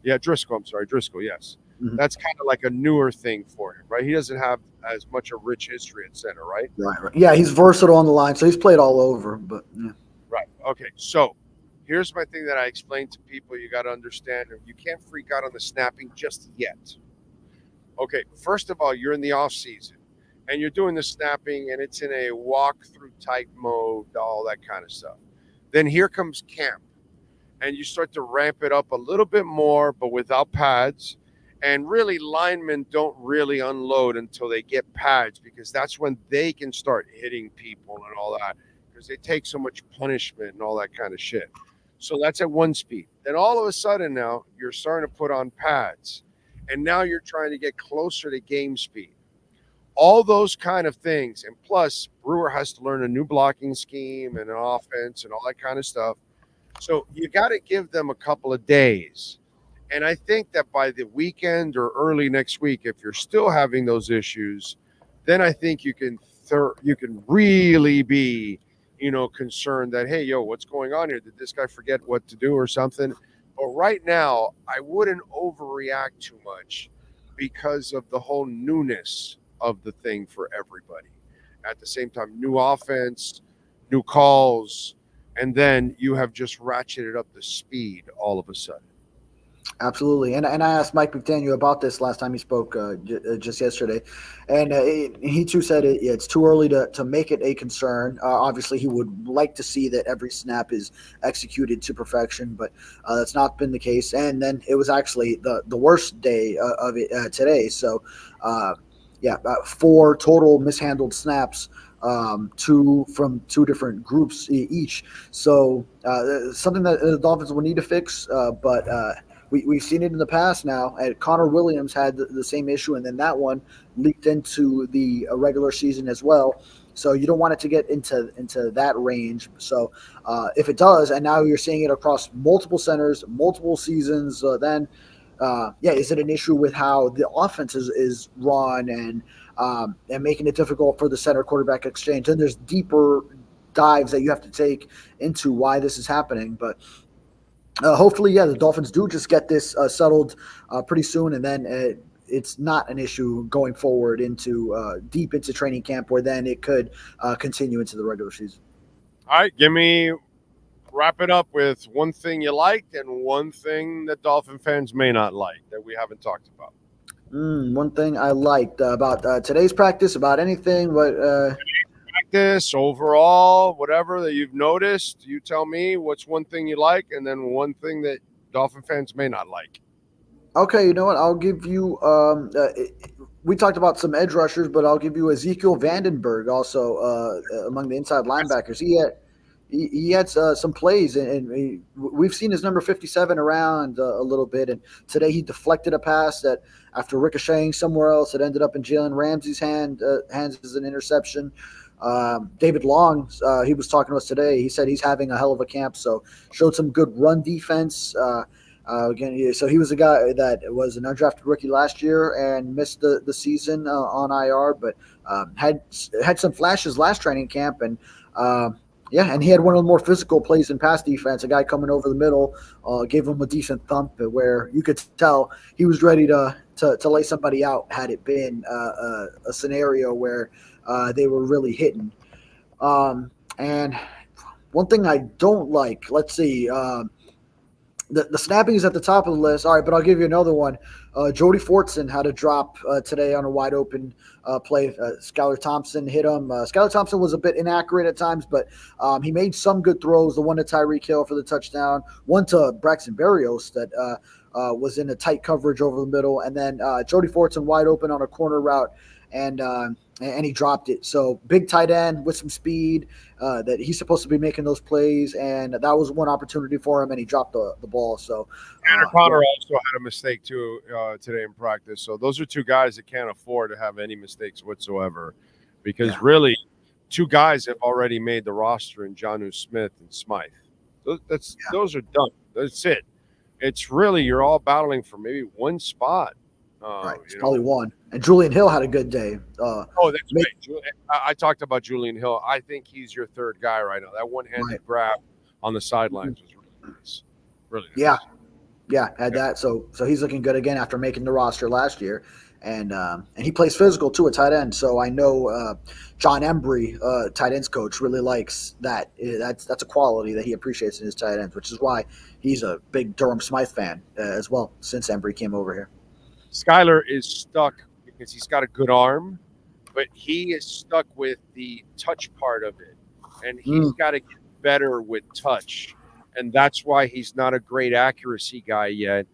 Yeah, Driscoll. I'm sorry, Driscoll, yes. Mm-hmm. That's kind of like a newer thing for him, right? He doesn't have as much a rich history at center, right? Right. Yeah, he's versatile on the line, so he's played all over. But yeah. Right. Okay, so here's my thing that I explained to people. You got to understand, you can't freak out on the snapping just yet. Okay, first of all, you're in the off season, and you're doing the snapping, and it's in a walk-through type mode, all that kind of stuff. Then here comes camp, and you start to ramp it up a little bit more, but without pads. And really, linemen don't really unload until they get pads, because that's when they can start hitting people and all that, because they take so much punishment and all that kind of shit. So that's at 1 speed. Then all of a sudden now you're starting to put on pads, and now you're trying to get closer to game speed. All those kind of things. And plus, Brewer has to learn a new blocking scheme and an offense and all that kind of stuff. So you got to give them a couple of days. And I think that by the weekend or early next week, if you're still having those issues, then I think you can really be, concerned that, hey, what's going on here? Did this guy forget what to do or something? But right now, I wouldn't overreact too much because of the whole newness of the thing for everybody. At the same time, new offense, new calls, and then you have just ratcheted up the speed all of a sudden. Absolutely, and I asked Mike McDaniel about this last time he spoke just yesterday, and he too said it's too early to make it a concern. Obviously, he would like to see that every snap is executed to perfection, but that's not been the case. And then it was actually the worst day of it today. So, 4 total mishandled snaps. 2 from 2 different groups each. So something that the Dolphins will need to fix, but we've seen it in the past now. Connor Williams had the same issue, and then that one leaked into the regular season as well. So you don't want it to get into that range. So if it does, and now you're seeing it across multiple centers, multiple seasons, then is it an issue with how the offense is run and making it difficult for the center quarterback exchange? And there's deeper dives that you have to take into why this is happening, but. Hopefully, the Dolphins do just get this settled pretty soon, and then it's not an issue going forward into deep into training camp, where then it could continue into the regular season. All right, wrap it up with one thing you liked and one thing that Dolphin fans may not like that we haven't talked about. One thing I liked about today's practice, about anything, but practice overall, whatever that you've noticed, you tell me what's one thing you like and then one thing that Dolphin fans may not like. Okay, you know what? I'll give you we talked about some edge rushers, but I'll give you Ezekiel Vandenberg also among the inside linebackers. He had some plays, and we've seen his number 57 around a little bit. And today he deflected a pass that, after ricocheting somewhere else, it ended up in Jalen Ramsey's hands as an interception. David Long, he was talking to us today. He said he's having a hell of a camp, so showed some good run defense. Again, so he was a guy that was an undrafted rookie last year and missed the season on IR, but had some flashes last training camp, and and he had one of the more physical plays in pass defense. A guy coming over the middle gave him a decent thump where you could tell he was ready to lay somebody out had it been a scenario where they were really hitting. And one thing I don't like, let's see, the snapping is at the top of the list. All right, but I'll give you another one. Jody Fortson had a drop today on a wide open play. Skylar Thompson hit him. Skylar Thompson was a bit inaccurate at times, but he made some good throws. The one to Tyreek Hill for the touchdown, one to Braxton Berrios that was in a tight coverage over the middle, and then Jody Fortson wide open on a corner route, and he dropped it. So big tight end with some speed that he's supposed to be making those plays, and that was one opportunity for him, and he dropped the ball. So Connor also had a mistake too today in practice. So those are 2 guys that can't afford to have any mistakes whatsoever, because really 2 guys have already made the roster in Jonnu Smith and Smythe. Those are done. That's it. It's really, you're all battling for maybe one spot. Right, it's probably one. And Julian Hill had a good day. That's great. I talked about Julian Hill. I think he's your 3rd guy right now. That one-handed grab on the sidelines was really nice. Really nice. Yeah, had that. So he's looking good again after making the roster last year. And he plays physical too at tight end. So I know John Embry, tight ends coach, really likes that. That's a quality that he appreciates in his tight ends, which is why he's a big Durham Smythe fan as well since Embry came over here. Skylar is stuck because he's got a good arm, but he is stuck with the touch part of it, and he's got to get better with touch, and that's why he's not a great accuracy guy yet,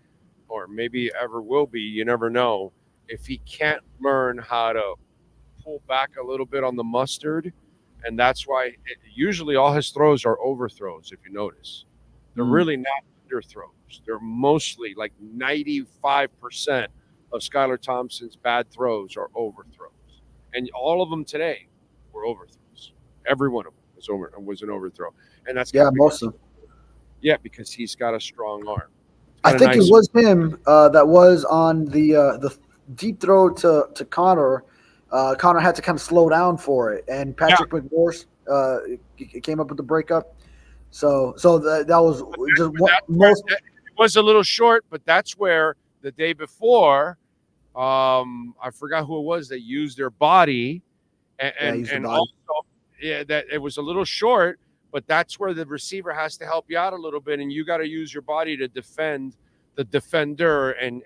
or maybe ever will be. You never know. If he can't learn how to pull back a little bit on the mustard, and that's why usually all his throws are overthrows, if you notice. They're really not underthrows. They're mostly like 95% of Skylar Thompson's bad throws are overthrows. And all of them today were overthrows. Every one of them was an overthrow. And that's most of them. Yeah, because he's got a strong arm. I think it was him that was on the deep throw to Connor. Connor had to kind of slow down for it, and Patrick McMorris came up with the breakup. So that was just it was a little short, but that's where the day before, I forgot who it was that used their body, and also that it was a little short, but that's where the receiver has to help you out a little bit, and you got to use your body to defend the defender and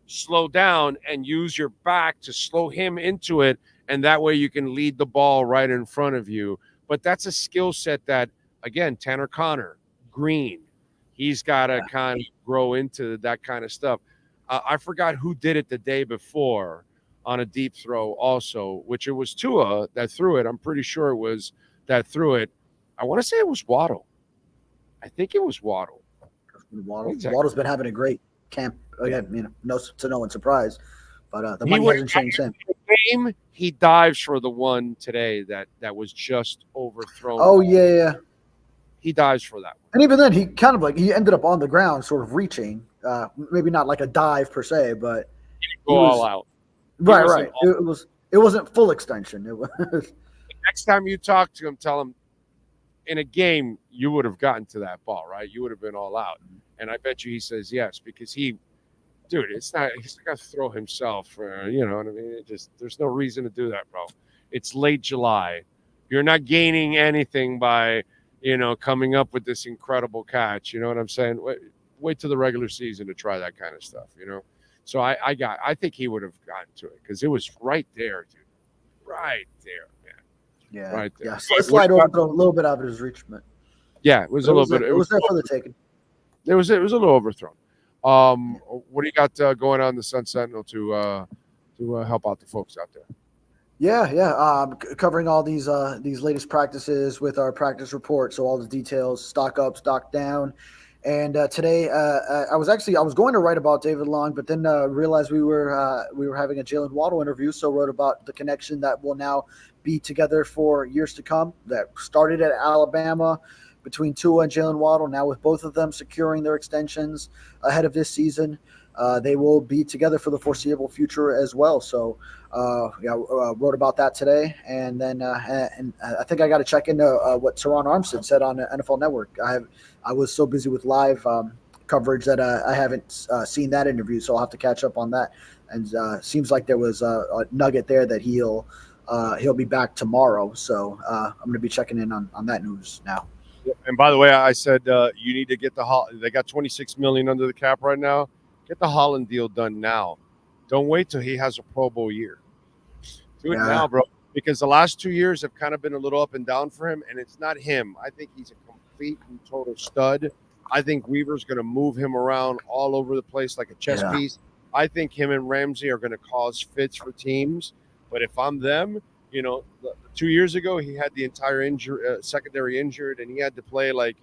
slow down and use your back to slow him into it, and that way you can lead the ball right in front of you. But that's a skill set that, again, Tanner Connor, Green, he's got to kind of grow into that kind of stuff. I forgot who did it the day before on a deep throw also, which it was Tua that threw it. I'm pretty sure it was that threw it. I want to say it was Waddle. I think it was Waddle. Exactly. Waddle's been having a great camp. Again, no one's surprise, but the money hasn't changed since. Game, he dives for the one today that was just overthrown. Oh yeah. He dives for that one. And even then, he kind of he ended up on the ground, sort of reaching. Maybe not like a dive per se, but he was all out. Right. It wasn't full extension. It was. Next time you talk to him, tell him in a game you would have gotten to that ball, right? You would have been all out. And I bet you he says yes, because he's not going to throw himself for, you know what I mean? There's no reason to do that, bro. It's late July. You're not gaining anything by, coming up with this incredible catch. You know what I'm saying? Wait till the regular season to try that kind of stuff, So I think he would have gotten to it because it was right there, dude. Right there, man. Yeah. Right there. Yeah. Slide over a little bit out of his reach, but yeah, it was a little bit. It was there for the taking. It was a little overthrown. What do you got going on in the Sun Sentinel to help out the folks out there? Yeah. Covering all these latest practices with our practice report, so all the details, stock up, stock down. And today, I was going to write about David Long, but then realized we were having a Jalen Waddle interview, so wrote about the connection that will now be together for years to come. That started at Alabama between Tua and Jalen Waddle. Now with both of them securing their extensions ahead of this season, they will be together for the foreseeable future as well. So, wrote about that today, and then and I think I got to check into what Teron Armstead said on NFL Network. I was so busy with live coverage that I haven't seen that interview, so I'll have to catch up on that. And seems like there was a nugget there that he'll be back tomorrow. So I'm going to be checking in on that news now. And by the way, I said you need to get they got $26 million under the cap right now. Get the Holland deal done now. Don't wait till he has a Pro Bowl year. Do it now, bro. Because the last 2 years have kind of been a little up and down for him, and it's not him. I think he's a complete and total stud. I think Weaver's going to move him around all over the place like a chess piece. I think him and Ramsey are going to cause fits for teams. But if I'm them, 2 years ago he had the entire secondary injured, and he had to play like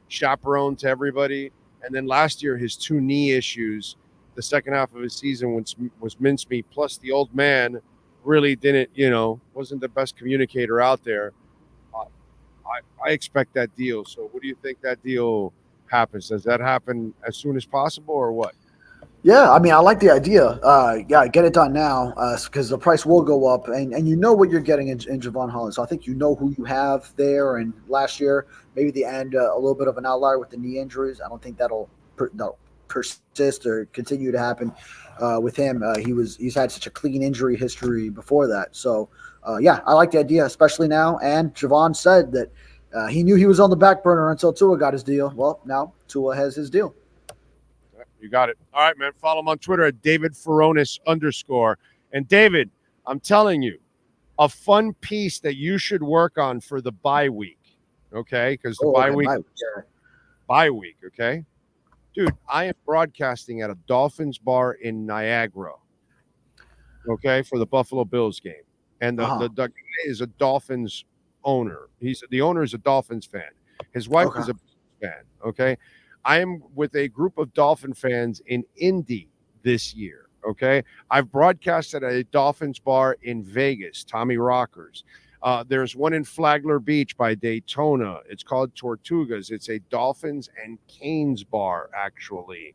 chaperone to everybody. And then last year his 2 knee issues, the second half of his season was mincemeat. Plus the old man really didn't, wasn't the best communicator out there. I expect that deal. So what do you think that deal happens? Does that happen as soon as possible or what? Yeah, I mean, I like the idea. Get it done now because the price will go up, and you know what you're getting in Javon Holland. So I think you know who you have there. And last year, maybe the end, a little bit of an outlier with the knee injuries. I don't think that'll persist or continue to happen with him. He's had such a clean injury history before that. So, I like the idea, especially now. And Javon said that he knew he was on the back burner until Tua got his deal. Well, now Tua has his deal. You got it. All right, man. Follow him on Twitter at David Fones _. And David, I'm telling you, a fun piece that you should work on for the bye week. Okay? Because the bye week, okay? Dude, I am broadcasting at a Dolphins bar in Niagara. Okay, for the Buffalo Bills game. And the guy is a Dolphins owner. The owner is a Dolphins fan. His wife is a fan. Okay. I am with a group of Dolphin fans in Indy this year, okay? I've broadcasted at a Dolphins bar in Vegas, Tommy Rockers. There's one in Flagler Beach by Daytona. It's called Tortugas. It's a Dolphins and Canes bar, actually.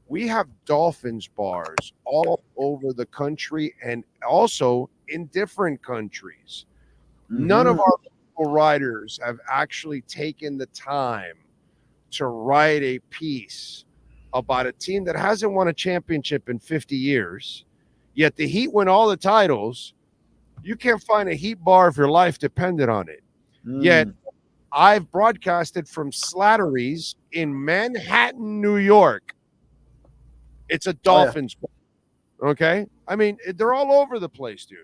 We have Dolphins bars all over the country and also in different countries. Mm-hmm. None of our local writers have actually taken the time to write a piece about a team that hasn't won a championship in 50 years, yet the Heat win all the titles. You can't find a Heat bar if your life depended on it. Yet I've broadcasted from Slattery's in Manhattan, New York. It's a Dolphins bar. Okay? I mean, they're all over the place, dude.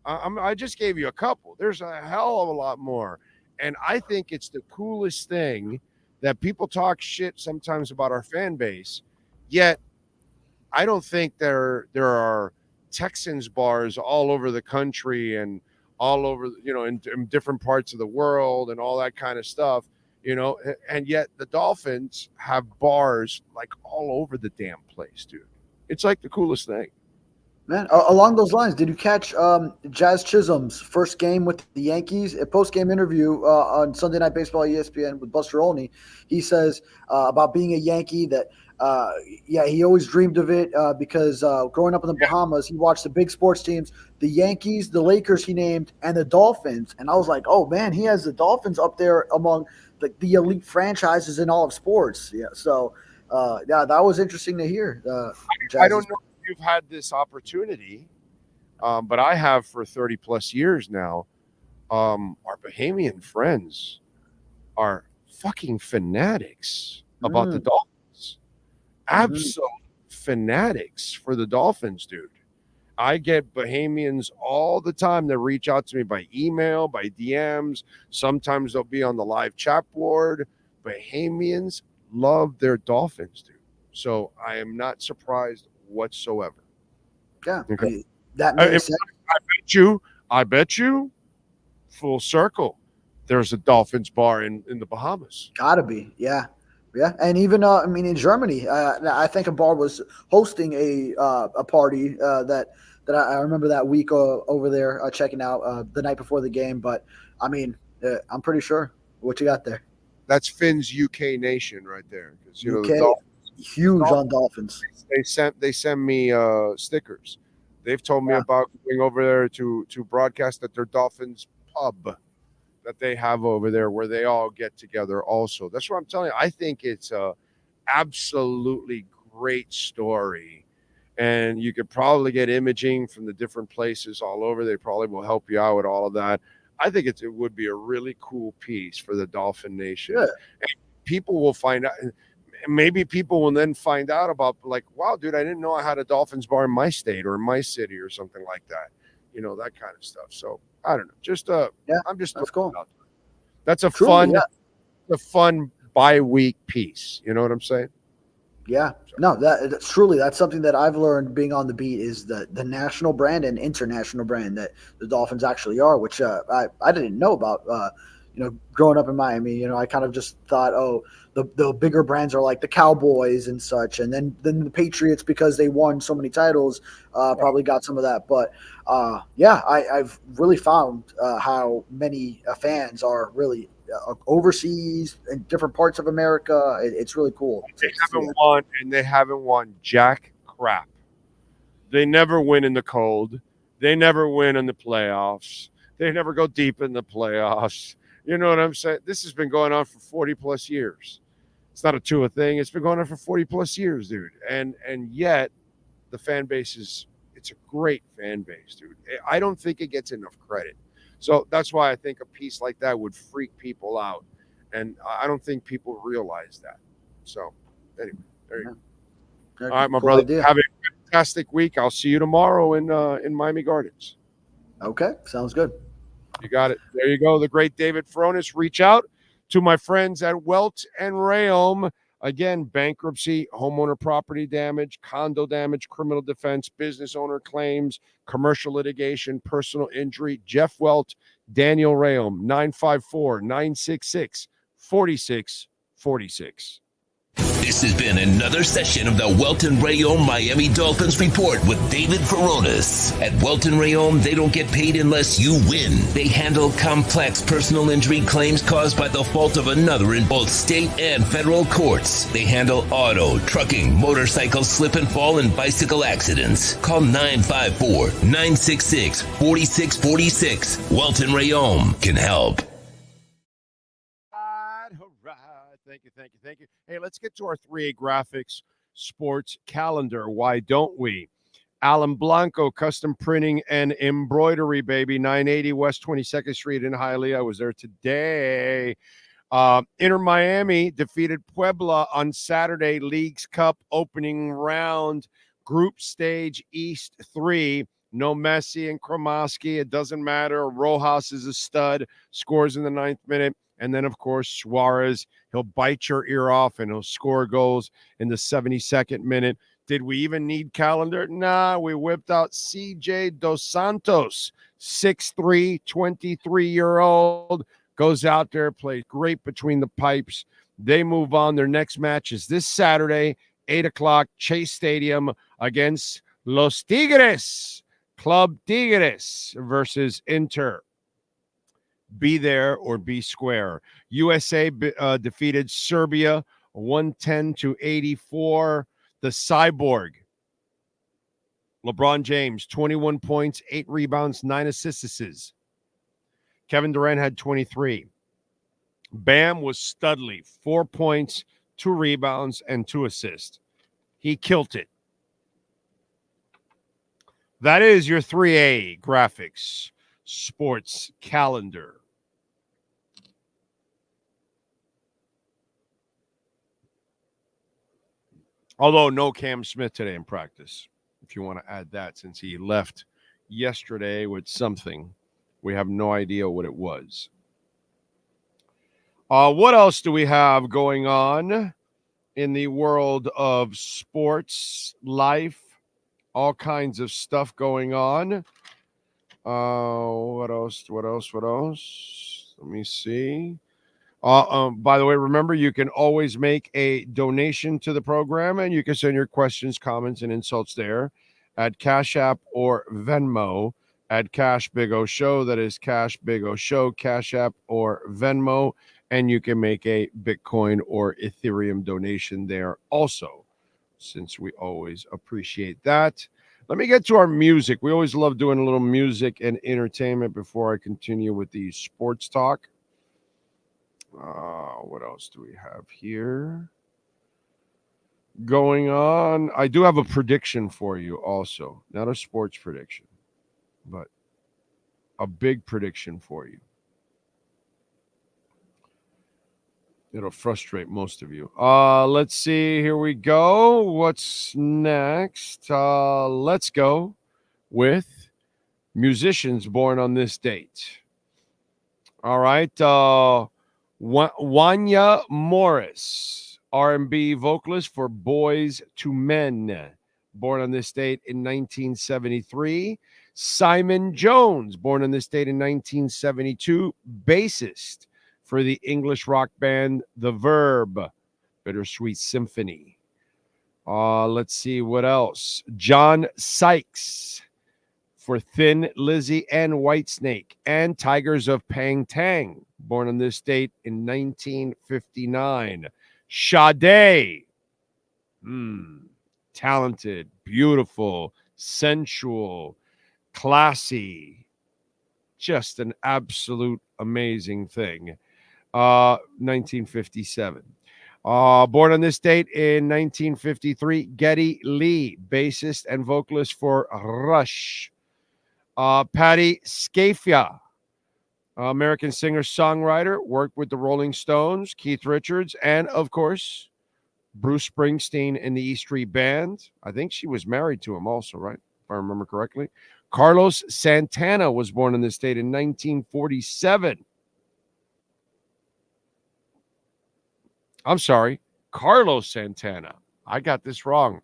I just gave you a couple. There's a hell of a lot more. And I think it's the coolest thing that people talk shit sometimes about our fan base, yet I don't think there are Texans bars all over the country and all over, in different parts of the world and all that kind of stuff, and yet the Dolphins have bars like all over the damn place, dude. It's like the coolest thing. Man, along those lines, did you catch Jazz Chisholm's first game with the Yankees? A post-game interview on Sunday Night Baseball ESPN with Buster Olney. He says about being a Yankee that, he always dreamed of it because growing up in the Bahamas, he watched the big sports teams, the Yankees, the Lakers he named, and the Dolphins. And I was like, oh, man, he has the Dolphins up there among the elite franchises in all of sports. Yeah, so, that was interesting to hear. I don't know. You've had this opportunity, but I have for 30 plus years now. Our Bahamian friends are fucking fanatics about the Dolphins. Absolute fanatics for the Dolphins, dude. I get Bahamians all the time that reach out to me by email, by DMs. Sometimes they'll be on the live chat board. Bahamians love their Dolphins, dude. So I am not surprised whatsoever. Yeah, okay. That makes sense. I bet you, full circle, there's a Dolphins bar in the Bahamas. Gotta be, yeah. And even in Germany, I think a bar was hosting a party that I remember that week over there checking out the night before the game. But I mean, I'm pretty sure. What you got there? That's Finn's UK nation right there. Because UK. Huge on Dolphins. They send me stickers. They've told me about going over there to broadcast at their Dolphins pub that they have over there where they all get together also. That's what I'm telling you. I think it's a absolutely great story. And you could probably get imaging from the different places all over. They probably will help you out with all of that. I think it would be a really cool piece for the Dolphin Nation. Yeah. And people will find out. Maybe people will then find out about, like, wow, dude, I didn't know I had a Dolphins bar in my state or in my city or something like that. That kind of stuff. So I don't know. Just I'm just that's cool. That's a fun bi-week piece. You know what I'm saying? Yeah. No, that's truly that's something that I've learned being on the beat is the national brand and international brand that the Dolphins actually are, which I didn't know about. Growing up in Miami, I kind of just thought, oh, the bigger brands are like the Cowboys and such, and then the Patriots, because they won so many titles, probably got some of that. But I've really found how many fans are really overseas in different parts of America. It's really cool. They haven't won jack crap. They never win in the cold. They never win in the playoffs. They never go deep in the playoffs. You know what I'm saying? This has been going on for 40 plus years. It's not a Tua thing. It's been going on for 40 plus years, dude. And yet the fan base it's a great fan base, dude. I don't think it gets enough credit. So that's why I think a piece like that would freak people out. And I don't think people realize that. So anyway, there you go. All right, my brother. Idea. Have a fantastic week. I'll see you tomorrow in Miami Gardens. Okay, sounds good. You got it. There you go. The great David Fones. Reach out to my friends at Welt and Rayom. Again, bankruptcy, homeowner property damage, condo damage, criminal defense, business owner claims, commercial litigation, personal injury. Jeff Welt, Daniel Rayom, 954-966-4646. This has been another session of the Welton Rayom Miami Dolphins Report with David Fones. At Welton Rayom, they don't get paid unless you win. They handle complex personal injury claims caused by the fault of another in both state and federal courts. They handle auto, trucking, motorcycle slip and fall, and bicycle accidents. Call 954-966-4646. Welton Rayom can help. Thank you. Hey, let's get to our 3A Graphics sports calendar. Why don't we? Alan Blanco, custom printing and embroidery, baby. 980 West 22nd Street in Hialeah. I was there today. Inter Miami defeated Puebla on Saturday, League's Cup opening round, group stage East 3. No Messi and Kromaski. It doesn't matter. Rojas is a stud, scores in the 9th minute. And then, of course, Suarez, he'll bite your ear off and he'll score goals in the 72nd minute. Did we even need calendar? Nah, we whipped out CJ Dos Santos, 6'3", 23-year-old. Goes out there, plays great between the pipes. They move on. Their next match is this Saturday, 8 o'clock, Chase Stadium against Los Tigres. Club Tigres versus Inter. Be there or be square. USA defeated Serbia 110-84. The Cyborg. LeBron James, 21 points, 8 rebounds, 9 assists. Kevin Durant had 23. Bam was studly, 4 points, 2 rebounds, and 2 assists. He killed it. That is your 3A graphics sports calendar. Although no Cam Smith today in practice, if you want to add that, since he left yesterday with something. We have no idea what it was. What else do we have going on in the world of sports, life? All kinds of stuff going on. What else? Let me see. By the way, remember, you can always make a donation to the program, and you can send your questions, comments, and insults there at Cash App or Venmo at Cash Big O Show. That is Cash Big O Show, Cash App or Venmo, and you can make a Bitcoin or Ethereum donation there also, since we always appreciate that. Let me get to our music. We always love doing a little music and entertainment before I continue with the sports talk. What else do we have here going on? I do have a prediction for you also. Not a sports prediction, but a big prediction for you. It'll frustrate most of you. Let's see. Here we go. What's next? Let's go with musicians born on this date. All right. Wanya Morris, R&B vocalist for Boys to Men, born on this date in 1973. Simon Jones, born on this date in 1972, bassist for the English rock band The Verb, Bittersweet Symphony. Let's see what else. John Sykes for Thin Lizzy and Whitesnake and Tigers of Pang Tang, born on this date in 1959. Sade, talented, beautiful, sensual, classy, just an absolute amazing thing. 1957. Born on this date in 1953, Geddy Lee, bassist and vocalist for Rush. Patti Sciaffa, American singer-songwriter, worked with the Rolling Stones, Keith Richards, and, of course, Bruce Springsteen in the E Street Band. I think she was married to him also, right? If I remember correctly. Carlos Santana was born in this date in 1947. I'm sorry, Carlos Santana. I got this wrong.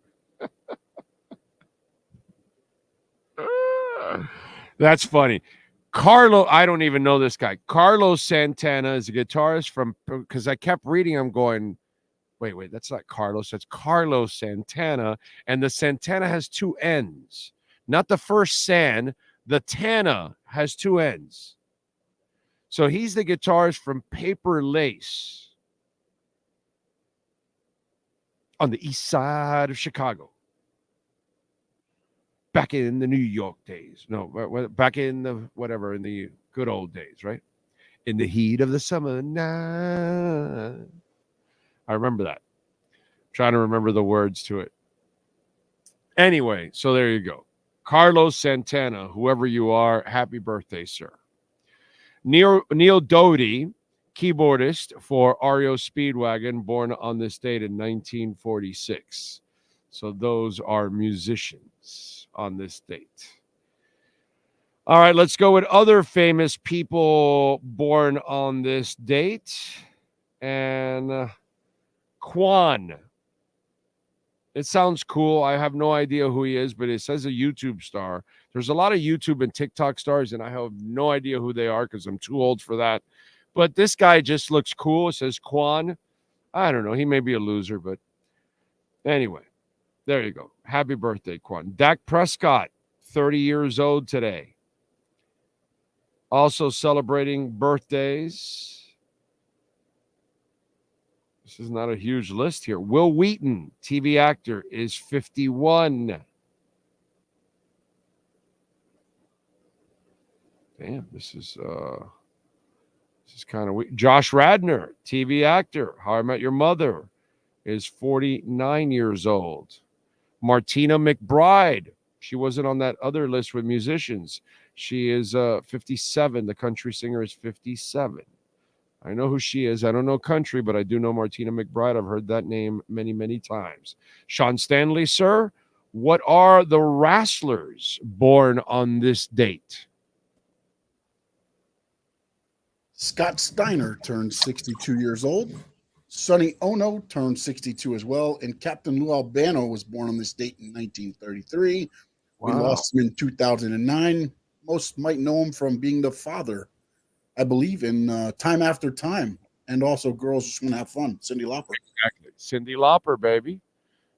That's funny. I don't even know this guy. Carlos Santana is a guitarist from, because I kept reading, I'm going, wait, that's not Carlos. That's Carlos Santana. And the Santana has 2 ends. Not the first San. The Tana has 2 ends. So he's the guitarist from Paper Lace on the east side of Chicago. Back in the New York days. No, back in the whatever, in the good old days, right? In the heat of the summer night. I remember that. I'm trying to remember the words to it. Anyway, so there you go. Carlos Santana, whoever you are, happy birthday, sir. Neil Doty, keyboardist for REO Speedwagon, born on this date in 1946. So those are musicians on this date. All right, let's go with other famous people born on this date. And Quan. It sounds cool. I have no idea who he is, but it says a YouTube star. There's a lot of YouTube and TikTok stars, and I have no idea who they are because I'm too old for that. But this guy just looks cool. It says Quan. I don't know. He may be a loser, but anyway, there you go. Happy birthday, Quan. Dak Prescott, 30 years old today. Also celebrating birthdays. This is not a huge list here. Will Wheaton, TV actor, is 51. Damn, this is kind of weird. Josh Radnor, TV actor, How I Met Your Mother, is 49 years old. Martina McBride, she wasn't on that other list with musicians. She is 57. The country singer is 57. I know who she is. I don't know country, but I do know Martina McBride. I've heard that name many, many times. Sean Stanley, sir, what are the wrestlers born on this date? Scott Steiner turned 62 years old. Sonny Ono turned 62 as well. And Captain Lou Albano was born on this date in 1933. We lost him in 2009. Most might know him from being the father, I believe, in Time After Time, and also Girls Just Want to Have Fun, Cyndi Lauper. Exactly. Cyndi Lauper, baby.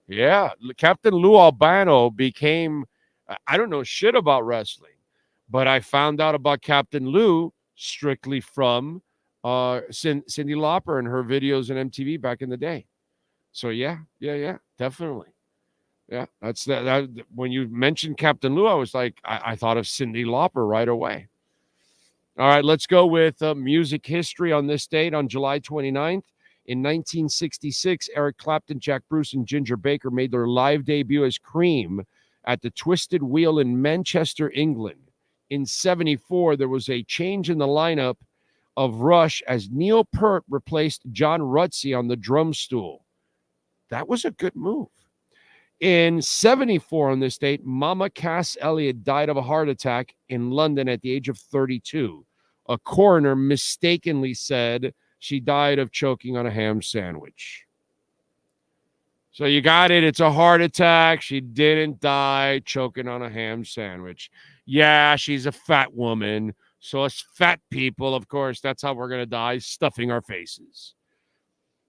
Yeah. Captain Lou Albano became, I don't know shit about wrestling, but I found out about Captain Lou strictly from Cyndi Lauper and her videos on MTV back in the day. So, yeah, definitely. Yeah, that's that. When you mentioned Captain Lou, I was like, I thought of Cyndi Lauper right away. All right, let's go with music history on this date. On July 29th, in 1966, Eric Clapton, Jack Bruce, and Ginger Baker made their live debut as Cream at the Twisted Wheel in Manchester, England. In 74, there was a change in the lineup of Rush as Neil Peart replaced John Rutsey on the drum stool. That was a good move. In 74 on this date, Mama Cass Elliot died of a heart attack in London at the age of 32. A coroner mistakenly said she died of choking on a ham sandwich. So you got it. It's a heart attack. She didn't die choking on a ham sandwich. Yeah, she's a fat woman. So us fat people, of course, that's how we're going to die, stuffing our faces.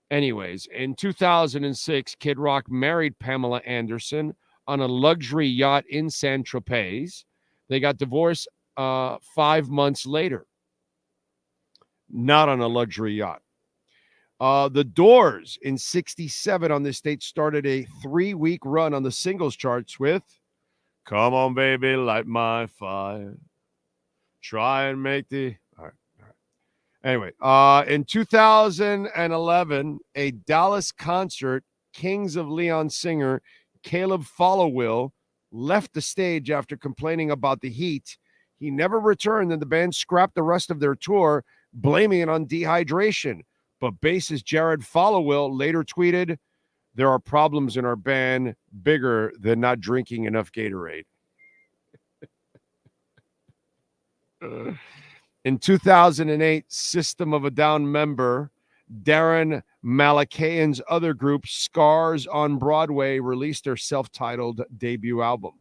Anyways, in 2006, Kid Rock married Pamela Anderson on a luxury yacht in Saint-Tropez. They got divorced 5 months later. Not on a luxury yacht. The Doors in 67 on this date started a 3-week run on the singles charts with Come On Baby, Light My Fire. Try and make the... All right. Anyway, in 2011, a Dallas concert, Kings of Leon singer Caleb Followill left the stage after complaining about the heat. He never returned, and the band scrapped the rest of their tour, blaming it on dehydration. But bassist Jared Followill later tweeted, "There are problems in our band bigger than not drinking enough Gatorade." In 2008, System of a Down member Darren Malakayan's other group, Scars on Broadway, released their self-titled debut album.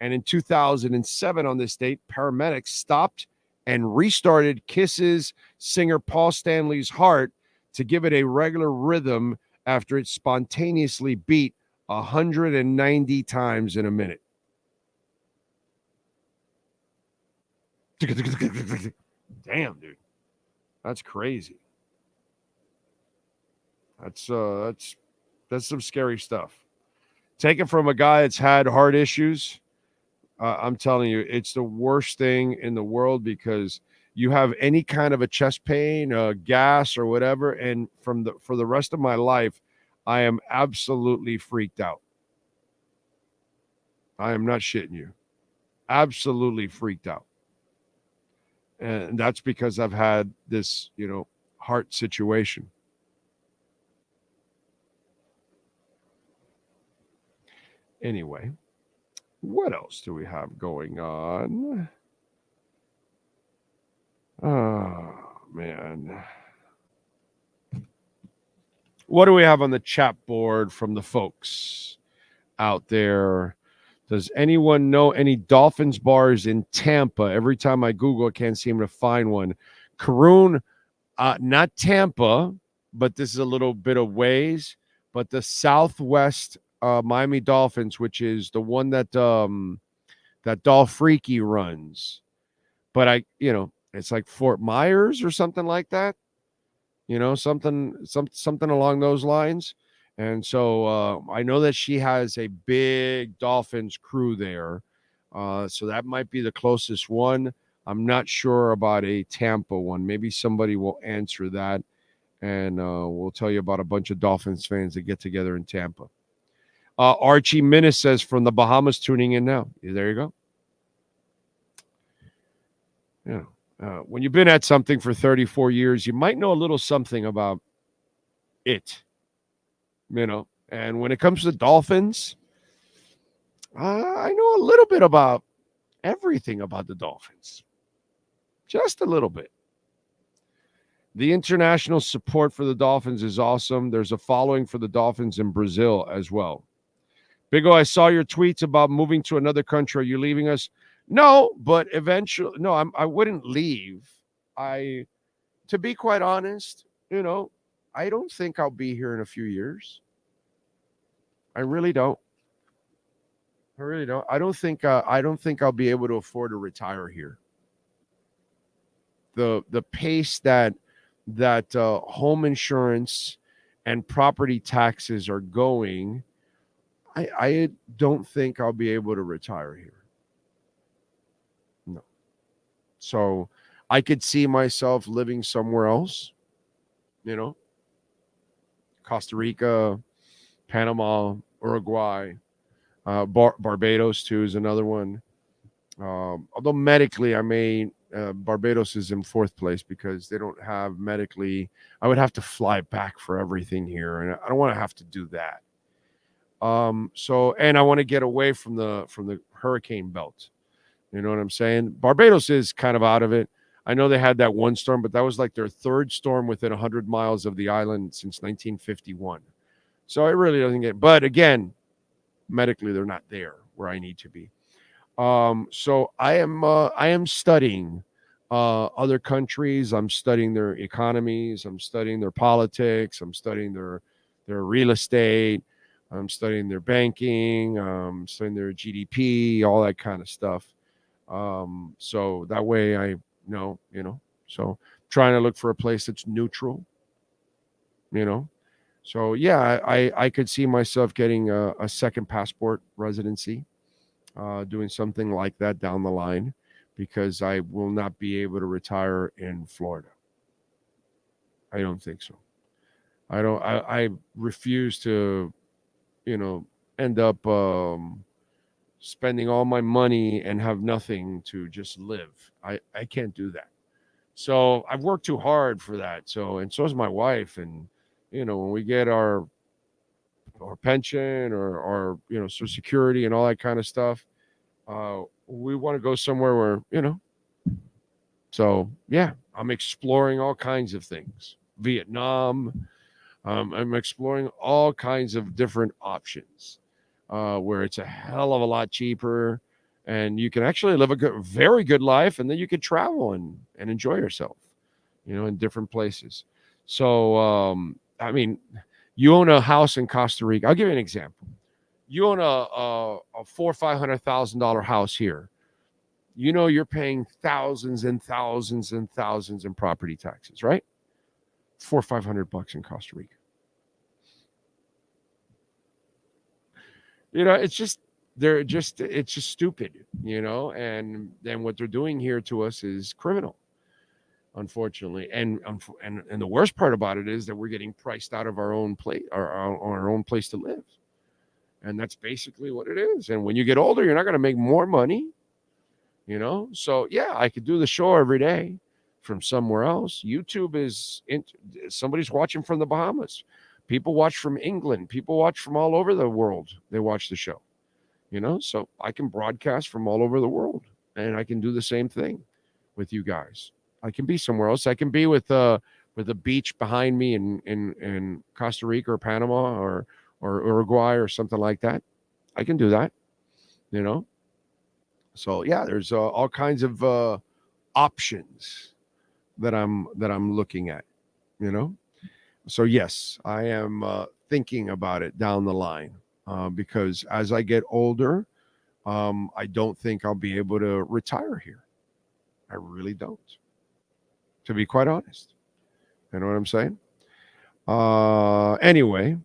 And in 2007, on this date, paramedics stopped and restarted Kiss's singer Paul Stanley's heart to give it a regular rhythm after it spontaneously beat 190 times in a minute. Damn, dude. That's crazy. That's some scary stuff. Take it from a guy that's had heart issues. I'm telling you, it's the worst thing in the world because you have any kind of a chest pain, gas or whatever, and for the rest of my life, I am absolutely freaked out. I am not shitting you. Absolutely freaked out. And that's because I've had this, heart situation. Anyway, what else do we have going on? Oh, man. What do we have on the chat board from the folks out there? Does anyone know any Dolphins bars in Tampa? Every time I Google, I can't seem to find one. Karoon, not Tampa, but this is a little bit of ways, but the Southwest Miami Dolphins, which is the one that that Dolph Freaky runs. But it's like Fort Myers or something like that. Something along those lines. And so I know that she has a big Dolphins crew there. So that might be the closest one. I'm not sure about a Tampa one. Maybe somebody will answer that. And we'll tell you about a bunch of Dolphins fans that get together in Tampa. Archie Minnis says from the Bahamas tuning in now. There you go. Yeah. When you've been at something for 34 years, you might know a little something about it. And when it comes to Dolphins, I know a little bit about everything about the Dolphins. Just a little bit. The international support for the Dolphins is awesome. There's a following for the Dolphins in Brazil as well. Big O, I saw your tweets about moving to another country. Are you leaving us? No, but eventually, no, I wouldn't leave. To be quite honest, I don't think I'll be here in a few years. I really don't. I don't think I'll be able to afford to retire here. The pace that home insurance and property taxes are going, I don't think I'll be able to retire here. No. So I could see myself living somewhere else, Costa Rica, Panama, Uruguay, Barbados too is another one. Although medically, Barbados is in fourth place because they don't have medically. I would have to fly back for everything here, and I don't want to have to do that. And I want to get away from the hurricane belt. You know what I'm saying? Barbados is kind of out of it. I know they had that one storm, but that was like their third storm within 100 miles of the island since 1951. So it really doesn't get. But again, medically, they're not there where I need to be. So I am studying other countries. I'm studying their economies. I'm studying their politics. I'm studying their real estate. I'm studying their banking. I'm studying their GDP, all that kind of stuff. So that way I know, so trying to look for a place that's neutral, So yeah, I could see myself getting a second passport residency, doing something like that down the line, because I will not be able to retire in Florida. I don't think so. I refuse to, end up spending all my money and have nothing to just live. I can't do that. So I've worked too hard for that. So is my wife. And, when we get our pension or Social Security and all that kind of stuff, we want to go somewhere where, so yeah, I'm exploring all kinds of things. Vietnam. I'm exploring all kinds of different options where it's a hell of a lot cheaper and you can actually live a very good life, and then you can travel and enjoy yourself, in different places. So, you own a house in Costa Rica. I'll give you an example. You own a $400,000 or $500,000 house here. You're paying thousands and thousands and thousands in property taxes, right? $400 or $500 in Costa Rica. It's just stupid, and then what they're doing here to us is criminal, unfortunately. And the worst part about it is that we're getting priced out of our own place, our own place to live. And that's basically what it is. And when you get older, you're not going to make more money, So yeah, I could do the show every day from somewhere else. YouTube is somebody's watching from the Bahamas. People watch from England. People watch from all over the world. They watch the show, so I can broadcast from all over the world, and I can do the same thing with you guys. I can be somewhere else. I can be with a beach behind me in Costa Rica or Panama or Uruguay or something like that. I can do that, So yeah, there's all kinds of options that I'm looking at, So yes, I am thinking about it down the line because as I get older, I don't think I'll be able to retire here. I really don't, to be quite honest. You know what I'm saying? Anyway,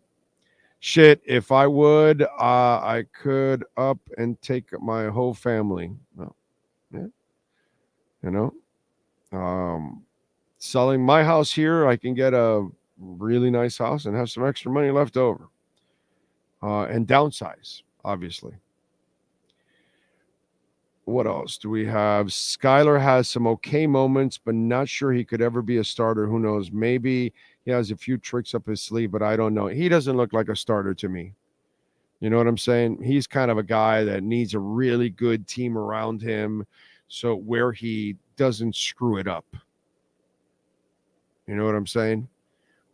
shit, if I would, I could up and take my whole family. Well, yeah. Selling my house here, I can get a really nice house and have some extra money left over. And downsize, obviously. What else do we have? Skylar has some okay moments, but not sure he could ever be a starter. Who knows? Maybe he has a few tricks up his sleeve, but I don't know. He doesn't look like a starter to me. You know what I'm saying? He's kind of a guy that needs a really good team around him, so where he doesn't screw it up. You know what I'm saying?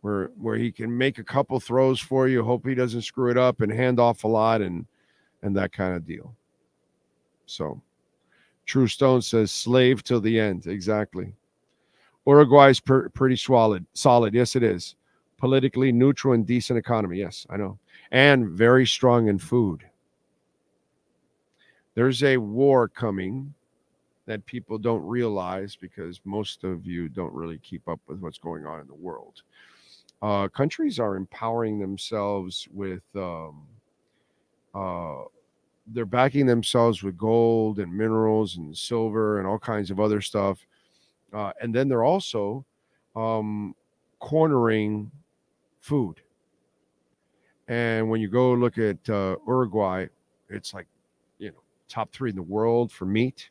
Where he can make a couple throws for you, hope he doesn't screw it up, and hand off a lot and that kind of deal. So True Stone says slave till the end. Exactly. Uruguay's pretty solid. Yes, it is. Politically neutral and decent economy. Yes, I know. And very strong in food. There's a war coming that people don't realize because most of you don't really keep up with what's going on in the world. Countries are empowering themselves with they're backing themselves with gold and minerals and silver and all kinds of other stuff. And then they're also cornering food. And when you go look at Uruguay, it's like, top 3 in the world for meat.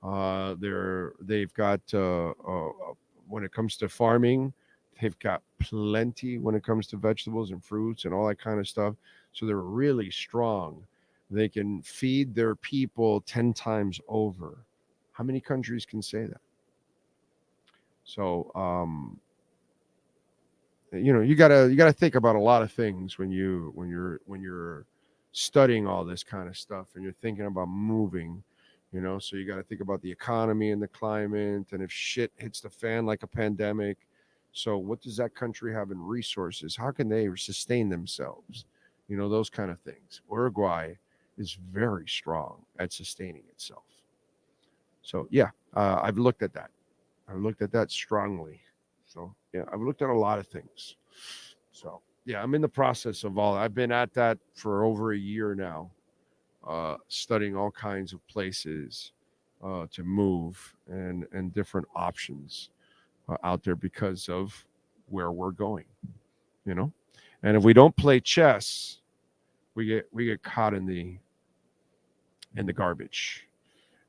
They've got, when it comes to farming, they've got plenty when it comes to vegetables and fruits and all that kind of stuff. So they're really strong. They can feed their people 10 times over. How many countries can say that? So, you gotta think about a lot of things when you're studying all this kind of stuff and you're thinking about moving. So you got to think about the economy and the climate, and if shit hits the fan like a pandemic. So what does that country have in resources? How can they sustain themselves? Those kind of things. Uruguay is very strong at sustaining itself. So yeah, I've looked at that. I've looked at that strongly. So yeah, I've looked at a lot of things. So yeah, I'm in the process of all. I've been at that for over a year now, studying all kinds of places to move and different options out there because of where we're going. And if we don't play chess, we get caught in the garbage,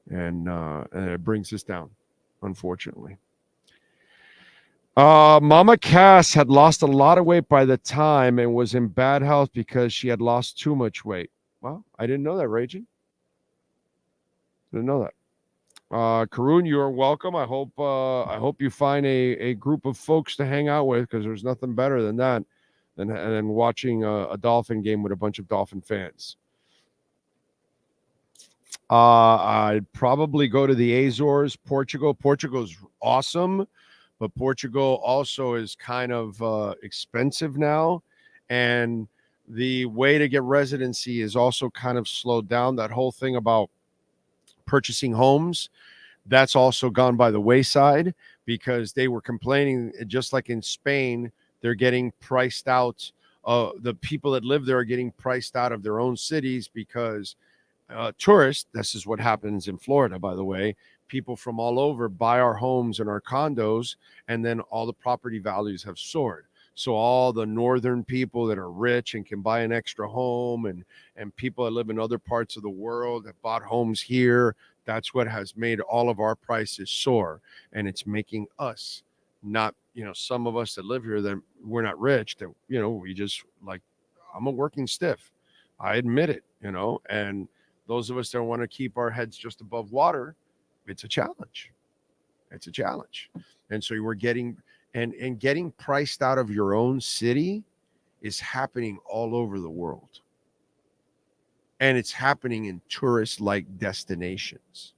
and it brings us down, unfortunately. Mama Cass had lost a lot of weight by the time and was in bad health because she had lost too much weight. Well, I didn't know that, Raging. Didn't know that. Karun, you're welcome. I hope you find a group of folks to hang out with, because there's nothing better than that than watching a Dolphin game with a bunch of Dolphin fans. I'd probably go to the Azores, Portugal. Portugal's awesome, but Portugal also is kind of expensive now, and the way to get residency is also kind of slowed down. That whole thing about purchasing homes, that's also gone by the wayside, because they were complaining, just like in Spain, they're getting priced out. The people that live there are getting priced out of their own cities because tourists, this is what happens in Florida, by the way, people from all over buy our homes and our condos, and then all the property values have soared. So all the northern people that are rich and can buy an extra home, and people that live in other parts of the world that bought homes here, That's what has made all of our prices soar, and it's making us not, some of us that live here, that we're not rich, that, we just like, I'm a working stiff. I admit it, and those of us that want to keep our heads just above water, it's a challenge. It's a challenge. And so we're getting, and getting priced out of your own city is happening all over the world. And it's happening in tourist-like destinations.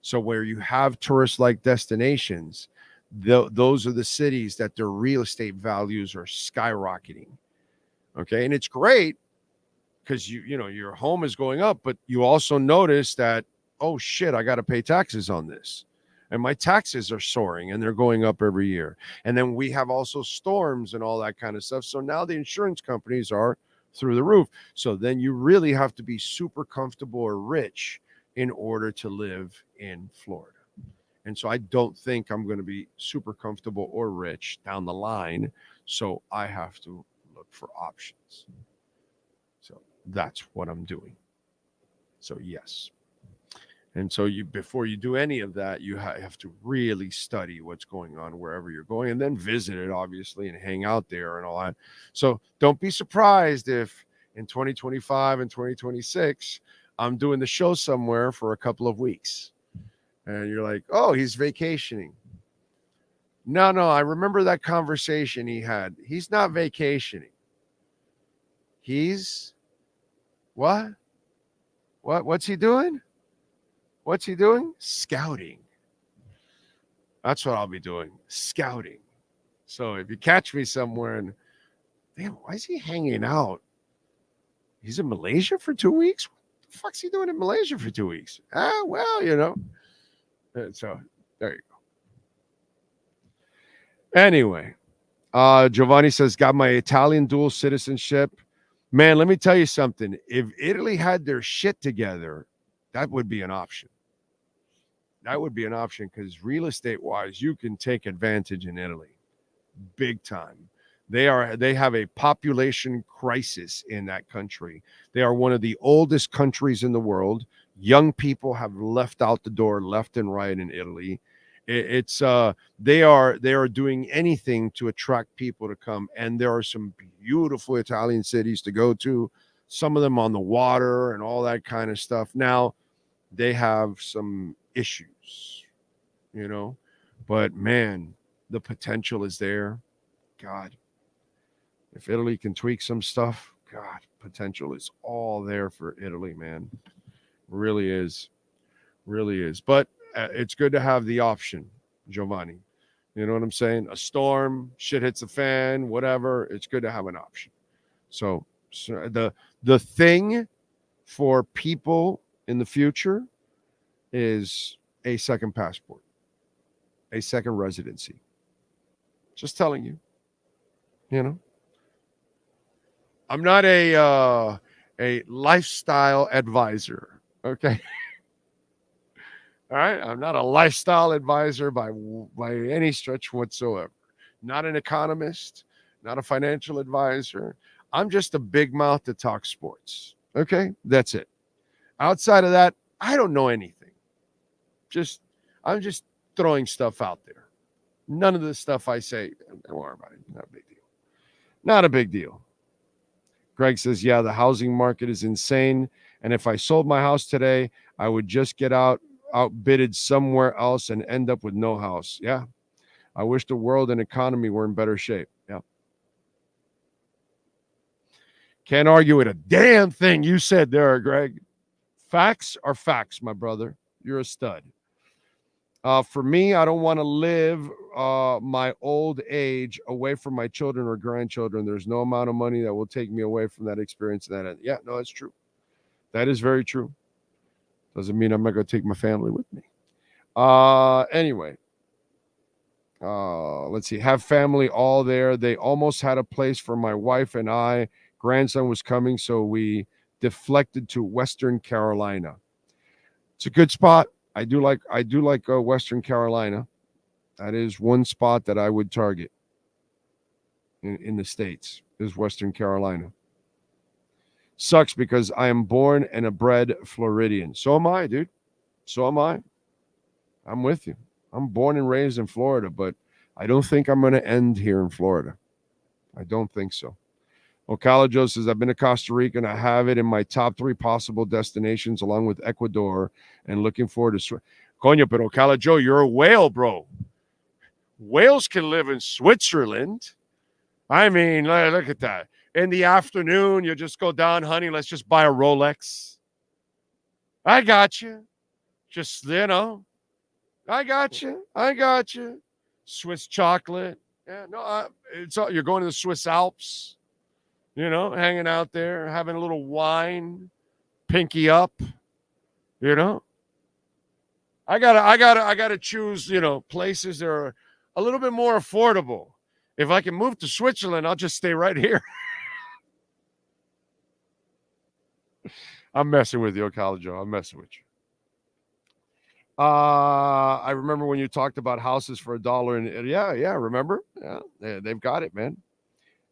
So where you have tourist-like destinations, those are the cities that their real estate values are skyrocketing. Okay, and it's great because your home is going up, but you also notice that, oh shit, I got to pay taxes on this, and my taxes are soaring and they're going up every year. And then we have also storms and all that kind of stuff. So now the insurance companies are through the roof. So then you really have to be super comfortable or rich in order to live in Florida. And so I don't think I'm going to be super comfortable or rich down the line. So I have to look for options. So that's what I'm doing. So yes. And so before you do any of that, you have to really study what's going on wherever you're going, and then visit it, obviously, and hang out there and all that. So don't be surprised if in 2025 and 2026, I'm doing the show somewhere for a couple of weeks. And you're like, oh, he's vacationing. No, I remember that conversation he had. He's not vacationing. He's what? What's he doing? What's he doing? Scouting. That's what I'll be doing. Scouting. So if you catch me somewhere and, damn, why is he hanging out? He's in Malaysia for 2 weeks? What the fuck's he doing in Malaysia for 2 weeks? Well, So there you go. Anyway, Giovanni says, got my Italian dual citizenship. Man, let me tell you something. If Italy had their shit together, that would be an option. That would be an option because real estate wise, you can take advantage in Italy big time. They have a population crisis in that country. They are one of the oldest countries in the world. Young people have left out the door left and right in Italy. They are doing anything to attract people to come. And there are some beautiful Italian cities to go to, some of them on the water and all that kind of stuff. Now, they have some issues, but man, the potential is there. God, if Italy can tweak some stuff, God, potential is all there for Italy, man. Really is. But it's good to have the option, Giovanni. You know what I'm saying? A storm, shit hits the fan, whatever. It's good to have an option. So the thing for people in the future is a second passport, a second residency. Just telling you, I'm not a lifestyle advisor. Okay. All right. I'm not a lifestyle advisor by any stretch whatsoever. Not an economist, not a financial advisor. I'm just a big mouth that talks sports. Okay. That's it. Outside of that, I don't know anything. I'm just throwing stuff out there. None of the stuff I say, don't worry about it. Not a big deal. Not a big deal. Greg says, yeah, the housing market is insane. And if I sold my house today, I would just get outbidded somewhere else and end up with no house. Yeah. I wish the world and economy were in better shape. Yeah. Can't argue with a damn thing you said there, Greg. Facts are facts, my brother. You're a stud. For me, I don't want to live my old age away from my children or grandchildren. There's no amount of money that will take me away from that experience. Yeah, no, that's true. That is very true. Doesn't mean I'm not going to take my family with me. Anyway, let's see. Have family all there. They almost had a place for my wife and I. Grandson was coming, so we deflected to Western Carolina. It's a good spot. I do like Western Carolina. That is one spot that I would target in the States, is Western Carolina. Sucks because I am born and a bred Floridian. So am I, dude. So am I. I'm with you. I'm born and raised in Florida, but I don't think I'm going to end here in Florida. I don't think so. Ocala Joe says, I've been to Costa Rica and I have it in my top 3 possible destinations along with Ecuador and looking forward to Coño, but Ocala Joe, you're a whale, bro. Whales can live in Switzerland. I mean, look at that. In the afternoon, you just go down, honey, let's just buy a Rolex. I got you. Just, you know, I got you. Swiss chocolate. Yeah, no, it's all, you're going to the Swiss Alps, you know, hanging out there, having a little wine, pinky up, you know. I gotta choose, you know, places that are a little bit more affordable. If I can move to Switzerland, I'll just stay right here. I'm messing with you, Ocala Joe. I'm messing with you. I remember when you talked about houses for $1 and yeah, remember? Yeah, they've got it, man.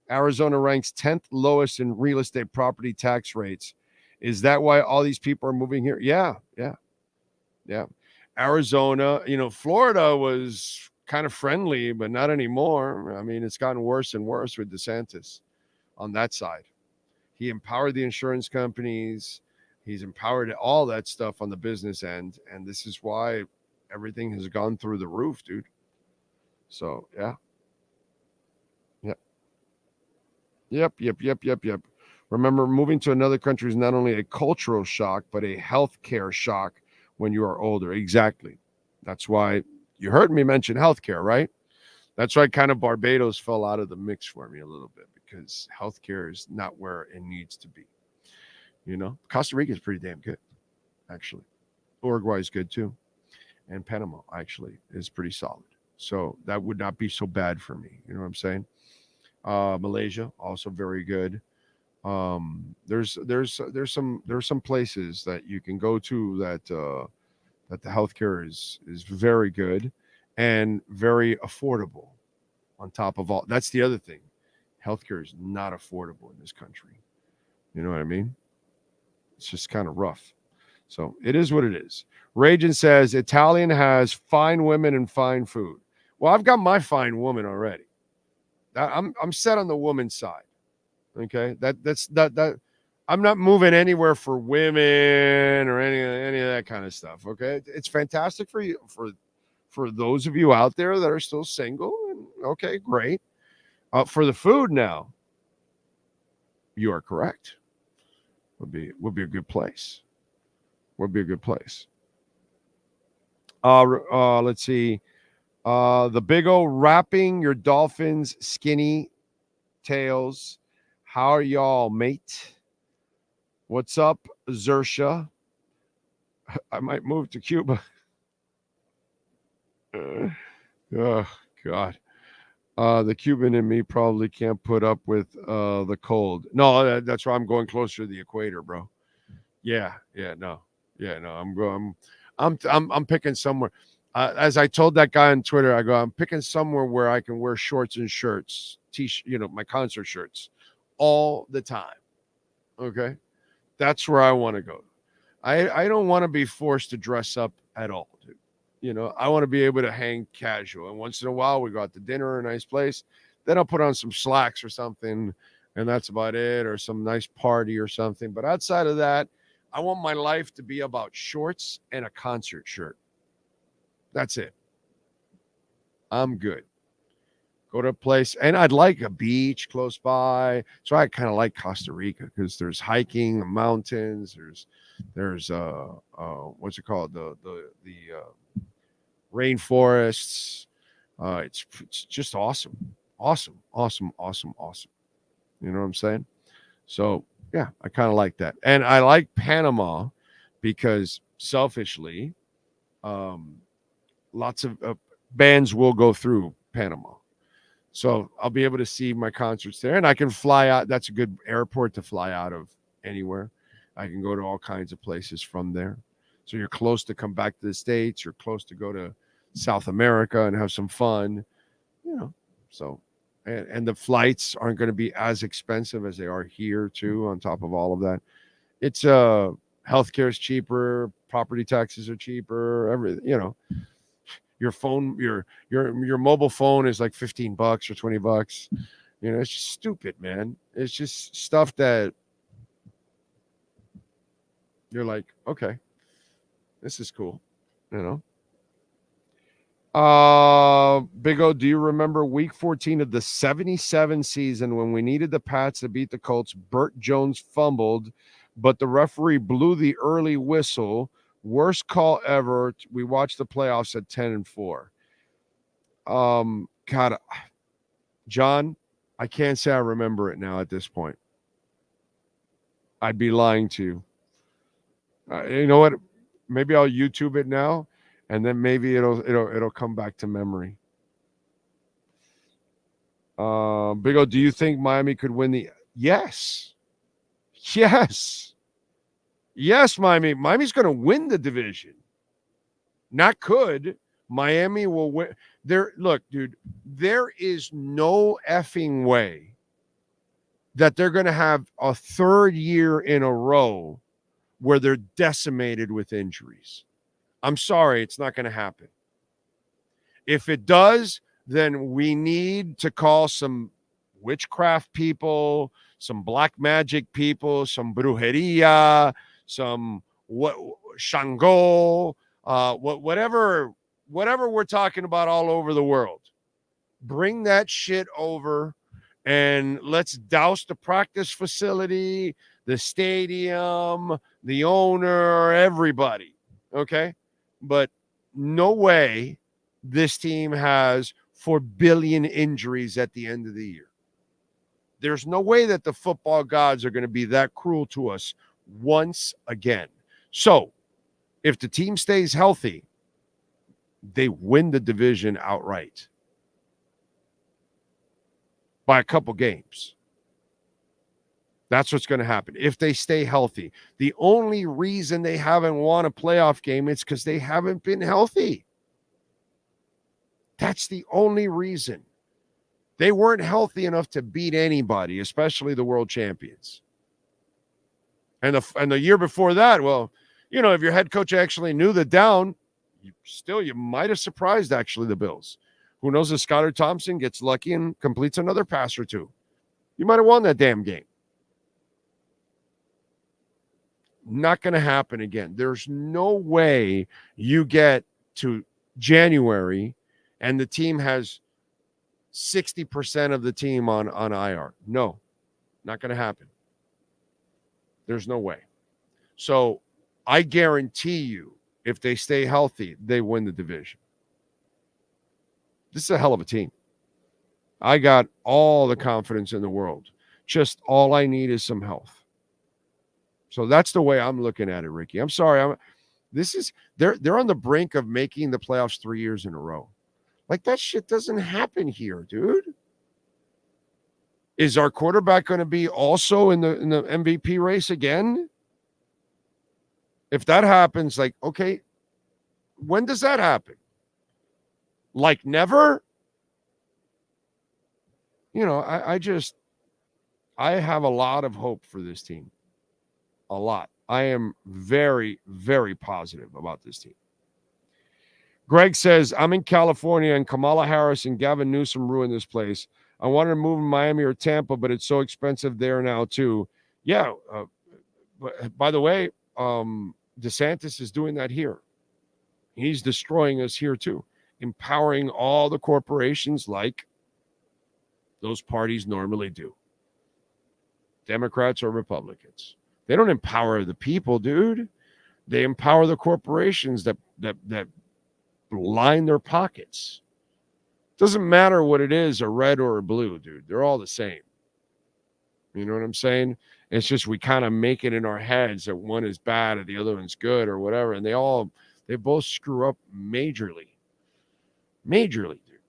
Arizona ranks 10th lowest in real estate property tax rates. Is that why all these people are moving here? Yeah. Arizona, you know, Florida was kind of friendly, but not anymore. I mean, it's gotten worse and worse with DeSantis on that side. He empowered the insurance companies. He's empowered all that stuff on the business end. And this is why everything has gone through the roof, dude. So, yeah. Yep. Remember, moving to another country is not only a cultural shock, but a healthcare shock when you are older. Exactly. That's why you heard me mention healthcare, right? That's why kind of Barbados fell out of the mix for me a little bit because healthcare is not where it needs to be. You know, Costa Rica is pretty damn good, actually. Uruguay is good too. And Panama actually is pretty solid. So that would not be so bad for me. You know what I'm saying? Malaysia, also very good. There's some places that you can go to that the healthcare is very good and very affordable. On top of all, that's the other thing. Healthcare is not affordable in this country. You know what I mean? It's just kind of rough. So it is what it is. Ragin says Italian has fine women and fine food. Well, I've got my fine woman already. I'm set on the woman's side. Okay, that's I'm not moving anywhere for women or any of that kind of stuff. Okay, it's fantastic for you for those of you out there that are still single. And okay, great. For the food now, you are correct. Would be a good place. Would be a good place. Let's see. The Big O wrapping your Dolphins skinny tails. How are y'all, mate? What's up, Zersha? I might move to Cuba. Oh, God. The Cuban in me probably can't put up with the cold. No, that's why I'm going closer to the equator, bro. No. I'm picking somewhere. As I told that guy on Twitter, I go, I'm picking somewhere where I can wear shorts and shirts, my concert shirts all the time. Okay, that's where I want to go. I don't want to be forced to dress up at all, dude. You know, I want to be able to hang casual. And once in a while, we go out to dinner, a nice place. Then I'll put on some slacks or something, and that's about it, or some nice party or something. But outside of that, I want my life to be about shorts and a concert shirt. That's it. I'm good. Go to a place, and I'd like a beach close by. So I kind of like Costa Rica because there's hiking, the mountains. There's what's it called? The rainforests. It's just awesome. You know what I'm saying? So yeah, I kind of like that, and I like Panama because selfishly, lots of bands will go through Panama. So I'll be able to see my concerts there, and I can fly out. That's a good airport to fly out of anywhere. I can go to all kinds of places from there. So you're close to come back to the States. You're close to go to South America and have some fun, you know. So, and the flights aren't going to be as expensive as they are here too. On top of all of that, it's Healthcare is cheaper. Property taxes are cheaper. Your phone, your mobile phone is like $15 or $20. It's just stupid, man. It's just stuff that you're like, okay, this is cool, Big O, do you remember week 14 of the 77 season when we needed the Pats to beat the Colts? Burt Jones fumbled, but the referee blew the early whistle. Worst call ever. We watched the playoffs at 10-4. God, John, I can't say I remember it now at this point. I'd be lying to you. You know what? Maybe I'll YouTube it now, and then maybe it'll come back to memory. Big O, do you think Miami could win the? Yes, Miami. Miami's going to win the division. Not could. Miami will win. Look, dude, there is no effing way that they're going to have a third year in a row where they're decimated with injuries. I'm sorry, it's not going to happen. If it does, then we need to call some witchcraft people, some black magic people, some brujeria, some Shango, whatever we're talking about all over the world. Bring that shit over and let's douse the practice facility, the stadium, the owner, everybody. Okay? But no way this team has 4 billion injuries at the end of the year. There's no way that the football gods are going to be that cruel to us once again. So, if the team stays healthy, they win the division outright by a couple games. That's what's going to happen if they stay healthy. The only reason they haven't won a playoff game is because they haven't been healthy. That's the only reason. They weren't healthy enough to beat anybody, especially the world champions. And the year before that, well, if your head coach actually knew the down, you might have surprised actually the Bills. Who knows if Skylar Thompson gets lucky and completes another pass or two? You might have won that damn game. Not going to happen again. There's no way you get to January and the team has 60% of the team on IR. No, not going to happen. There's no way. So I guarantee you, if they stay healthy, they win the division. This is a hell of a team. I got all the confidence in the world. Just all I need is some health. So that's the way I'm looking at it, Ricky. I'm sorry. They're on the brink of making the playoffs 3 years in a row. Like, that shit doesn't happen here, dude. Is our quarterback going to be also in the MVP race again? If that happens, like, okay, when does that happen? Like never? I have a lot of hope for this team. A lot. I am very, very positive about this team. Greg says, I'm in California and Kamala Harris and Gavin Newsom ruined this place. I wanted to move in Miami or Tampa, but it's so expensive there now too. Yeah. By the way, DeSantis is doing that here. He's destroying us here too, empowering all the corporations like those parties normally do. Democrats or Republicans. They don't empower the people, dude. They empower the corporations that line their pockets. Doesn't matter what it is, a red or a blue, dude. They're all the same. You know what I'm saying? It's just we kind of make it in our heads that one is bad or the other one's good or whatever. And they both screw up majorly. Majorly, dude.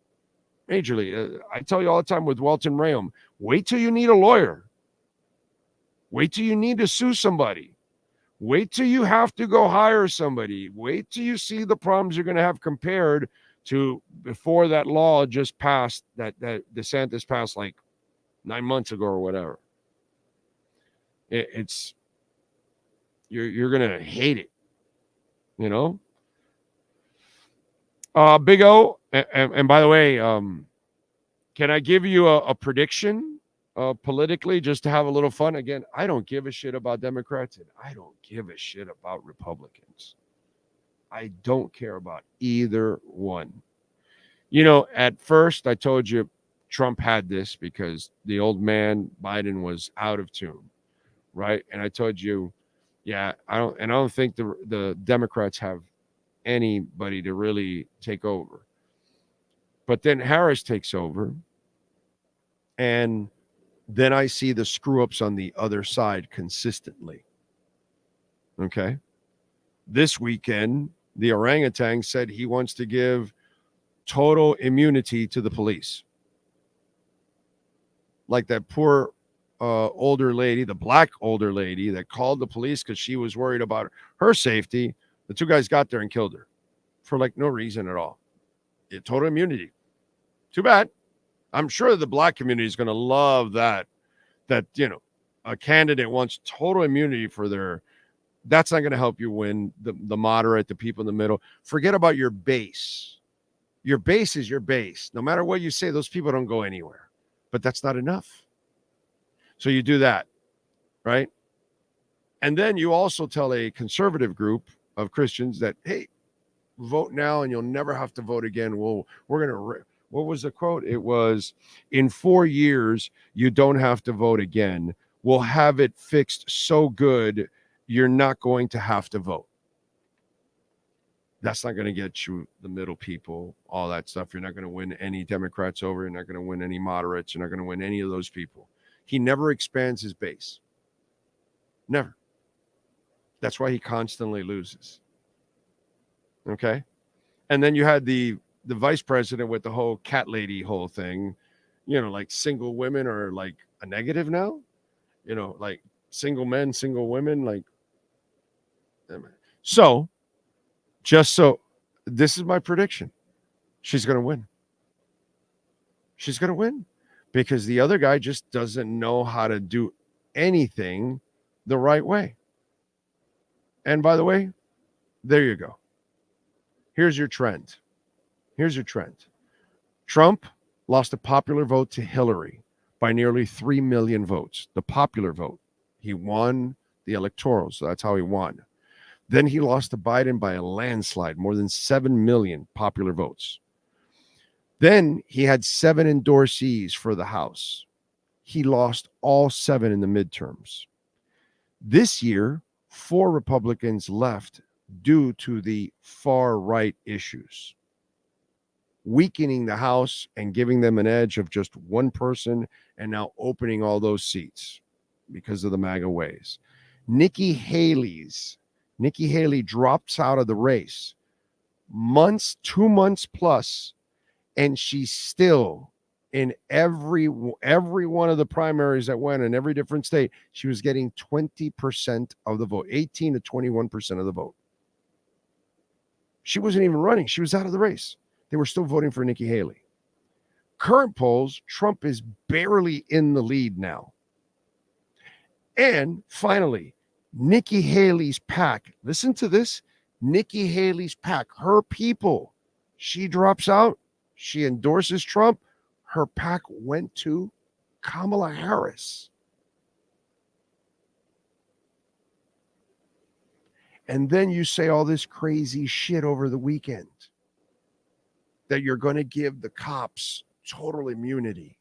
Majorly. I tell you all the time with Welton Rayom, wait till you need a lawyer. Wait till you need to sue somebody. Wait till you have to go hire somebody. Wait till you see the problems you're going to have compared to before that law just passed, that DeSantis passed like 9 months ago or whatever. It's You're gonna hate it, you know. Big O, and by the way, can I give you a prediction politically just to have a little fun? Again, I don't give a shit about Democrats and I don't give a shit about Republicans. I don't care about either one. You know, at first I told you Trump had this because the old man Biden was out of tune, right? And I told you, yeah, I don't think the Democrats have anybody to really take over. But then Harris takes over, and then I see the screw ups on the other side consistently. Okay. This weekend, the orangutan said he wants to give total immunity to the police. Like that poor older lady, the black older lady that called the police because she was worried about her safety. The two guys got there and killed her for like no reason at all. Total immunity. Too bad. I'm sure the black community is going to love that, you know, a candidate wants total immunity for their, that's not going to help you win the moderate, the people in the middle. Forget about your base. Your base is your base. No matter what you say, those people don't go anywhere. But that's not enough. So you do that, right? And then you also tell a conservative group of Christians that, hey, vote now and you'll never have to vote again. We're going to, what was the quote? It was, in 4 years, you don't have to vote again. We'll have it fixed so good, you're not going to have to vote. That's not going to get you the middle people, all that stuff. You're not going to win any Democrats over. You're not going to win any moderates. You're not going to win any of those people. He never expands his base. Never. That's why he constantly loses. Okay? And then you had the vice president with the whole cat lady whole thing. You know, like single women are like a negative now. You know, like single men, single women. Like, so, this is my prediction. She's going to win. She's going to win because the other guy just doesn't know how to do anything the right way. And by the way, there you go. Here's your trend. Trump lost a popular vote to Hillary by nearly 3 million votes. The popular vote. He won the electoral, so that's how he won. Then he lost to Biden by a landslide, more than 7 million popular votes. Then he had 7 endorsees for the House. He lost all 7 in the midterms. This year, 4 Republicans left due to the far-right issues, weakening the House and giving them an edge of just one person and now opening all those seats because of the MAGA ways. Nikki Haley drops out of the race 2 months plus, and she's still in every one of the primaries that went in every different state. She was getting 20% of the vote, 18 to 21% of the vote. She wasn't even running. She was out of the race. They were still voting for Nikki Haley. Current polls, Trump is barely in the lead now. And finally, Nikki Haley's PAC. Listen to this. Nikki Haley's PAC, her people. She drops out. She endorses Trump. Her PAC went to Kamala Harris. And then you say all this crazy shit over the weekend that you're going to give the cops total immunity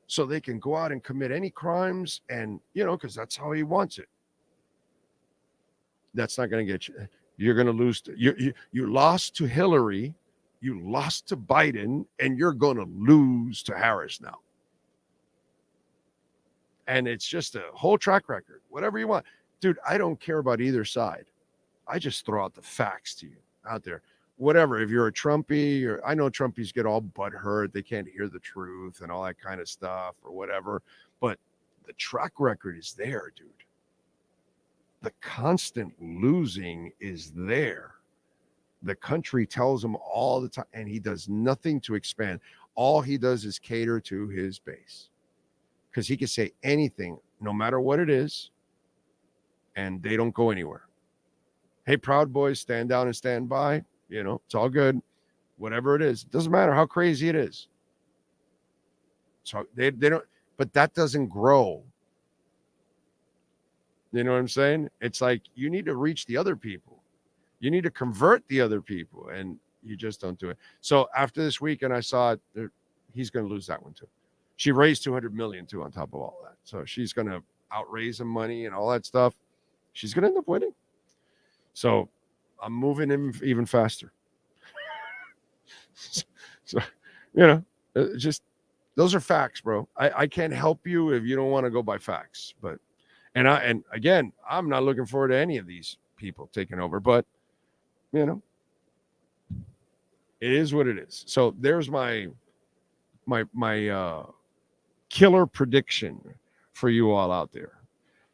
so they can go out and commit any crimes and, you know, because that's how he wants it. That's not going to get you. You're going to lose. You lost to Hillary. You lost to Biden, and you're going to lose to Harris now. And it's just a whole track record. Whatever you want. Dude, I don't care about either side. I just throw out the facts to you out there. Whatever, if you're a Trumpy, or I know Trumpies get all butthurt. They can't hear the truth and all that kind of stuff or whatever. But the track record is there, dude. The constant losing is there. The country tells him all the time, and he does nothing to expand. All he does is cater to his base because he can say anything, no matter what it is, and they don't go anywhere. Hey, Proud Boys, stand down and stand by. It's all good. Whatever it is, it doesn't matter how crazy it is. So they don't, but that doesn't grow. You know what I'm saying? It's like you need to reach the other people. You need to convert the other people, and you just don't do it. So after this weekend, I saw it. He's going to lose that one too. She raised $200 million too on top of all that. So she's going to outraise him money and all that stuff. She's going to end up winning. So I'm moving him even faster. So, just those are facts, bro. I can't help you if you don't want to go by facts. But and again, I'm not looking forward to any of these people taking over. But it is what it is. So there's my killer prediction for you all out there.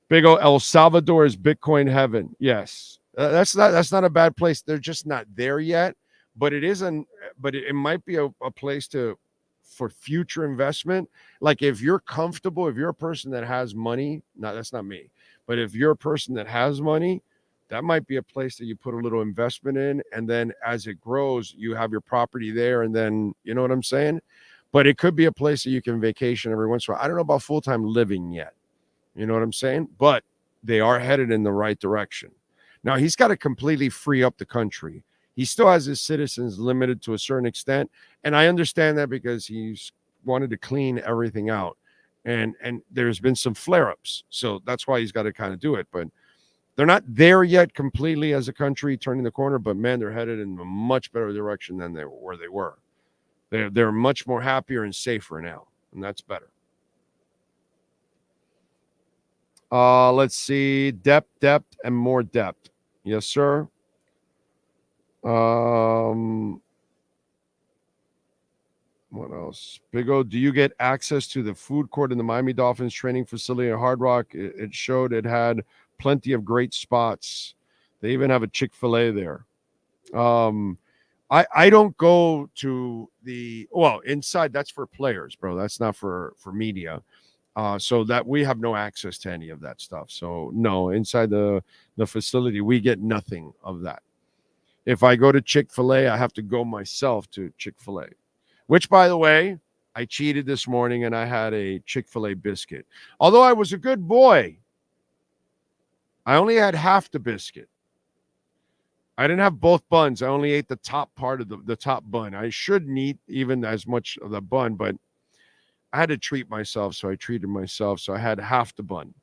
Big O, El Salvador is Bitcoin heaven. Yes, that's not a bad place. They're just not there yet. But it might be a place for future investment. Like if you're comfortable, if you're a person that has money, no, that's not me. But if you're a person that has money, that might be a place that you put a little investment in. And then as it grows, you have your property there. And then, you know what I'm saying? But it could be a place that you can vacation every once in a while. I don't know about full-time living yet. You know what I'm saying? But they are headed in the right direction. Now, he's got to completely free up the country. He still has his citizens limited to a certain extent. And I understand that because he's wanted to clean everything out. And there's been some flare-ups. So that's why he's got to kind of do it. But they're not there yet completely as a country turning the corner. But, man, they're headed in a much better direction than they were. They're much more happier and safer now. And that's better. Let's see. Depth, and more depth. Yes, sir. What else? Big O, do you get access to the food court in the Miami Dolphins training facility at Hard Rock? It showed it had plenty of great spots. They even have a Chick-fil-A there. I don't go to inside. That's for players, bro. That's not for media. So that we have no access to any of that stuff. So no, inside the facility, we get nothing of that. If I go to Chick-fil-A, I have to go myself to Chick-fil-A, which, by the way, I cheated this morning and I had a Chick-fil-A biscuit. Although I was a good boy, I only had half the biscuit. I didn't have both buns. I only ate the top part of the top bun. I shouldn't eat even as much of the bun, but I had to treat myself, so I treated myself. So I had half the bun.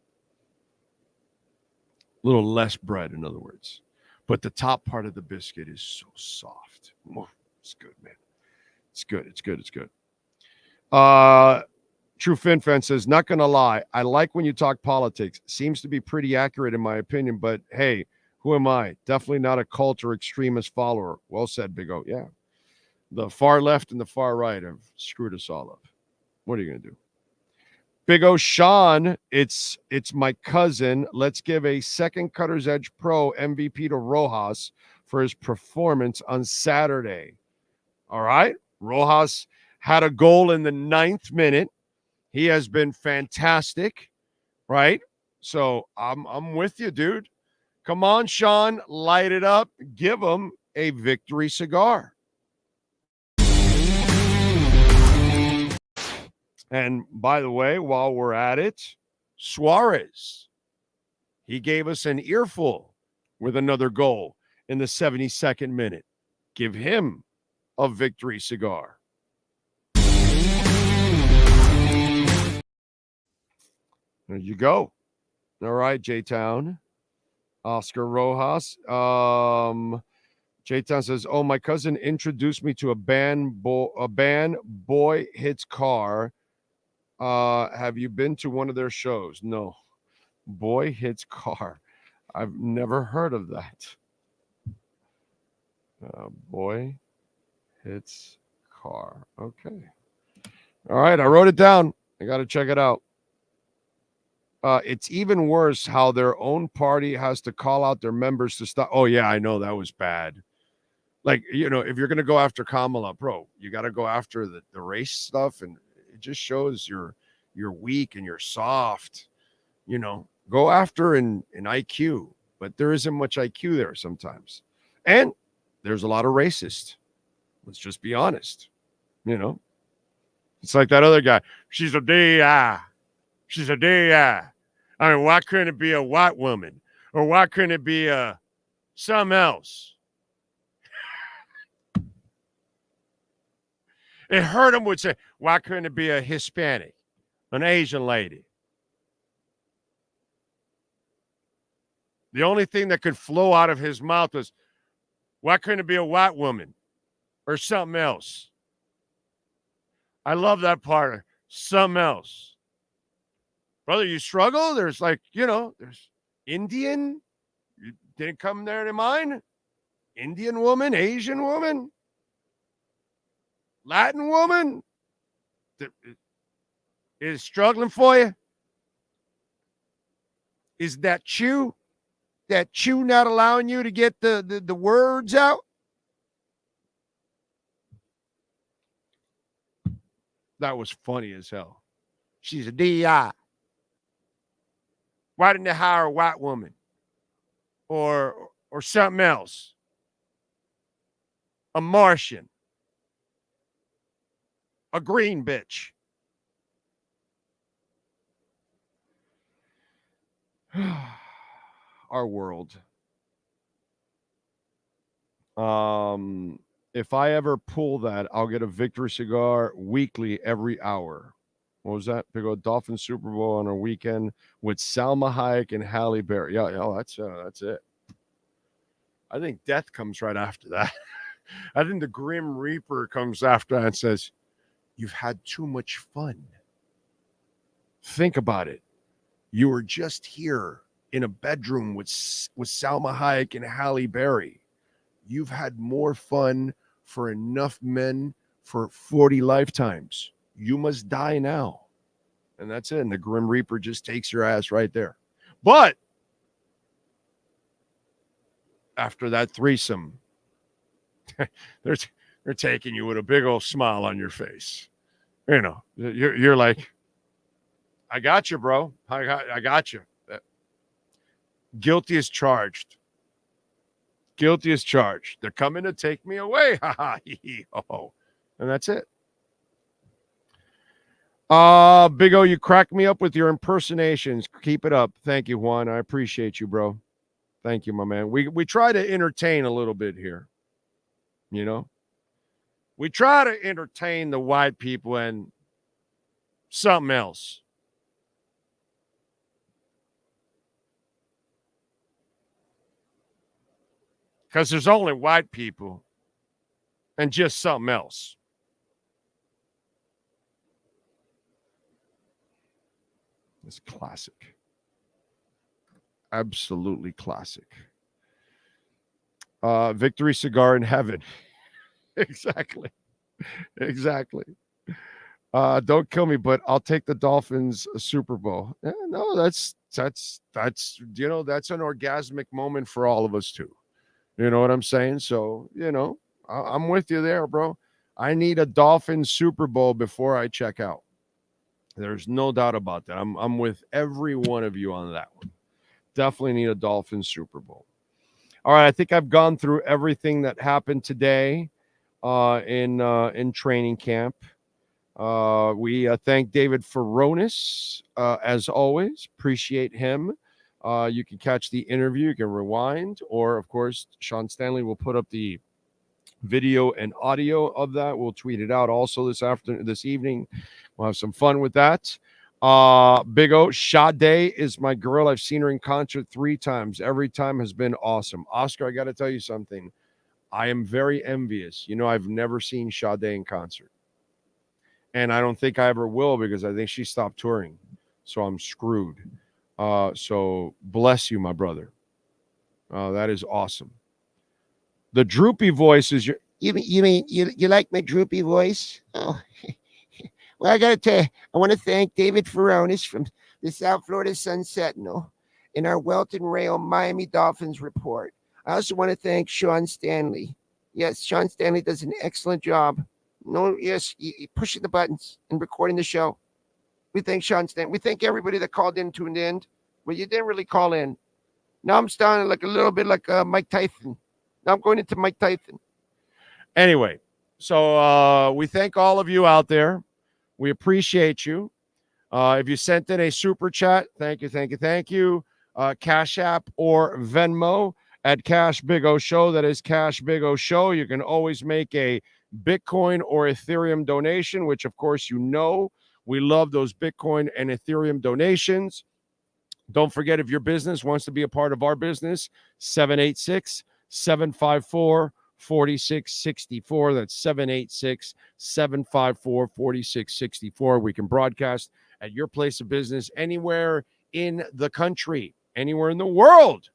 A little less bread, in other words. But the top part of the biscuit is so soft. Oh, it's good, man. It's good. It's good. It's good. True FinFan says, not going to lie, I like when you talk politics. Seems to be pretty accurate in my opinion, but hey, who am I? Definitely not a cult or extremist follower. Well said, Big O. Yeah. The far left and the far right have screwed us all up. What are you going to do? Big O Sean, it's my cousin. Let's give a second Cutter's Edge Pro MVP to Rojas for his performance on Saturday. All right. Rojas had a goal in the 9th minute. He has been fantastic, right? So I'm with you, dude. Come on, Sean, light it up. Give him a victory cigar. And by the way, while we're at it, Suarez, he gave us an earful with another goal in the 72nd minute. Give him a victory cigar. There you go. All right, J-Town. Oscar Rojas. J-Town says, oh, my cousin introduced me to a band Boy Hits Car. Have you been to one of their shows? No. Boy Hits Car. I've never heard of that. Boy Hits Car. Okay. All right, I wrote it down. I got to check it out. It's even worse how their own party has to call out their members to stop. Oh, yeah, I know that was bad. Like, you know, if you're going to go after Kamala, bro, you got to go after the race stuff. And it just shows you're weak and you're soft. You know, Go after an IQ, but there isn't much IQ there sometimes. And there's a lot of racist. Let's just be honest. You know, it's like that other guy. She's a DI. She's a DI. I mean, why couldn't it be a white woman? Or why couldn't it be something else? It hurt him would say, why couldn't it be a Hispanic, an Asian lady? The only thing that could flow out of his mouth was, why couldn't it be a white woman or something else? I love that part. Something else. Brother, you struggle? There's like, there's Indian. You didn't come there to mind? Indian woman, Asian woman, Latin woman that is struggling for you? Is that chew? That chew not allowing you to get the words out? That was funny as hell. She's a DI. Why didn't they hire a white woman? Or something else? A Martian. A green bitch. Our world. If I ever pull that, I'll get a victory cigar weekly every hour. What was that? Big old Dolphins Super Bowl on a weekend with Salma Hayek and Halle Berry. Yeah, that's it. I think death comes right after that. I think the Grim Reaper comes after that and says, you've had too much fun. Think about it. You were just here in a bedroom with Salma Hayek and Halle Berry. You've had more fun for enough men for 40 lifetimes. You must die now. And that's it. And the Grim Reaper just takes your ass right there. But after that threesome, they're taking you with a big old smile on your face. You know, you're like, I got you, bro. I got you. Guilty as charged. Guilty as charged. They're coming to take me away. Ha ha. And that's it. Big O, you crack me up with your impersonations. Keep it up. Thank you, Juan. I appreciate you, bro. Thank you, my man. We try to entertain a little bit here. You know? We try to entertain the white people and something else. Because there's only white people and just something else. It's classic. Absolutely classic. Victory cigar in heaven. Exactly. Don't kill me, but I'll take the Dolphins Super Bowl. No, that's that's an orgasmic moment for all of us too. You know what I'm saying? So, I'm with you there, bro. I need a Dolphins Super Bowl before I check out. There's no doubt about that. I'm with every one of you on that one. Definitely need a Dolphins Super Bowl. All right, I think I've gone through everything that happened today in training camp. We thank David Fones, as always. Appreciate him. You can catch the interview. You can rewind. Or, of course, Sean Stanley will put up the video and audio of that. We'll tweet it out also this evening. We'll have some fun with that. Big O, Sade is my girl. I've seen her in concert 3 times. Every time has been awesome. Oscar, I got to tell you something. I am very envious. I've never seen Sade in concert. And I don't think I ever will because I think she stopped touring. So I'm screwed. So bless you, my brother. That is awesome. The droopy voice is your... You mean you like my droopy voice? Oh, well, I got to tell you, I want to thank David Fones from the South Florida Sun Sentinel in our Welton Rail Miami Dolphins report. I also want to thank Sean Stanley. Yes, Sean Stanley does an excellent job. Pushing the buttons and recording the show. We thank Sean Stanley. We thank everybody that called in, tuned in. Well, you didn't really call in. Now I'm sounding like a little bit like Mike Tyson. Now I'm going into Mike Tyson. Anyway, so we thank all of you out there. We appreciate you. If you sent in a super chat, thank you, thank you, thank you. Cash App or Venmo at Cash Big O Show. That is Cash Big O Show. You can always make a Bitcoin or Ethereum donation, which, of course, you know we love those Bitcoin and Ethereum donations. Don't forget, if your business wants to be a part of our business, 786-754-4664. That's 786-754-4664. We can broadcast at your place of business anywhere in the country, anywhere in the world.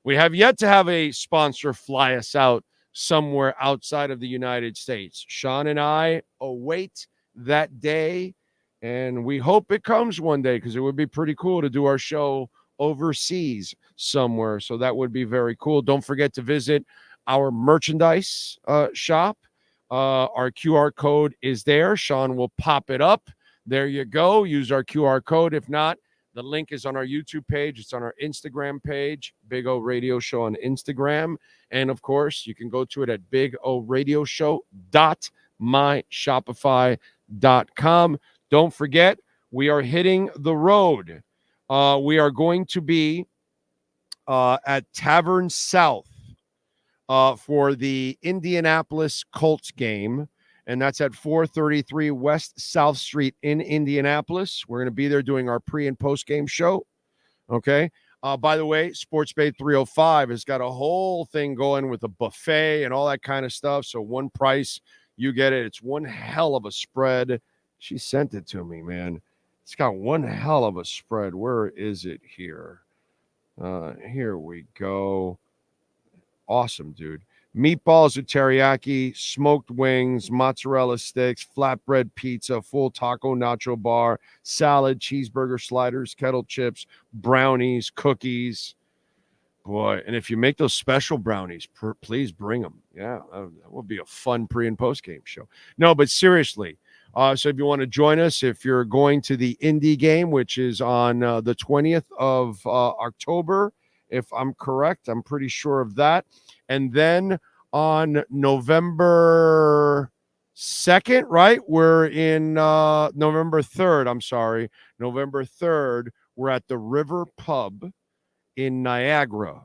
We have yet to have a sponsor fly us out somewhere outside of the United States. Sean and I await that day, and we hope it comes one day, because it would be pretty cool to do our show overseas somewhere. So that would be very cool. Don't forget to visit our merchandise shop. Our QR code is there. Sean will pop it up. There you go. Use our QR code. If not, the link is on our YouTube page. It's on our Instagram page, Big O Radio Show on Instagram. And, of course, you can go to it at bigoradioshow.myshopify.com. Don't forget, we are hitting the road. We are going to be at Tavern South for the Indianapolis Colts game, and that's at 433 West South Street in Indianapolis. We're going to be there doing our pre- and post-game show, okay? By the way, Sports Bay 305 has got a whole thing going with a buffet and all that kind of stuff, so one price, you get it. It's one hell of a spread. She sent it to me, man. It's got one hell of a spread. Where is it here? Here we go. Awesome, dude. Meatballs with teriyaki, smoked wings, mozzarella sticks, flatbread pizza, full taco nacho bar, salad, cheeseburger sliders, kettle chips, brownies, cookies. Boy, and if you make those special brownies, please bring them. Yeah, that will be a fun pre- and post-game show. No, but seriously, so if you want to join us, if you're going to the Indy game, which is on the 20th of October, if I'm correct, I'm pretty sure of that. And then on November 2nd, right? We're in November 3rd. I'm sorry. November 3rd, we're at the River Pub in Niagara.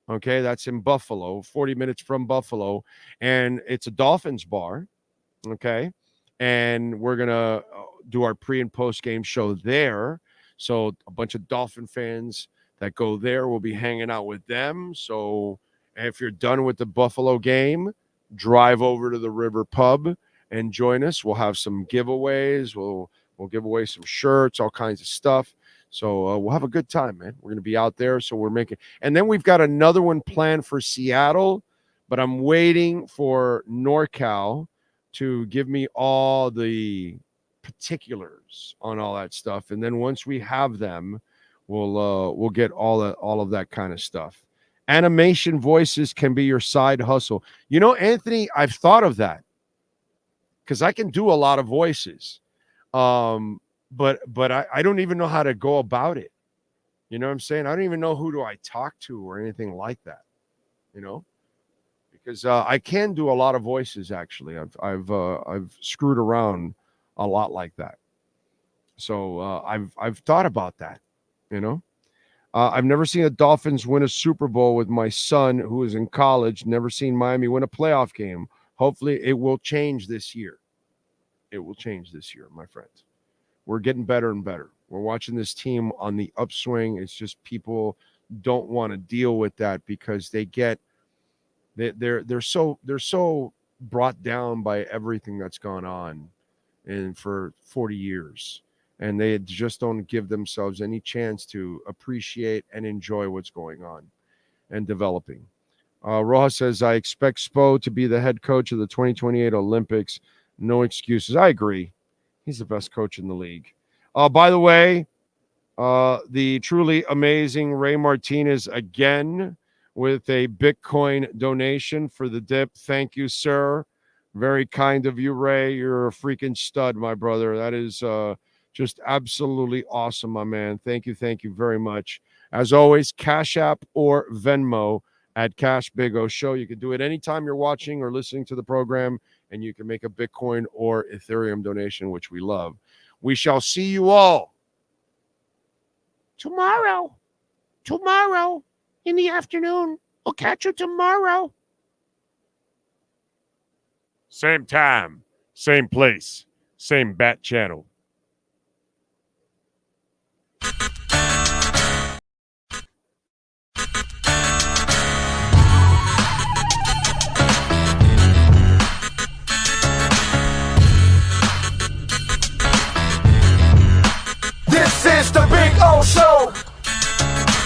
Okay, that's in Buffalo, 40 minutes from Buffalo. And it's a Dolphins bar. Okay. And we're going to do our pre- and post-game show there. So a bunch of Dolphin fans that go there will be hanging out with them. So if you're done with the Buffalo game, drive over to the River Pub and join us. We'll have some giveaways. We'll give away some shirts, all kinds of stuff. So we'll have a good time, man. We're going to be out there. So we're making – and then we've got another one planned for Seattle, but I'm waiting for NorCal to give me all the particulars on all that stuff. And then once we have them, we'll get all of that kind of stuff. Animation voices can be your side hustle. You know, Anthony, I've thought of that because I can do a lot of voices. But I don't even know how to go about it. You know what I'm saying? I don't even know who do I talk to or anything like that, you know, because I can do a lot of voices. Actually, I've screwed around a lot like that. So I've thought about that, you know. I've never seen the Dolphins win a Super Bowl with my son, who is in college. Never seen Miami win a playoff game. Hopefully it will change this year. It will change this year, my friends. We're getting better and better. We're watching this team on the upswing. It's just people don't want to deal with that because they're so brought down by everything that's gone on and for 40 years. And they just don't give themselves any chance to appreciate and enjoy what's going on and developing. Rojas says, I expect Spo to be the head coach of the 2028 Olympics. No excuses. I agree. He's the best coach in the league. By the way, the truly amazing Ray Martinez again with a Bitcoin donation for the dip. Thank you, sir. Very kind of you, Ray. You're a freaking stud, my brother. That is just absolutely awesome, my man. Thank you very much. As always, Cash App or Venmo at Cash Big O Show. You can do it anytime you're watching or listening to the program, and you can make a Bitcoin or Ethereum donation, which we love. We shall see you all tomorrow in the afternoon. I'll catch you tomorrow. Same time, same place, same bat channel.